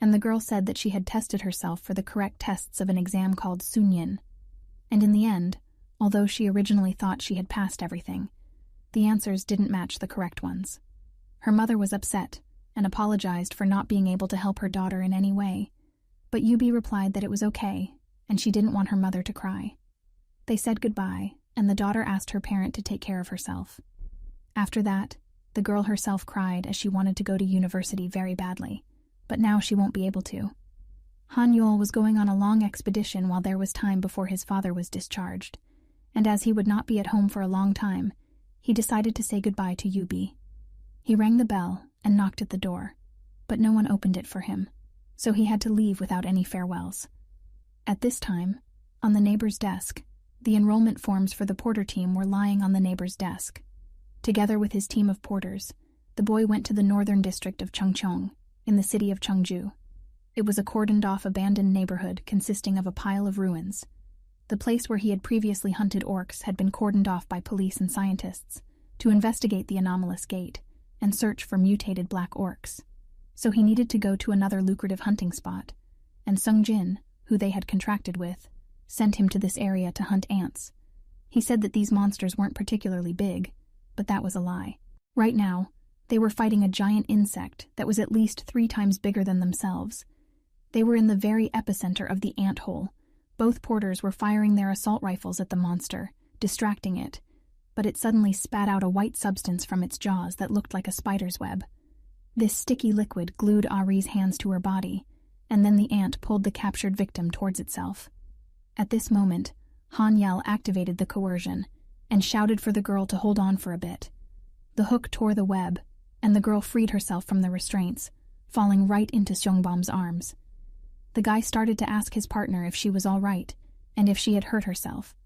and the girl said that she had tested herself for the correct tests of an exam called Sunyin. And in the end, although she originally thought she had passed everything, the answers didn't match the correct ones. Her mother was upset and apologized for not being able to help her daughter in any way, but Yubi replied that it was okay, and she didn't want her mother to cry. They said goodbye, and the daughter asked her parent to take care of herself. After that, the girl herself cried as she wanted to go to university very badly, but now she won't be able to. Han Yol was going on a long expedition while there was time before his father was discharged, and as he would not be at home for a long time, he decided to say goodbye to Yubi. He rang the bell and knocked at the door, but no one opened it for him, so he had to leave without any farewells. At this time, on the neighbor's desk, the enrollment forms for the porter team were lying on the neighbor's desk. Together with his team of porters, the boy went to the northern district of Chungcheong, in the city of Cheongju. It was a cordoned-off abandoned neighborhood consisting of a pile of ruins. The place where he had previously hunted orcs had been cordoned off by police and scientists to investigate the anomalous gate and search for mutated black orcs. So he needed to go to another lucrative hunting spot, and Sung Jin, who they had contracted with, sent him to this area to hunt ants. He said that these monsters weren't particularly big, but that was a lie. Right now, they were fighting a giant insect that was at least 3 times bigger than themselves. They were in the very epicenter of the ant hole. Both porters were firing their assault rifles at the monster, distracting it, but it suddenly spat out a white substance from its jaws that looked like a spider's web. This sticky liquid glued Ari's hands to her body, and then the ant pulled the captured victim towards itself. At this moment, Han Yel activated the coercion and shouted for the girl to hold on for a bit. The hook tore the web, and the girl freed herself from the restraints, falling right into Seongbom's arms. The guy started to ask his partner if she was all right and if she had hurt herself,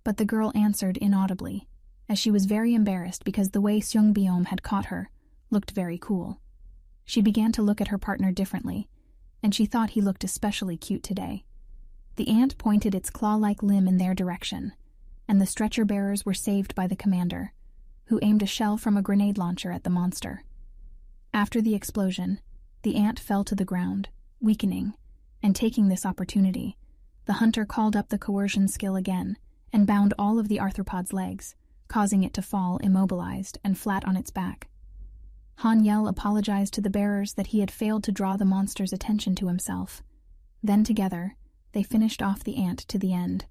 but the girl answered inaudibly, as she was very embarrassed because the way Seongbiom had caught her looked very cool. She began to look at her partner differently, and she thought he looked especially cute today. The ant pointed its claw-like limb in their direction, and the stretcher-bearers were saved by the commander, who aimed a shell from a grenade launcher at the monster. After the explosion, the ant fell to the ground, weakening, and taking this opportunity, the hunter called up the coercion skill again and bound all of the arthropod's legs, causing it to fall immobilized and flat on its back. Han Yel apologized to the bearers that he had failed to draw the monster's attention to himself. Then together, they finished off the ant to the end.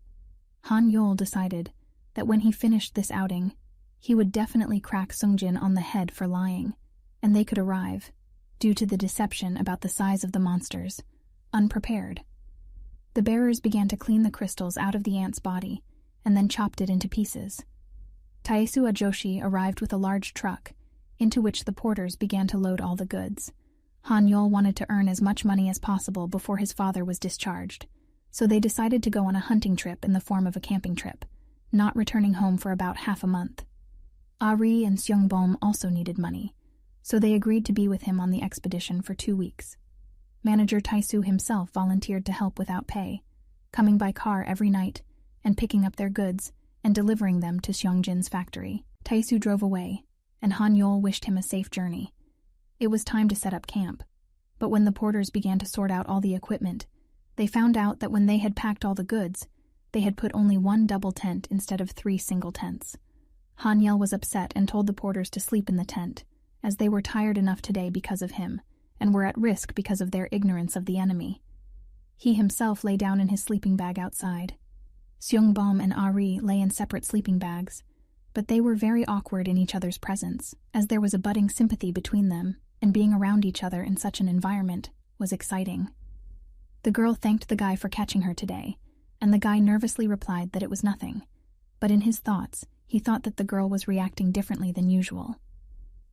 Han Yol decided that when he finished this outing, he would definitely crack Sungjin on the head for lying, and they could arrive, due to the deception about the size of the monsters, unprepared. The bearers began to clean the crystals out of the ant's body, and then chopped it into pieces. Taesu Ajoshi arrived with a large truck, into which the porters began to load all the goods. Han Yol wanted to earn as much money as possible before his father was discharged, so they decided to go on a hunting trip in the form of a camping trip, not returning home for about half a month. Ari and Seongbom also needed money, so they agreed to be with him on the expedition for 2 weeks. Manager Taesu himself volunteered to help without pay, coming by car every night and picking up their goods and delivering them to Seongjin's factory. Taesu drove away, and Han Yol wished him a safe journey. It was time to set up camp. But when the porters began to sort out all the equipment, they found out that when they had packed all the goods, they had put only one double tent instead of 3 single tents. Han Yel was upset and told the porters to sleep in the tent, as they were tired enough today because of him, and were at risk because of their ignorance of the enemy. He himself lay down in his sleeping bag outside. Seongbom and Ari lay in separate sleeping bags, but they were very awkward in each other's presence, as there was a budding sympathy between them, and being around each other in such an environment was exciting. The girl thanked the guy for catching her today, and the guy nervously replied that it was nothing, but in his thoughts, he thought that the girl was reacting differently than usual.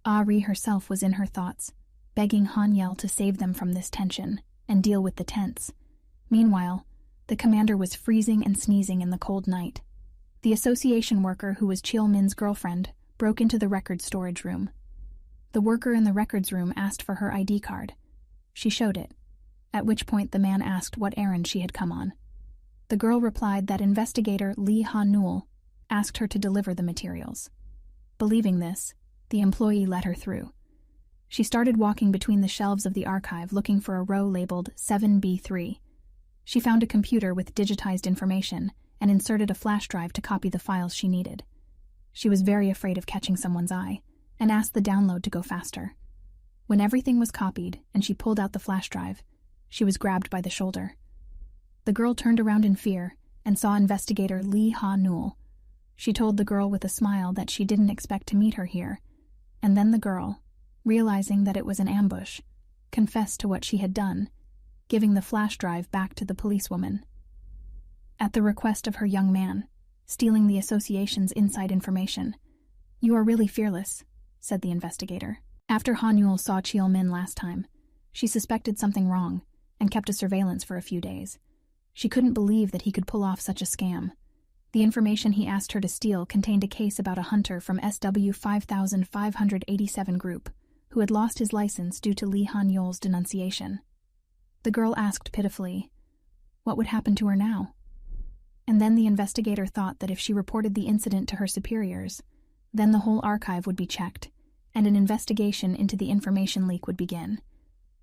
Ari herself was in her thoughts, begging Han Yel to save them from this tension and deal with the tents. Meanwhile, the commander was freezing and sneezing in the cold night. The association worker who was Cheol Min's girlfriend broke into the records storage room. The worker in the records room asked for her ID card. She showed it, at which point the man asked what errand she had come on. The girl replied that investigator Lee Ha-Nul asked her to deliver the materials. Believing this, the employee let her through. She started walking between the shelves of the archive looking for a row labeled 7B3. She found a computer with digitized information and inserted a flash drive to copy the files she needed. She was very afraid of catching someone's eye and asked the download to go faster. When everything was copied and she pulled out the flash drive, she was grabbed by the shoulder. The girl turned around in fear and saw investigator Lee Ha-Nul. She told the girl with a smile that she didn't expect to meet her here, and then the girl, realizing that it was an ambush, confessed to what she had done, giving the flash drive back to the policewoman. At the request of her young man, stealing the association's inside information. "You are really fearless," said the investigator. After Han Yul saw Cheol Min last time, she suspected something wrong and kept a surveillance for a few days. She couldn't believe that he could pull off such a scam. The information he asked her to steal contained a case about a hunter from SW 5587 group who had lost his license due to Lee Han Yul's denunciation. The girl asked pitifully, what would happen to her now? And then the investigator thought that if she reported the incident to her superiors, then the whole archive would be checked, and an investigation into the information leak would begin.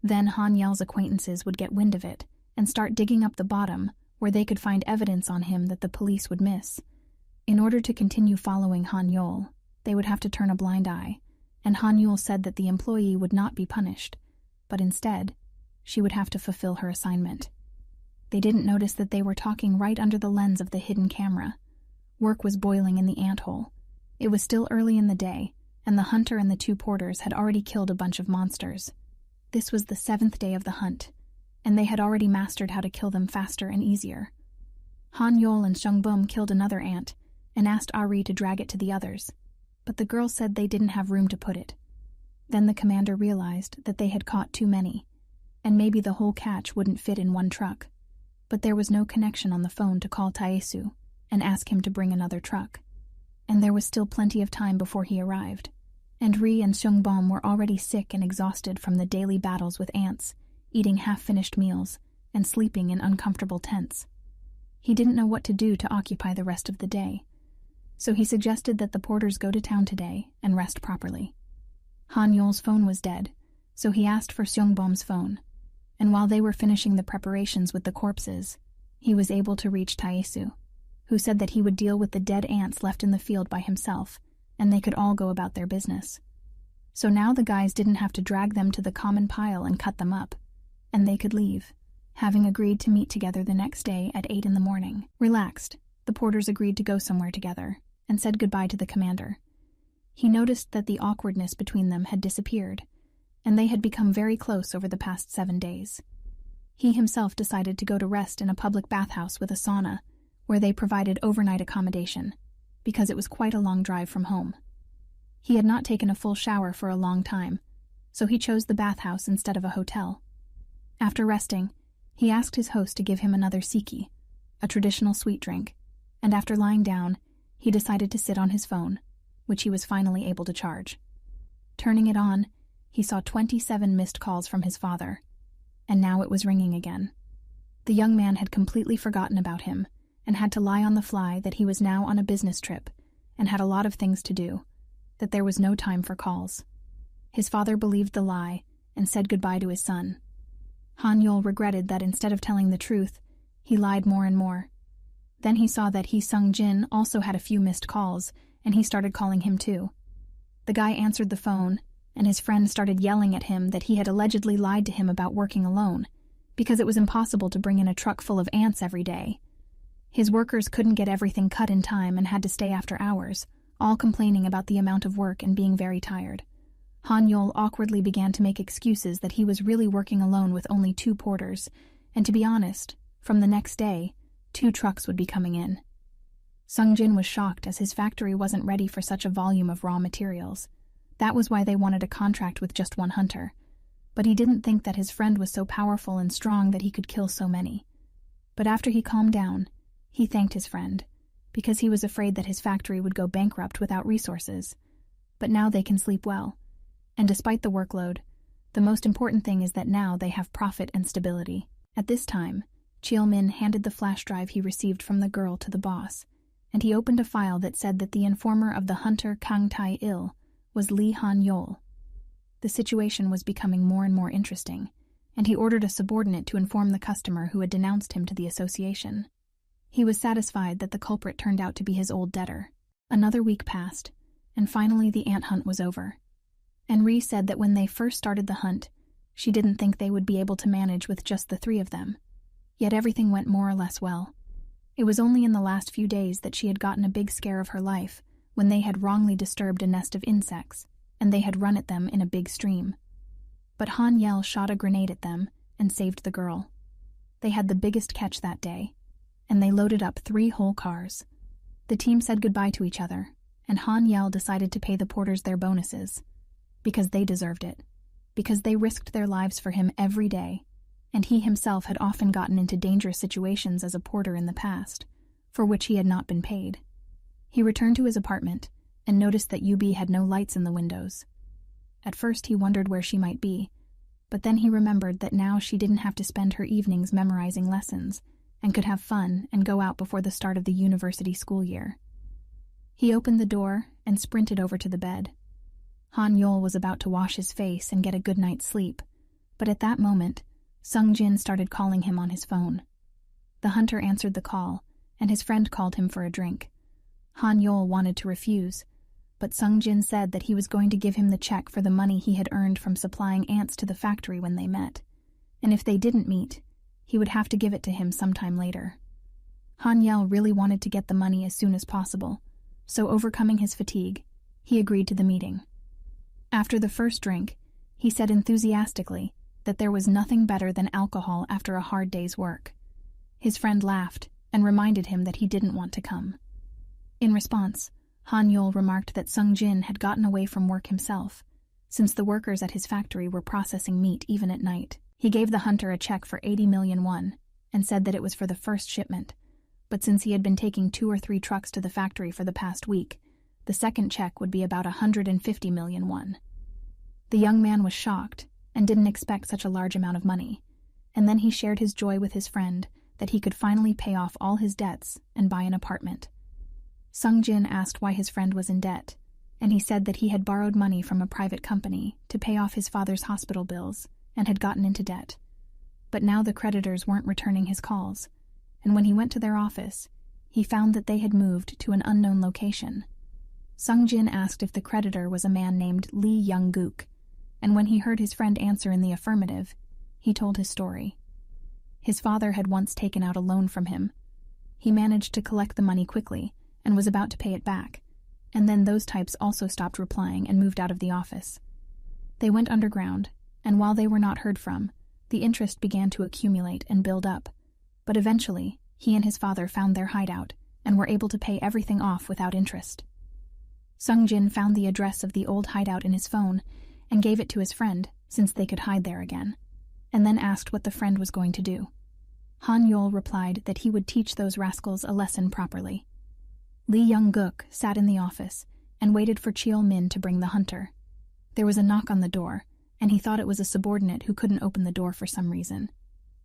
Then Han Yel's acquaintances would get wind of it and start digging up the bottom where they could find evidence on him that the police would miss. In order to continue following Han Yul, they would have to turn a blind eye, and Han Yul said that the employee would not be punished, but instead, she would have to fulfill her assignment. They didn't notice that they were talking right under the lens of the hidden camera. Work was boiling in the anthole. It was still early in the day, and the hunter and the 2 porters had already killed a bunch of monsters. This was the 7th day of the hunt, and they had already mastered how to kill them faster and easier. Han Yul and Seongbum killed another ant and asked Ari to drag it to the others, but the girl said they didn't have room to put it. Then the commander realized that they had caught too many, and maybe the whole catch wouldn't fit in one truck. But there was no connection on the phone to call Taesu and ask him to bring another truck. And there was still plenty of time before he arrived, and Ri and Seongbom were already sick and exhausted from the daily battles with ants, eating half-finished meals, and sleeping in uncomfortable tents. He didn't know what to do to occupy the rest of the day, so he suggested that the porters go to town today and rest properly. Han Yul's phone was dead, so he asked for Seongbom's phone, and while they were finishing the preparations with the corpses, he was able to reach Taesu, who said that he would deal with the dead ants left in the field by himself, and they could all go about their business. So now the guys didn't have to drag them to the common pile and cut them up, and they could leave, having agreed to meet together the next day at 8 in the morning. Relaxed, the porters agreed to go somewhere together, and said goodbye to the commander. He noticed that the awkwardness between them had disappeared, and they had become very close over the past 7 days. He himself decided to go to rest in a public bathhouse with a sauna, where they provided overnight accommodation, because it was quite a long drive from home. He had not taken a full shower for a long time, so he chose the bathhouse instead of a hotel. After resting, he asked his host to give him another siki, a traditional sweet drink, and after lying down, he decided to sit on his phone, which he was finally able to charge. Turning it on, he saw 27 missed calls from his father, and now it was ringing again. The young man had completely forgotten about him and had to lie on the fly that he was now on a business trip and had a lot of things to do, that there was no time for calls. His father believed the lie and said goodbye to his son. Han Yul regretted that instead of telling the truth, he lied more and more. Then he saw that Hee Sung-jin also had a few missed calls, and he started calling him too. The guy answered the phone, and his friend started yelling at him that he had allegedly lied to him about working alone, because it was impossible to bring in a truck full of ants every day. His workers couldn't get everything cut in time and had to stay after hours, all complaining about the amount of work and being very tired. Han Yul awkwardly began to make excuses that he was really working alone with only 2 porters, and to be honest, from the next day, 2 trucks would be coming in. Sung-jin was shocked as his factory wasn't ready for such a volume of raw materials. That was why they wanted a contract with just 1 hunter. But he didn't think that his friend was so powerful and strong that he could kill so many. But after he calmed down, he thanked his friend, because he was afraid that his factory would go bankrupt without resources. But now they can sleep well. And despite the workload, the most important thing is that now they have profit and stability. At this time, Cheol-min handed the flash drive he received from the girl to the boss, and he opened a file that said that the informer of the hunter Kang Tae-il was Lee Han Yul. The situation was becoming more and more interesting, and he ordered a subordinate to inform the customer who had denounced him to the association. He was satisfied that the culprit turned out to be his old debtor. Another week passed, and finally the ant hunt was over. Henri said that when they first started the hunt, she didn't think they would be able to manage with just the 3 of them. Yet everything went more or less well. It was only in the last few days that she had gotten a big scare of her life, when they had wrongly disturbed a nest of insects, and they had run at them in a big stream. But Han Yul shot a grenade at them and saved the girl. They had the biggest catch that day, and they loaded up 3 whole cars. The team said goodbye to each other, and Han Yul decided to pay the porters their bonuses, because they deserved it, because they risked their lives for him every day, and he himself had often gotten into dangerous situations as a porter in the past, for which he had not been paid. He returned to his apartment and noticed that Yubi had no lights in the windows. At first he wondered where she might be, but then he remembered that now she didn't have to spend her evenings memorizing lessons and could have fun and go out before the start of the university school year. He opened the door and sprinted over to the bed. Han Yul was about to wash his face and get a good night's sleep, but at that moment, Sung-jin started calling him on his phone. The hunter answered the call, and his friend called him for a drink. Han Yul wanted to refuse, but Sung-jin said that he was going to give him the check for the money he had earned from supplying ants to the factory when they met, and if they didn't meet, he would have to give it to him sometime later. Han Yul really wanted to get the money as soon as possible, so overcoming his fatigue, he agreed to the meeting. After the first drink, he said enthusiastically that there was nothing better than alcohol after a hard day's work. His friend laughed and reminded him that he didn't want to come. In response, Han Yul remarked that Sung-jin had gotten away from work himself, since the workers at his factory were processing meat even at night. He gave the hunter a check for 80 million won and said that it was for the first shipment, but since he had been taking 2 or 3 trucks to the factory for the past week, the second check would be about 150 million won. The young man was shocked and didn't expect such a large amount of money, and then he shared his joy with his friend that he could finally pay off all his debts and buy an apartment. Sung-jin asked why his friend was in debt, and he said that he had borrowed money from a private company to pay off his father's hospital bills and had gotten into debt. But now the creditors weren't returning his calls, and when he went to their office, he found that they had moved to an unknown location. Sung-jin asked if the creditor was a man named Lee Young-guk, and when he heard his friend answer in the affirmative, he told his story. His father had once taken out a loan from him. He managed to collect the money quickly and was about to pay it back, and then those types also stopped replying and moved out of the office. They went underground, and while they were not heard from, the interest began to accumulate and build up, but eventually he and his father found their hideout and were able to pay everything off without interest. Sung-jin found the address of the old hideout in his phone and gave it to his friend since they could hide there again, and then asked what the friend was going to do. Han Yul replied that he would teach those rascals a lesson properly. Lee Young-guk sat in the office and waited for Cheol-min to bring the hunter. There was a knock on the door, and he thought it was a subordinate who couldn't open the door for some reason.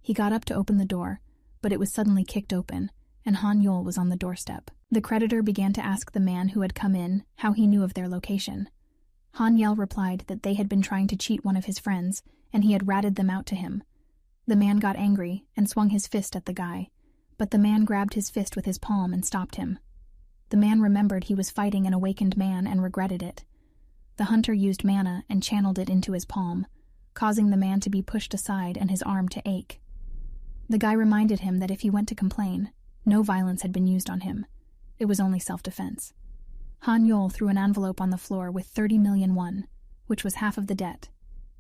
He got up to open the door, but it was suddenly kicked open, and Han Yol was on the doorstep. The creditor began to ask the man who had come in how he knew of their location. Han Yel replied that they had been trying to cheat one of his friends, and he had ratted them out to him. The man got angry and swung his fist at the guy, but the man grabbed his fist with his palm and stopped him. The man remembered he was fighting an awakened man and regretted it. The hunter used mana and channeled it into his palm, causing the man to be pushed aside and his arm to ache. The guy reminded him that if he went to complain, no violence had been used on him. It was only self-defense. Han Yol threw an envelope on the floor with 30 million won, which was half of the debt,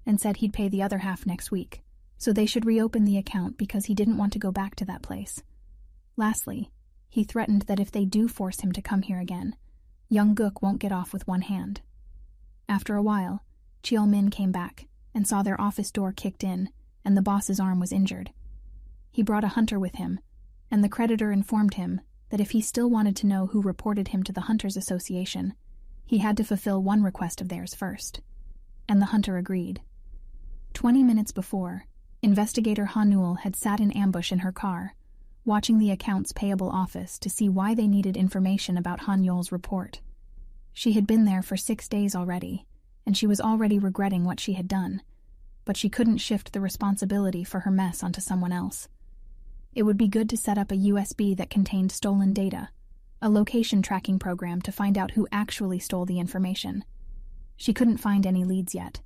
and said he'd pay the other half next week, so they should reopen the account because he didn't want to go back to that place. Lastly, he threatened that if they do force him to come here again, young Gook won't get off with one hand. After a while, Cheol Min came back and saw their office door kicked in and the boss's arm was injured. He brought a hunter with him, and the creditor informed him that if he still wanted to know who reported him to the Hunters Association, he had to fulfill one request of theirs first. And the hunter agreed. 20 minutes before, investigator Han Yul had sat in ambush in her car, watching the accounts payable office to see why they needed information about Han Yul's report. She had been there for 6 days already, and she was already regretting what she had done, but she couldn't shift the responsibility for her mess onto someone else. It would be good to set up a USB that contained stolen data, a location tracking program to find out who actually stole the information. She couldn't find any leads yet.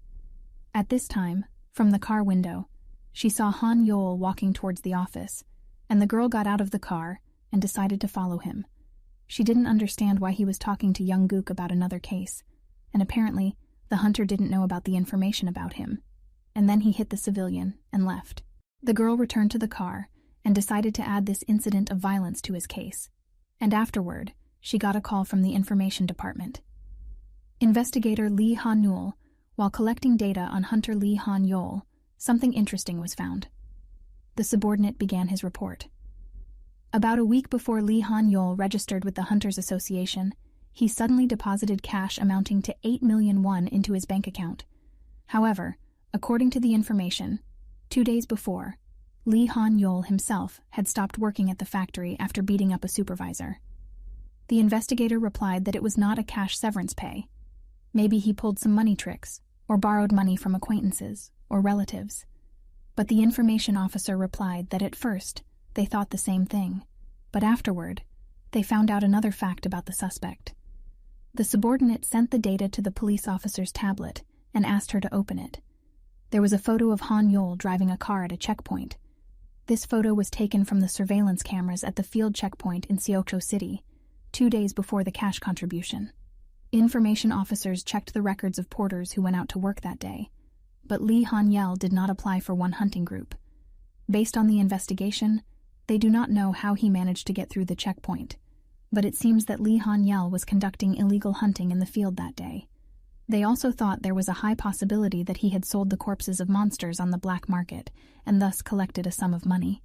At this time, from the car window, she saw Han Yol walking towards the office, and the girl got out of the car and decided to follow him. She didn't understand why he was talking to young Gook about another case, and apparently the hunter didn't know about the information about him. And then he hit the civilian and left. The girl returned to the car and decided to add this incident of violence to his case. And afterward, she got a call from the information department. Investigator Lee Han-Nul, while collecting data on Hunter Lee Han-Yol, something interesting was found. The subordinate began his report. About a week before Lee Han-Yol registered with the Hunters Association, he suddenly deposited cash amounting to 8 million won into his bank account. However, according to the information, 2 days before, Lee Han-Yol himself had stopped working at the factory after beating up a supervisor. The investigator replied that it was not a cash severance pay. Maybe he pulled some money tricks, or borrowed money from acquaintances or relatives. But the information officer replied that at first they thought the same thing, but afterward they found out another fact about the suspect. The subordinate sent the data to the police officer's tablet and asked her to open it. There was a photo of Han Yol driving a car at a checkpoint. This photo was taken from the surveillance cameras at the field checkpoint in Seokcho City, 2 days before the cash contribution. Information officers checked the records of porters who went out to work that day, but Lee Han-Yel did not apply for one hunting group. Based on the investigation, they do not know how he managed to get through the checkpoint, but it seems that Lee Han-Yel was conducting illegal hunting in the field that day. They also thought there was a high possibility that he had sold the corpses of monsters on the black market and thus collected a sum of money.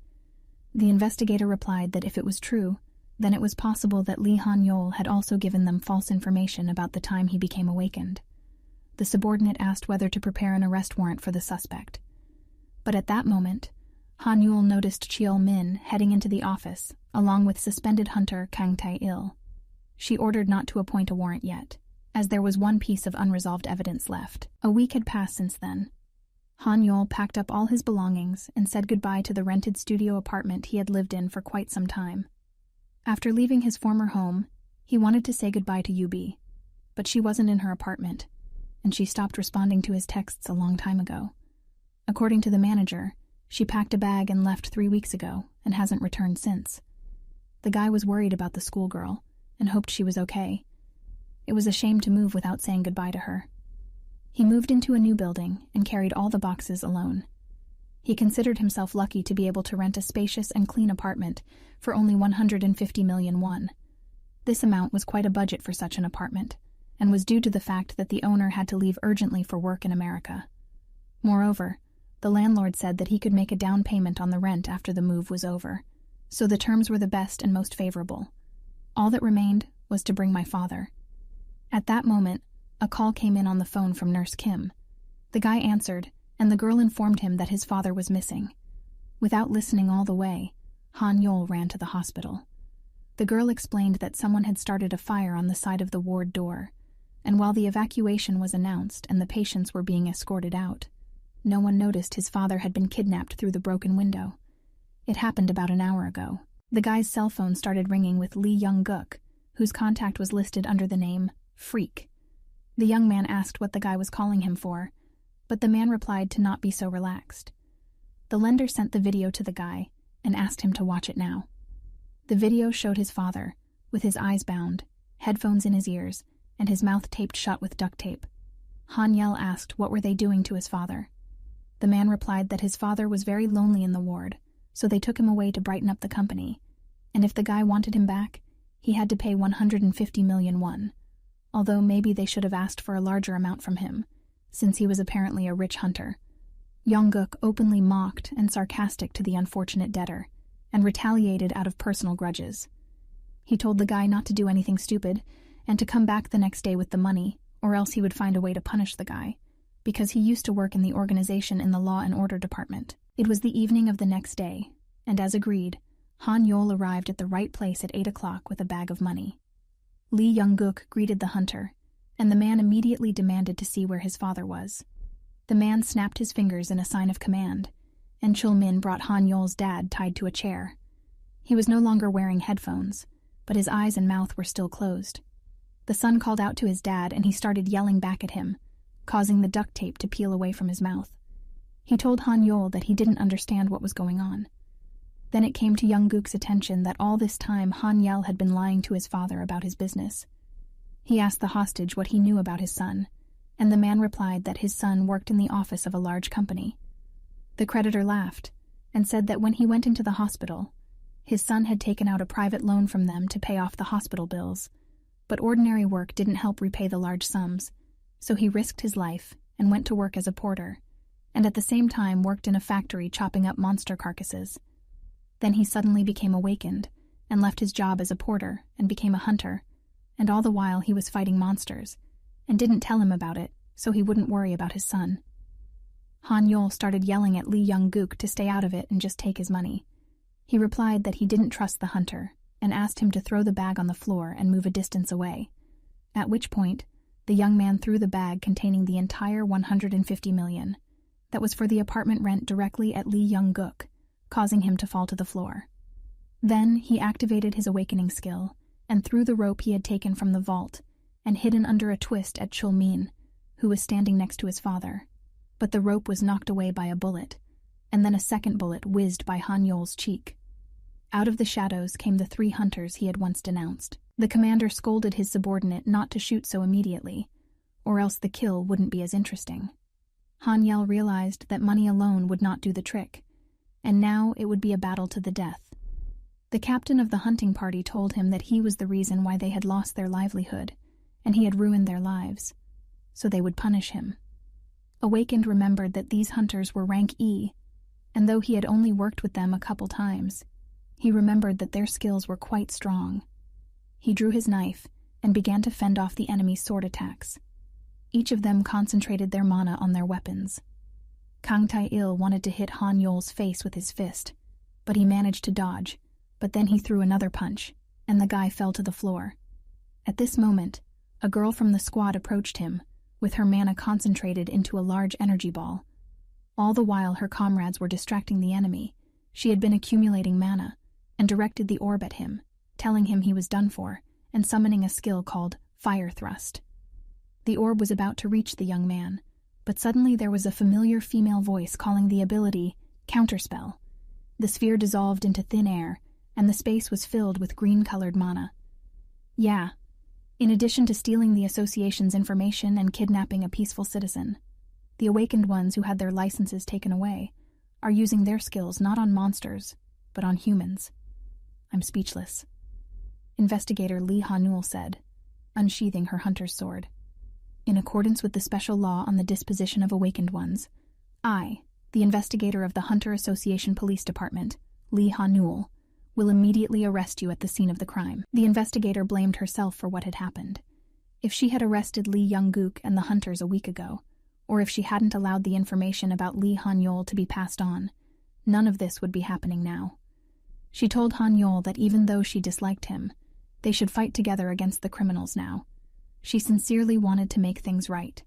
The investigator replied that if it was true, then it was possible that Lee Han-Yol had also given them false information about the time he became awakened. The subordinate asked whether to prepare an arrest warrant for the suspect. But at that moment, Han-Yul noticed Cheol Min heading into the office, along with suspended hunter Kang Tae-il. She ordered not to appoint a warrant yet, as there was one piece of unresolved evidence left. A week had passed since then. Han-Yul packed up all his belongings and said goodbye to the rented studio apartment he had lived in for quite some time. After leaving his former home, he wanted to say goodbye to Yubi, but she wasn't in her apartment, and she stopped responding to his texts a long time ago. According to the manager, she packed a bag and left 3 weeks ago and hasn't returned since. The guy was worried about the schoolgirl and hoped she was okay. It was a shame to move without saying goodbye to her. He moved into a new building and carried all the boxes alone. He considered himself lucky to be able to rent a spacious and clean apartment for only 150 million won. This amount was quite a budget for such an apartment, and was due to the fact that the owner had to leave urgently for work in America. Moreover, the landlord said that he could make a down payment on the rent after the move was over, so the terms were the best and most favorable. All that remained was to bring my father. At that moment, a call came in on the phone from Nurse Kim. The guy answered, and the girl informed him that his father was missing. Without listening all the way, Han Yol ran to the hospital. The girl explained that someone had started a fire on the side of the ward door, and while the evacuation was announced and the patients were being escorted out, no one noticed his father had been kidnapped through the broken window. It happened about an hour ago. The guy's cell phone started ringing with Lee Young-guk, whose contact was listed under the name Freak. The young man asked what the guy was calling him for, but the man replied to not be so relaxed. The lender sent the video to the guy and asked him to watch it now. The video showed his father, with his eyes bound, headphones in his ears, and his mouth taped shut with duct tape. Han Yel asked what were they doing to his father. The man replied that his father was very lonely in the ward, so they took him away to brighten up the company, and if the guy wanted him back, he had to pay 150 million won, although maybe they should have asked for a larger amount from him, since he was apparently a rich hunter. Young-guk openly mocked and sarcastic to the unfortunate debtor, and retaliated out of personal grudges. He told the guy not to do anything stupid, and to come back the next day with the money, or else he would find a way to punish the guy, because he used to work in the organization in the Law and Order Department. It was the evening of the next day, and as agreed, Han Yol arrived at the right place at 8 o'clock with a bag of money. Lee Young-guk greeted the hunter, and the man immediately demanded to see where his father was. The man snapped his fingers in a sign of command, and Chul-min brought Han Yol's dad tied to a chair. He was no longer wearing headphones, but his eyes and mouth were still closed. The son called out to his dad, and he started yelling back at him, causing the duct tape to peel away from his mouth. He told Han Yol that he didn't understand what was going on. Then it came to Young-guk's attention that all this time Han Yel had been lying to his father about his business. He asked the hostage what he knew about his son, and the man replied that his son worked in the office of a large company. The creditor laughed and said that when he went into the hospital, his son had taken out a private loan from them to pay off the hospital bills, but ordinary work didn't help repay the large sums, so he risked his life and went to work as a porter, and at the same time worked in a factory chopping up monster carcasses. Then he suddenly became awakened and left his job as a porter and became a hunter, and all the while he was fighting monsters, and didn't tell him about it so he wouldn't worry about his son. Han Yol started yelling at Lee Young-guk to stay out of it and just take his money. He replied that he didn't trust the hunter and asked him to throw the bag on the floor and move a distance away, at which point the young man threw the bag containing the entire 150 million that was for the apartment rent directly at Lee Young-guk, causing him to fall to the floor. Then he activated his awakening skill and threw the rope he had taken from the vault and hidden under a twist at Chul-min, who was standing next to his father. But the rope was knocked away by a bullet, and then a second bullet whizzed by Han Yol's cheek. Out of the shadows came the 3 hunters he had once denounced. The commander scolded his subordinate not to shoot so immediately, or else the kill wouldn't be as interesting. Han Yel realized that money alone would not do the trick, and now it would be a battle to the death. The captain of the hunting party told him that he was the reason why they had lost their livelihood, and he had ruined their lives, so they would punish him. Awakened remembered that these hunters were rank E, and though he had only worked with them a couple times, he remembered that their skills were quite strong. He drew his knife and began to fend off the enemy's sword attacks. Each of them concentrated their mana on their weapons. Kang Tae-il wanted to hit Han Yol's face with his fist, but he managed to dodge, but then he threw another punch, and the guy fell to the floor. At this moment, a girl from the squad approached him, with her mana concentrated into a large energy ball. All the while her comrades were distracting the enemy, she had been accumulating mana, and directed the orb at him, telling him he was done for, and summoning a skill called Fire Thrust. The orb was about to reach the young man, but suddenly there was a familiar female voice calling the ability Counterspell. The sphere dissolved into thin air, and the space was filled with green-colored mana. Yeah, in addition to stealing the association's information and kidnapping a peaceful citizen, the awakened ones who had their licenses taken away are using their skills not on monsters, but on humans. I'm speechless. Investigator Lee Ha-nul said, unsheathing her hunter's sword. In accordance with the special law on the disposition of awakened ones, I, the investigator of the Hunter Association Police Department, Lee Ha-nul, will immediately arrest you at the scene of the crime. The investigator blamed herself for what had happened. If she had arrested Lee Young-guk and the hunters a week ago, or if she hadn't allowed the information about Lee Han-yol to be passed on, none of this would be happening now. She told Han Yol that even though she disliked him, they should fight together against the criminals now. She sincerely wanted to make things right.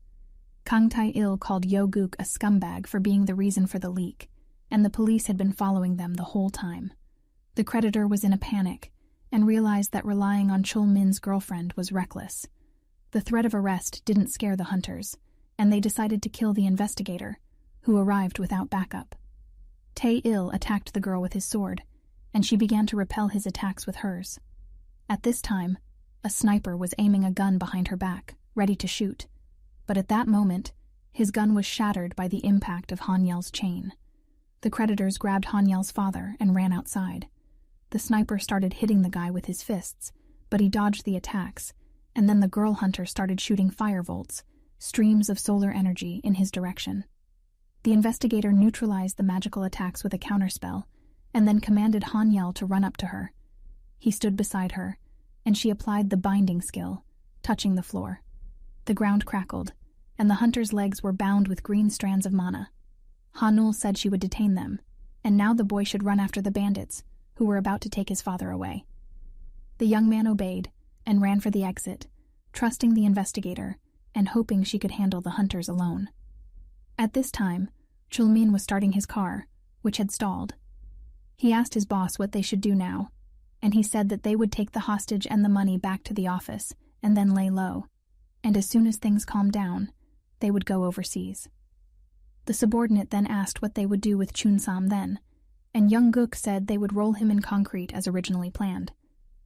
Kang Tae-il called Yo Guk a scumbag for being the reason for the leak, and the police had been following them the whole time. The creditor was in a panic and realized that relying on Chul Min's girlfriend was reckless. The threat of arrest didn't scare the hunters, and they decided to kill the investigator, who arrived without backup. Tae-il attacked the girl with his sword, and she began to repel his attacks with hers. At this time, a sniper was aiming a gun behind her back, ready to shoot, but at that moment, his gun was shattered by the impact of Han Yel's chain. The creditors grabbed Han Yel's father and ran outside. The sniper started hitting the guy with his fists, but he dodged the attacks, and then the girl hunter started shooting firebolts, streams of solar energy, in his direction. The investigator neutralized the magical attacks with a counterspell, and then commanded Han Yel to run up to her. He stood beside her, and she applied the binding skill, touching the floor. The ground crackled, and the hunter's legs were bound with green strands of mana. Hanul said she would detain them, and now the boy should run after the bandits, who were about to take his father away. The young man obeyed and ran for the exit, trusting the investigator and hoping she could handle the hunters alone. At this time, Chulmin was starting his car, which had stalled. He asked his boss what they should do now, and he said that they would take the hostage and the money back to the office and then lay low, and as soon as things calmed down, they would go overseas. The subordinate then asked what they would do with Chunsam then, and Young Guk said they would roll him in concrete as originally planned.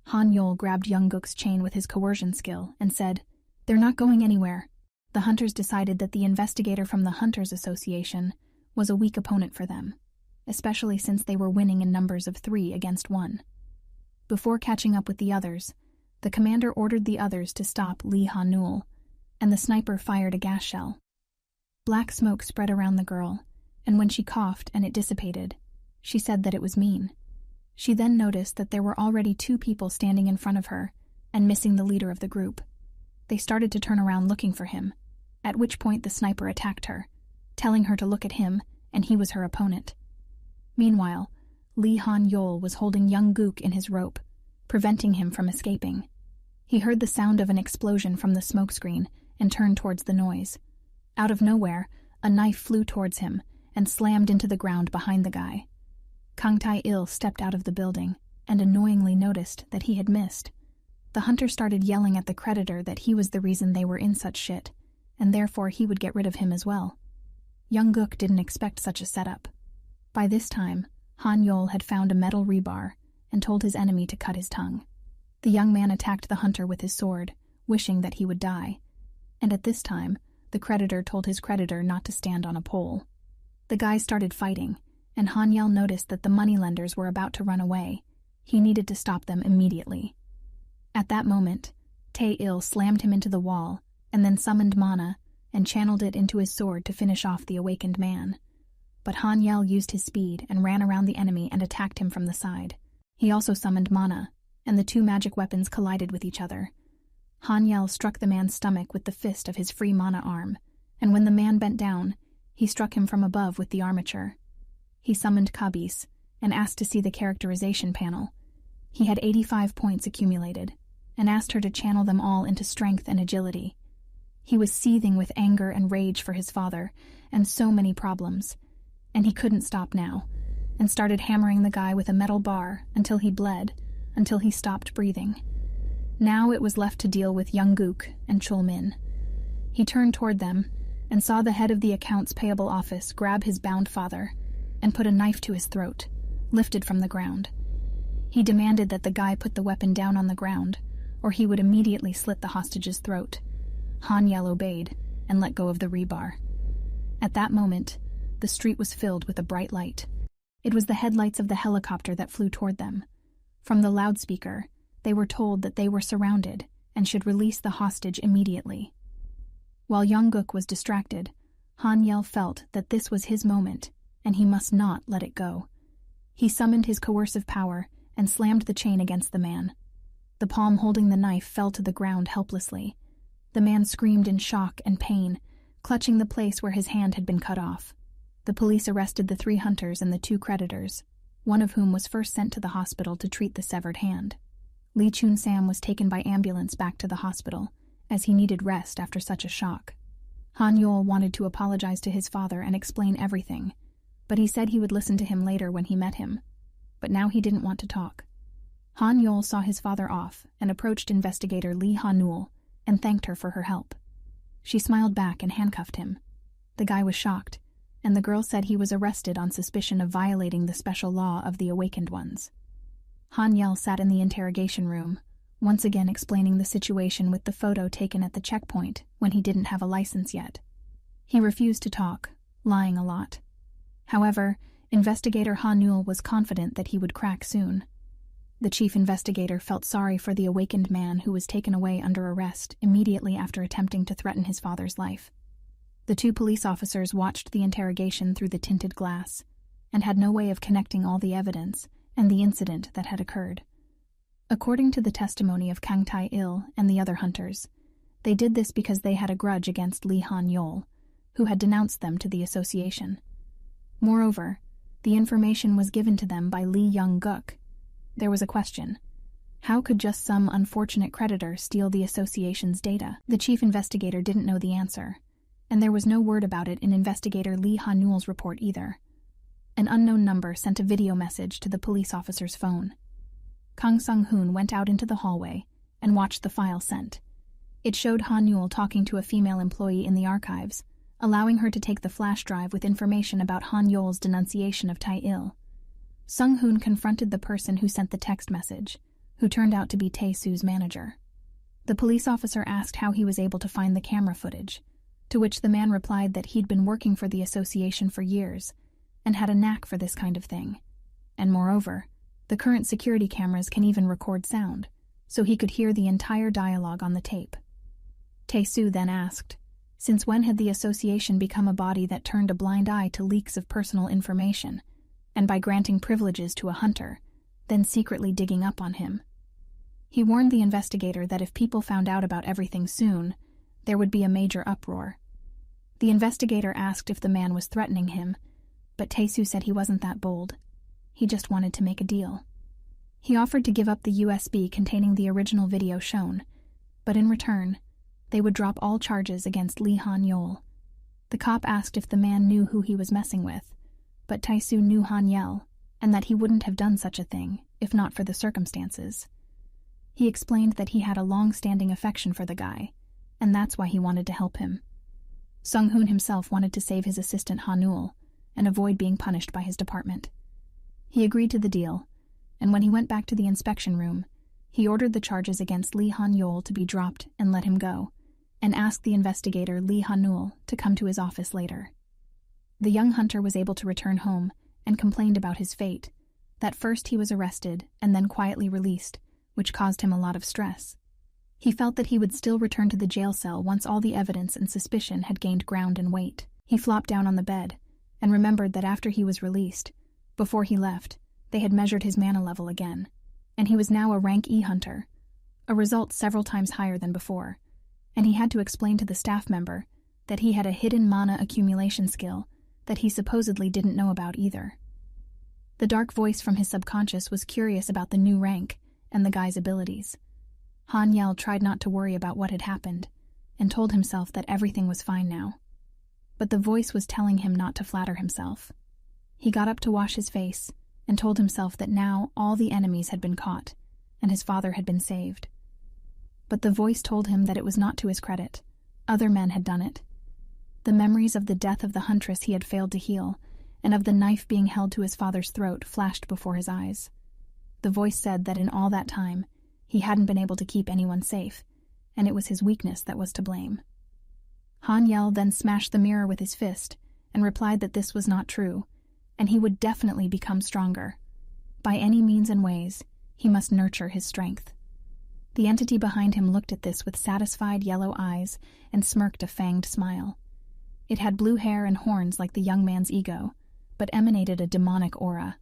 Han Yol grabbed Young Guk's chain with his coercion skill and said, "They're not going anywhere." The hunters decided that the investigator from the Hunters Association was a weak opponent for them, especially since they were winning in numbers of 3 against 1. Before catching up with the others, the commander ordered the others to stop Lee Ha-nul, and the sniper fired a gas shell. Black smoke spread around the girl, and when she coughed and it dissipated, she said that it was mean. She then noticed that there were already 2 people standing in front of her and missing the leader of the group. They started to turn around looking for him, at which point the sniper attacked her, telling her to look at him, and he was her opponent. Meanwhile, Lee Han Yol was holding Young Guk in his rope, preventing him from escaping. He heard the sound of an explosion from the smokescreen and turned towards the noise. Out of nowhere, a knife flew towards him and slammed into the ground behind the guy. Kang Tae-il stepped out of the building and annoyingly noticed that he had missed. The hunter started yelling at the creditor that he was the reason they were in such shit, and therefore he would get rid of him as well. Young Guk didn't expect such a setup. By this time, Han Yol had found a metal rebar and told his enemy to cut his tongue. The young man attacked the hunter with his sword, wishing that he would die, and at this time, the creditor told his creditor not to stand on a pole. The guys started fighting, and Han Yel noticed that the moneylenders were about to run away. He needed to stop them immediately. At that moment, Tae-il slammed him into the wall and then summoned mana and channeled it into his sword to finish off the awakened man. But Han Yel used his speed and ran around the enemy and attacked him from the side. He also summoned mana, and the 2 magic weapons collided with each other. Han Yel struck the man's stomach with the fist of his free mana arm, and when the man bent down, he struck him from above with the armature. He summoned Kabis and asked to see the characterization panel. He had 85 points accumulated, and asked her to channel them all into strength and agility. He was seething with anger and rage for his father, and so many problems, and he couldn't stop now, and started hammering the guy with a metal bar until he bled, until he stopped breathing. Now it was left to deal with Young Guk and Chul Min. He turned toward them and saw the head of the accounts payable office grab his bound father and put a knife to his throat, lifted from the ground. He demanded that the guy put the weapon down on the ground, or he would immediately slit the hostage's throat. Han Yel obeyed and let go of the rebar. At that moment, the street was filled with a bright light. It was the headlights of the helicopter that flew toward them. From the loudspeaker, they were told that they were surrounded and should release the hostage immediately. While Young Guk was distracted, Han Yel felt that this was his moment, and he must not let it go. He summoned his coercive power and slammed the chain against the man. The palm holding the knife fell to the ground helplessly. The man screamed in shock and pain, clutching the place where his hand had been cut off. The police arrested the 3 hunters and the 2 creditors. one of whom was first sent to the hospital to treat the severed hand. Lee Chun-sam was taken by ambulance back to the hospital, as he needed rest after such a shock. Han Yol wanted to apologize to his father and explain everything, but he said he would listen to him later when he met him. But now he didn't want to talk. Han Yol saw his father off and approached investigator Lee Han-nul and thanked her for her help. She smiled back and handcuffed him. The guy was shocked, and the girl said he was arrested on suspicion of violating the special law of the Awakened Ones. Han Yel sat in the interrogation room, once again explaining the situation with the photo taken at the checkpoint when he didn't have a license yet. He refused to talk, lying a lot. However, investigator Han-nul was confident that he would crack soon. The chief investigator felt sorry for the awakened man who was taken away under arrest immediately after attempting to threaten his father's life. The two police officers watched the interrogation through the tinted glass and had no way of connecting all the evidence and the incident that had occurred. According to the testimony of Kang Tae-il and the other hunters, they did this because they had a grudge against Lee Han-yol, who had denounced them to the association. Moreover, the information was given to them by Lee Young-guk. There was a question. How could just some unfortunate creditor steal the association's data? The chief investigator didn't know the answer, and there was no word about it in investigator Lee Han-nul's report either. An unknown number sent a video message to the police officer's phone. Kang Sung-hoon went out into the hallway and watched the file sent. It showed Han-nul talking to a female employee in the archives, allowing her to take the flash drive with information about Han-yol's denunciation of Tae-il. Sung-hoon confronted the person who sent the text message, who turned out to be Tae-soo's manager. The police officer asked how he was able to find the camera footage, to which the man replied that he'd been working for the association for years and had a knack for this kind of thing. And moreover, the current security cameras can even record sound, so he could hear the entire dialogue on the tape. Tae-soo then asked, since when had the association become a body that turned a blind eye to leaks of personal information, and by granting privileges to a hunter, then secretly digging up on him? He warned the investigator that if people found out about everything soon, there would be a major uproar. The investigator asked if the man was threatening him, but Tae-soo said he wasn't that bold. He just wanted to make a deal. He offered to give up the USB containing the original video shown, but in return, they would drop all charges against Lee Han-yol. The cop asked if the man knew who he was messing with, but Tae-soo knew Han Yel, and that he wouldn't have done such a thing if not for the circumstances. He explained that he had a long-standing affection for the guy, and that's why he wanted to help him. Sung-hoon himself wanted to save his assistant Han-nul and avoid being punished by his department. He agreed to the deal, and when he went back to the inspection room, he ordered the charges against Lee Han-yol to be dropped and let him go, and asked the investigator Lee Han-nul to come to his office later. The young hunter was able to return home and complained about his fate, that first he was arrested and then quietly released, which caused him a lot of stress. He felt that he would still return to the jail cell once all the evidence and suspicion had gained ground and weight. He flopped down on the bed and remembered that after he was released, before he left, they had measured his mana level again, and he was now a rank E hunter, a result several times higher than before, and he had to explain to the staff member that he had a hidden mana accumulation skill that he supposedly didn't know about either. The dark voice from his subconscious was curious about the new rank and the guy's abilities. Han Yel tried not to worry about what had happened and told himself that everything was fine now. But the voice was telling him not to flatter himself. He got up to wash his face and told himself that now all the enemies had been caught and his father had been saved. But the voice told him that it was not to his credit. Other men had done it. The memories of the death of the huntress he had failed to heal and of the knife being held to his father's throat flashed before his eyes. The voice said that in all that time, he hadn't been able to keep anyone safe, and it was his weakness that was to blame. Han Yel then smashed the mirror with his fist and replied that this was not true, and he would definitely become stronger. By any means and ways, he must nurture his strength. The entity behind him looked at this with satisfied yellow eyes and smirked a fanged smile. It had blue hair and horns like the young man's ego, but emanated a demonic aura.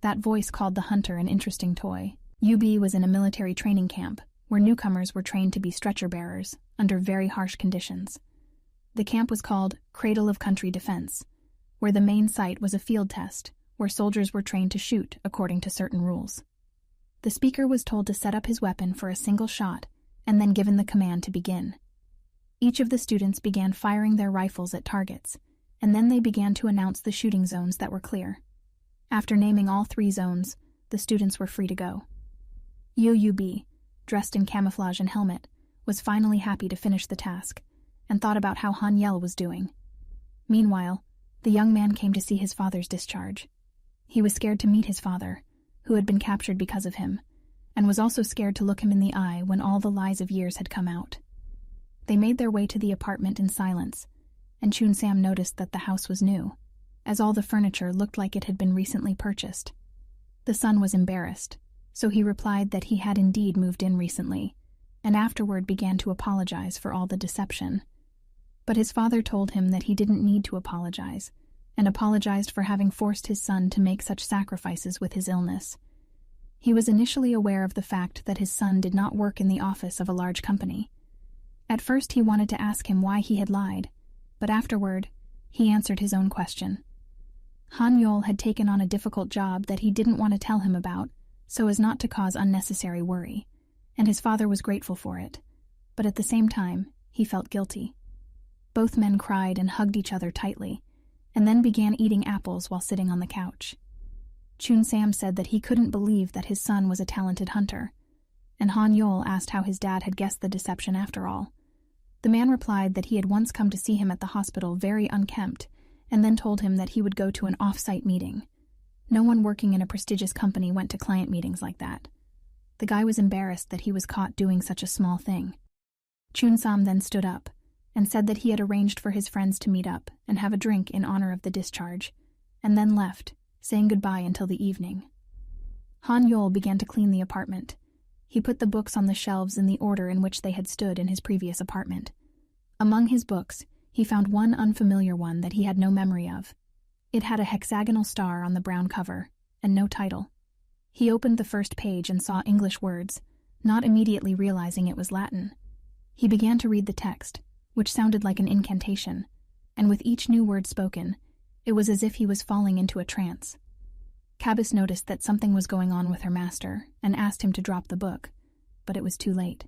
That voice called the hunter an interesting toy. UB was in a military training camp, where newcomers were trained to be stretcher-bearers, under very harsh conditions. The camp was called Cradle of Country Defense, where the main site was a field test, where soldiers were trained to shoot according to certain rules. The speaker was told to set up his weapon for a single shot and then given the command to begin. Each of the students began firing their rifles at targets, and then they began to announce the shooting zones that were clear. After naming all 3 zones, the students were free to go. UUB, dressed in camouflage and helmet, was finally happy to finish the task, and thought about how Hanyel was doing. Meanwhile, the young man came to see his father's discharge. He was scared to meet his father, who had been captured because of him, and was also scared to look him in the eye when all the lies of years had come out. They made their way to the apartment in silence, and Chun Sam noticed that the house was new, as all the furniture looked like it had been recently purchased. The son was embarrassed, so he replied that he had indeed moved in recently, and afterward began to apologize for all the deception. But his father told him that he didn't need to apologize, and apologized for having forced his son to make such sacrifices with his illness. He was initially aware of the fact that his son did not work in the office of a large company. At first he wanted to ask him why he had lied, but afterward, he answered his own question. Hanyol had taken on a difficult job that he didn't want to tell him about, so as not to cause unnecessary worry, and his father was grateful for it, but at the same time, he felt guilty. Both men cried and hugged each other tightly, and then began eating apples while sitting on the couch. Chun Sam said that he couldn't believe that his son was a talented hunter, and Hanyol asked how his dad had guessed the deception after all. The man replied that he had once come to see him at the hospital very unkempt, and then told him that he would go to an off-site meeting. No one working in a prestigious company went to client meetings like that. The guy was embarrassed that he was caught doing such a small thing. Chun Sam then stood up, and said that he had arranged for his friends to meet up and have a drink in honor of the discharge, and then left, saying goodbye until the evening. Hanyol began to clean the apartment. He put the books on the shelves in the order in which they had stood in his previous apartment. Among his books, he found one unfamiliar one that he had no memory of. It had a hexagonal star on the brown cover, and no title. He opened the first page and saw English words, not immediately realizing it was Latin. He began to read the text, which sounded like an incantation, and with each new word spoken, it was as if he was falling into a trance. Cabus noticed that something was going on with her master, and asked him to drop the book, but it was too late.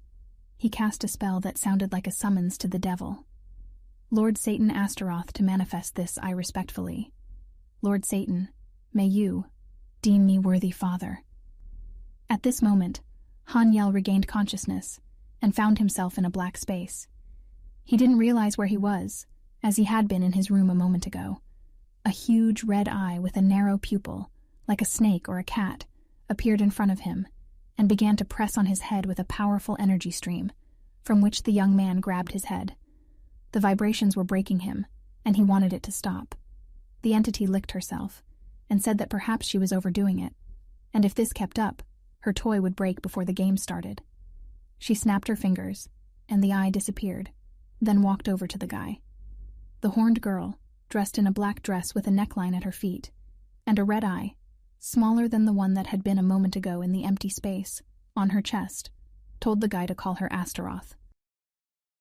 He cast a spell that sounded like a summons to the devil. Lord Satan Astaroth, to manifest this, I respectfully. Lord Satan, may you deem me worthy father. At this moment, Hanyel regained consciousness, and found himself in a black space. He didn't realize where he was, as he had been in his room a moment ago. A huge red eye with a narrow pupil, like a snake or a cat, appeared in front of him, and began to press on his head with a powerful energy stream, from which the young man grabbed his head. The vibrations were breaking him, and he wanted it to stop. The entity licked herself, and said that perhaps she was overdoing it, and if this kept up, her toy would break before the game started. She snapped her fingers, and the eye disappeared, then walked over to the guy. The horned girl, dressed in a black dress with a neckline at her feet, and a red eye, smaller than the one that had been a moment ago in the empty space, on her chest, told the guy to call her Astaroth.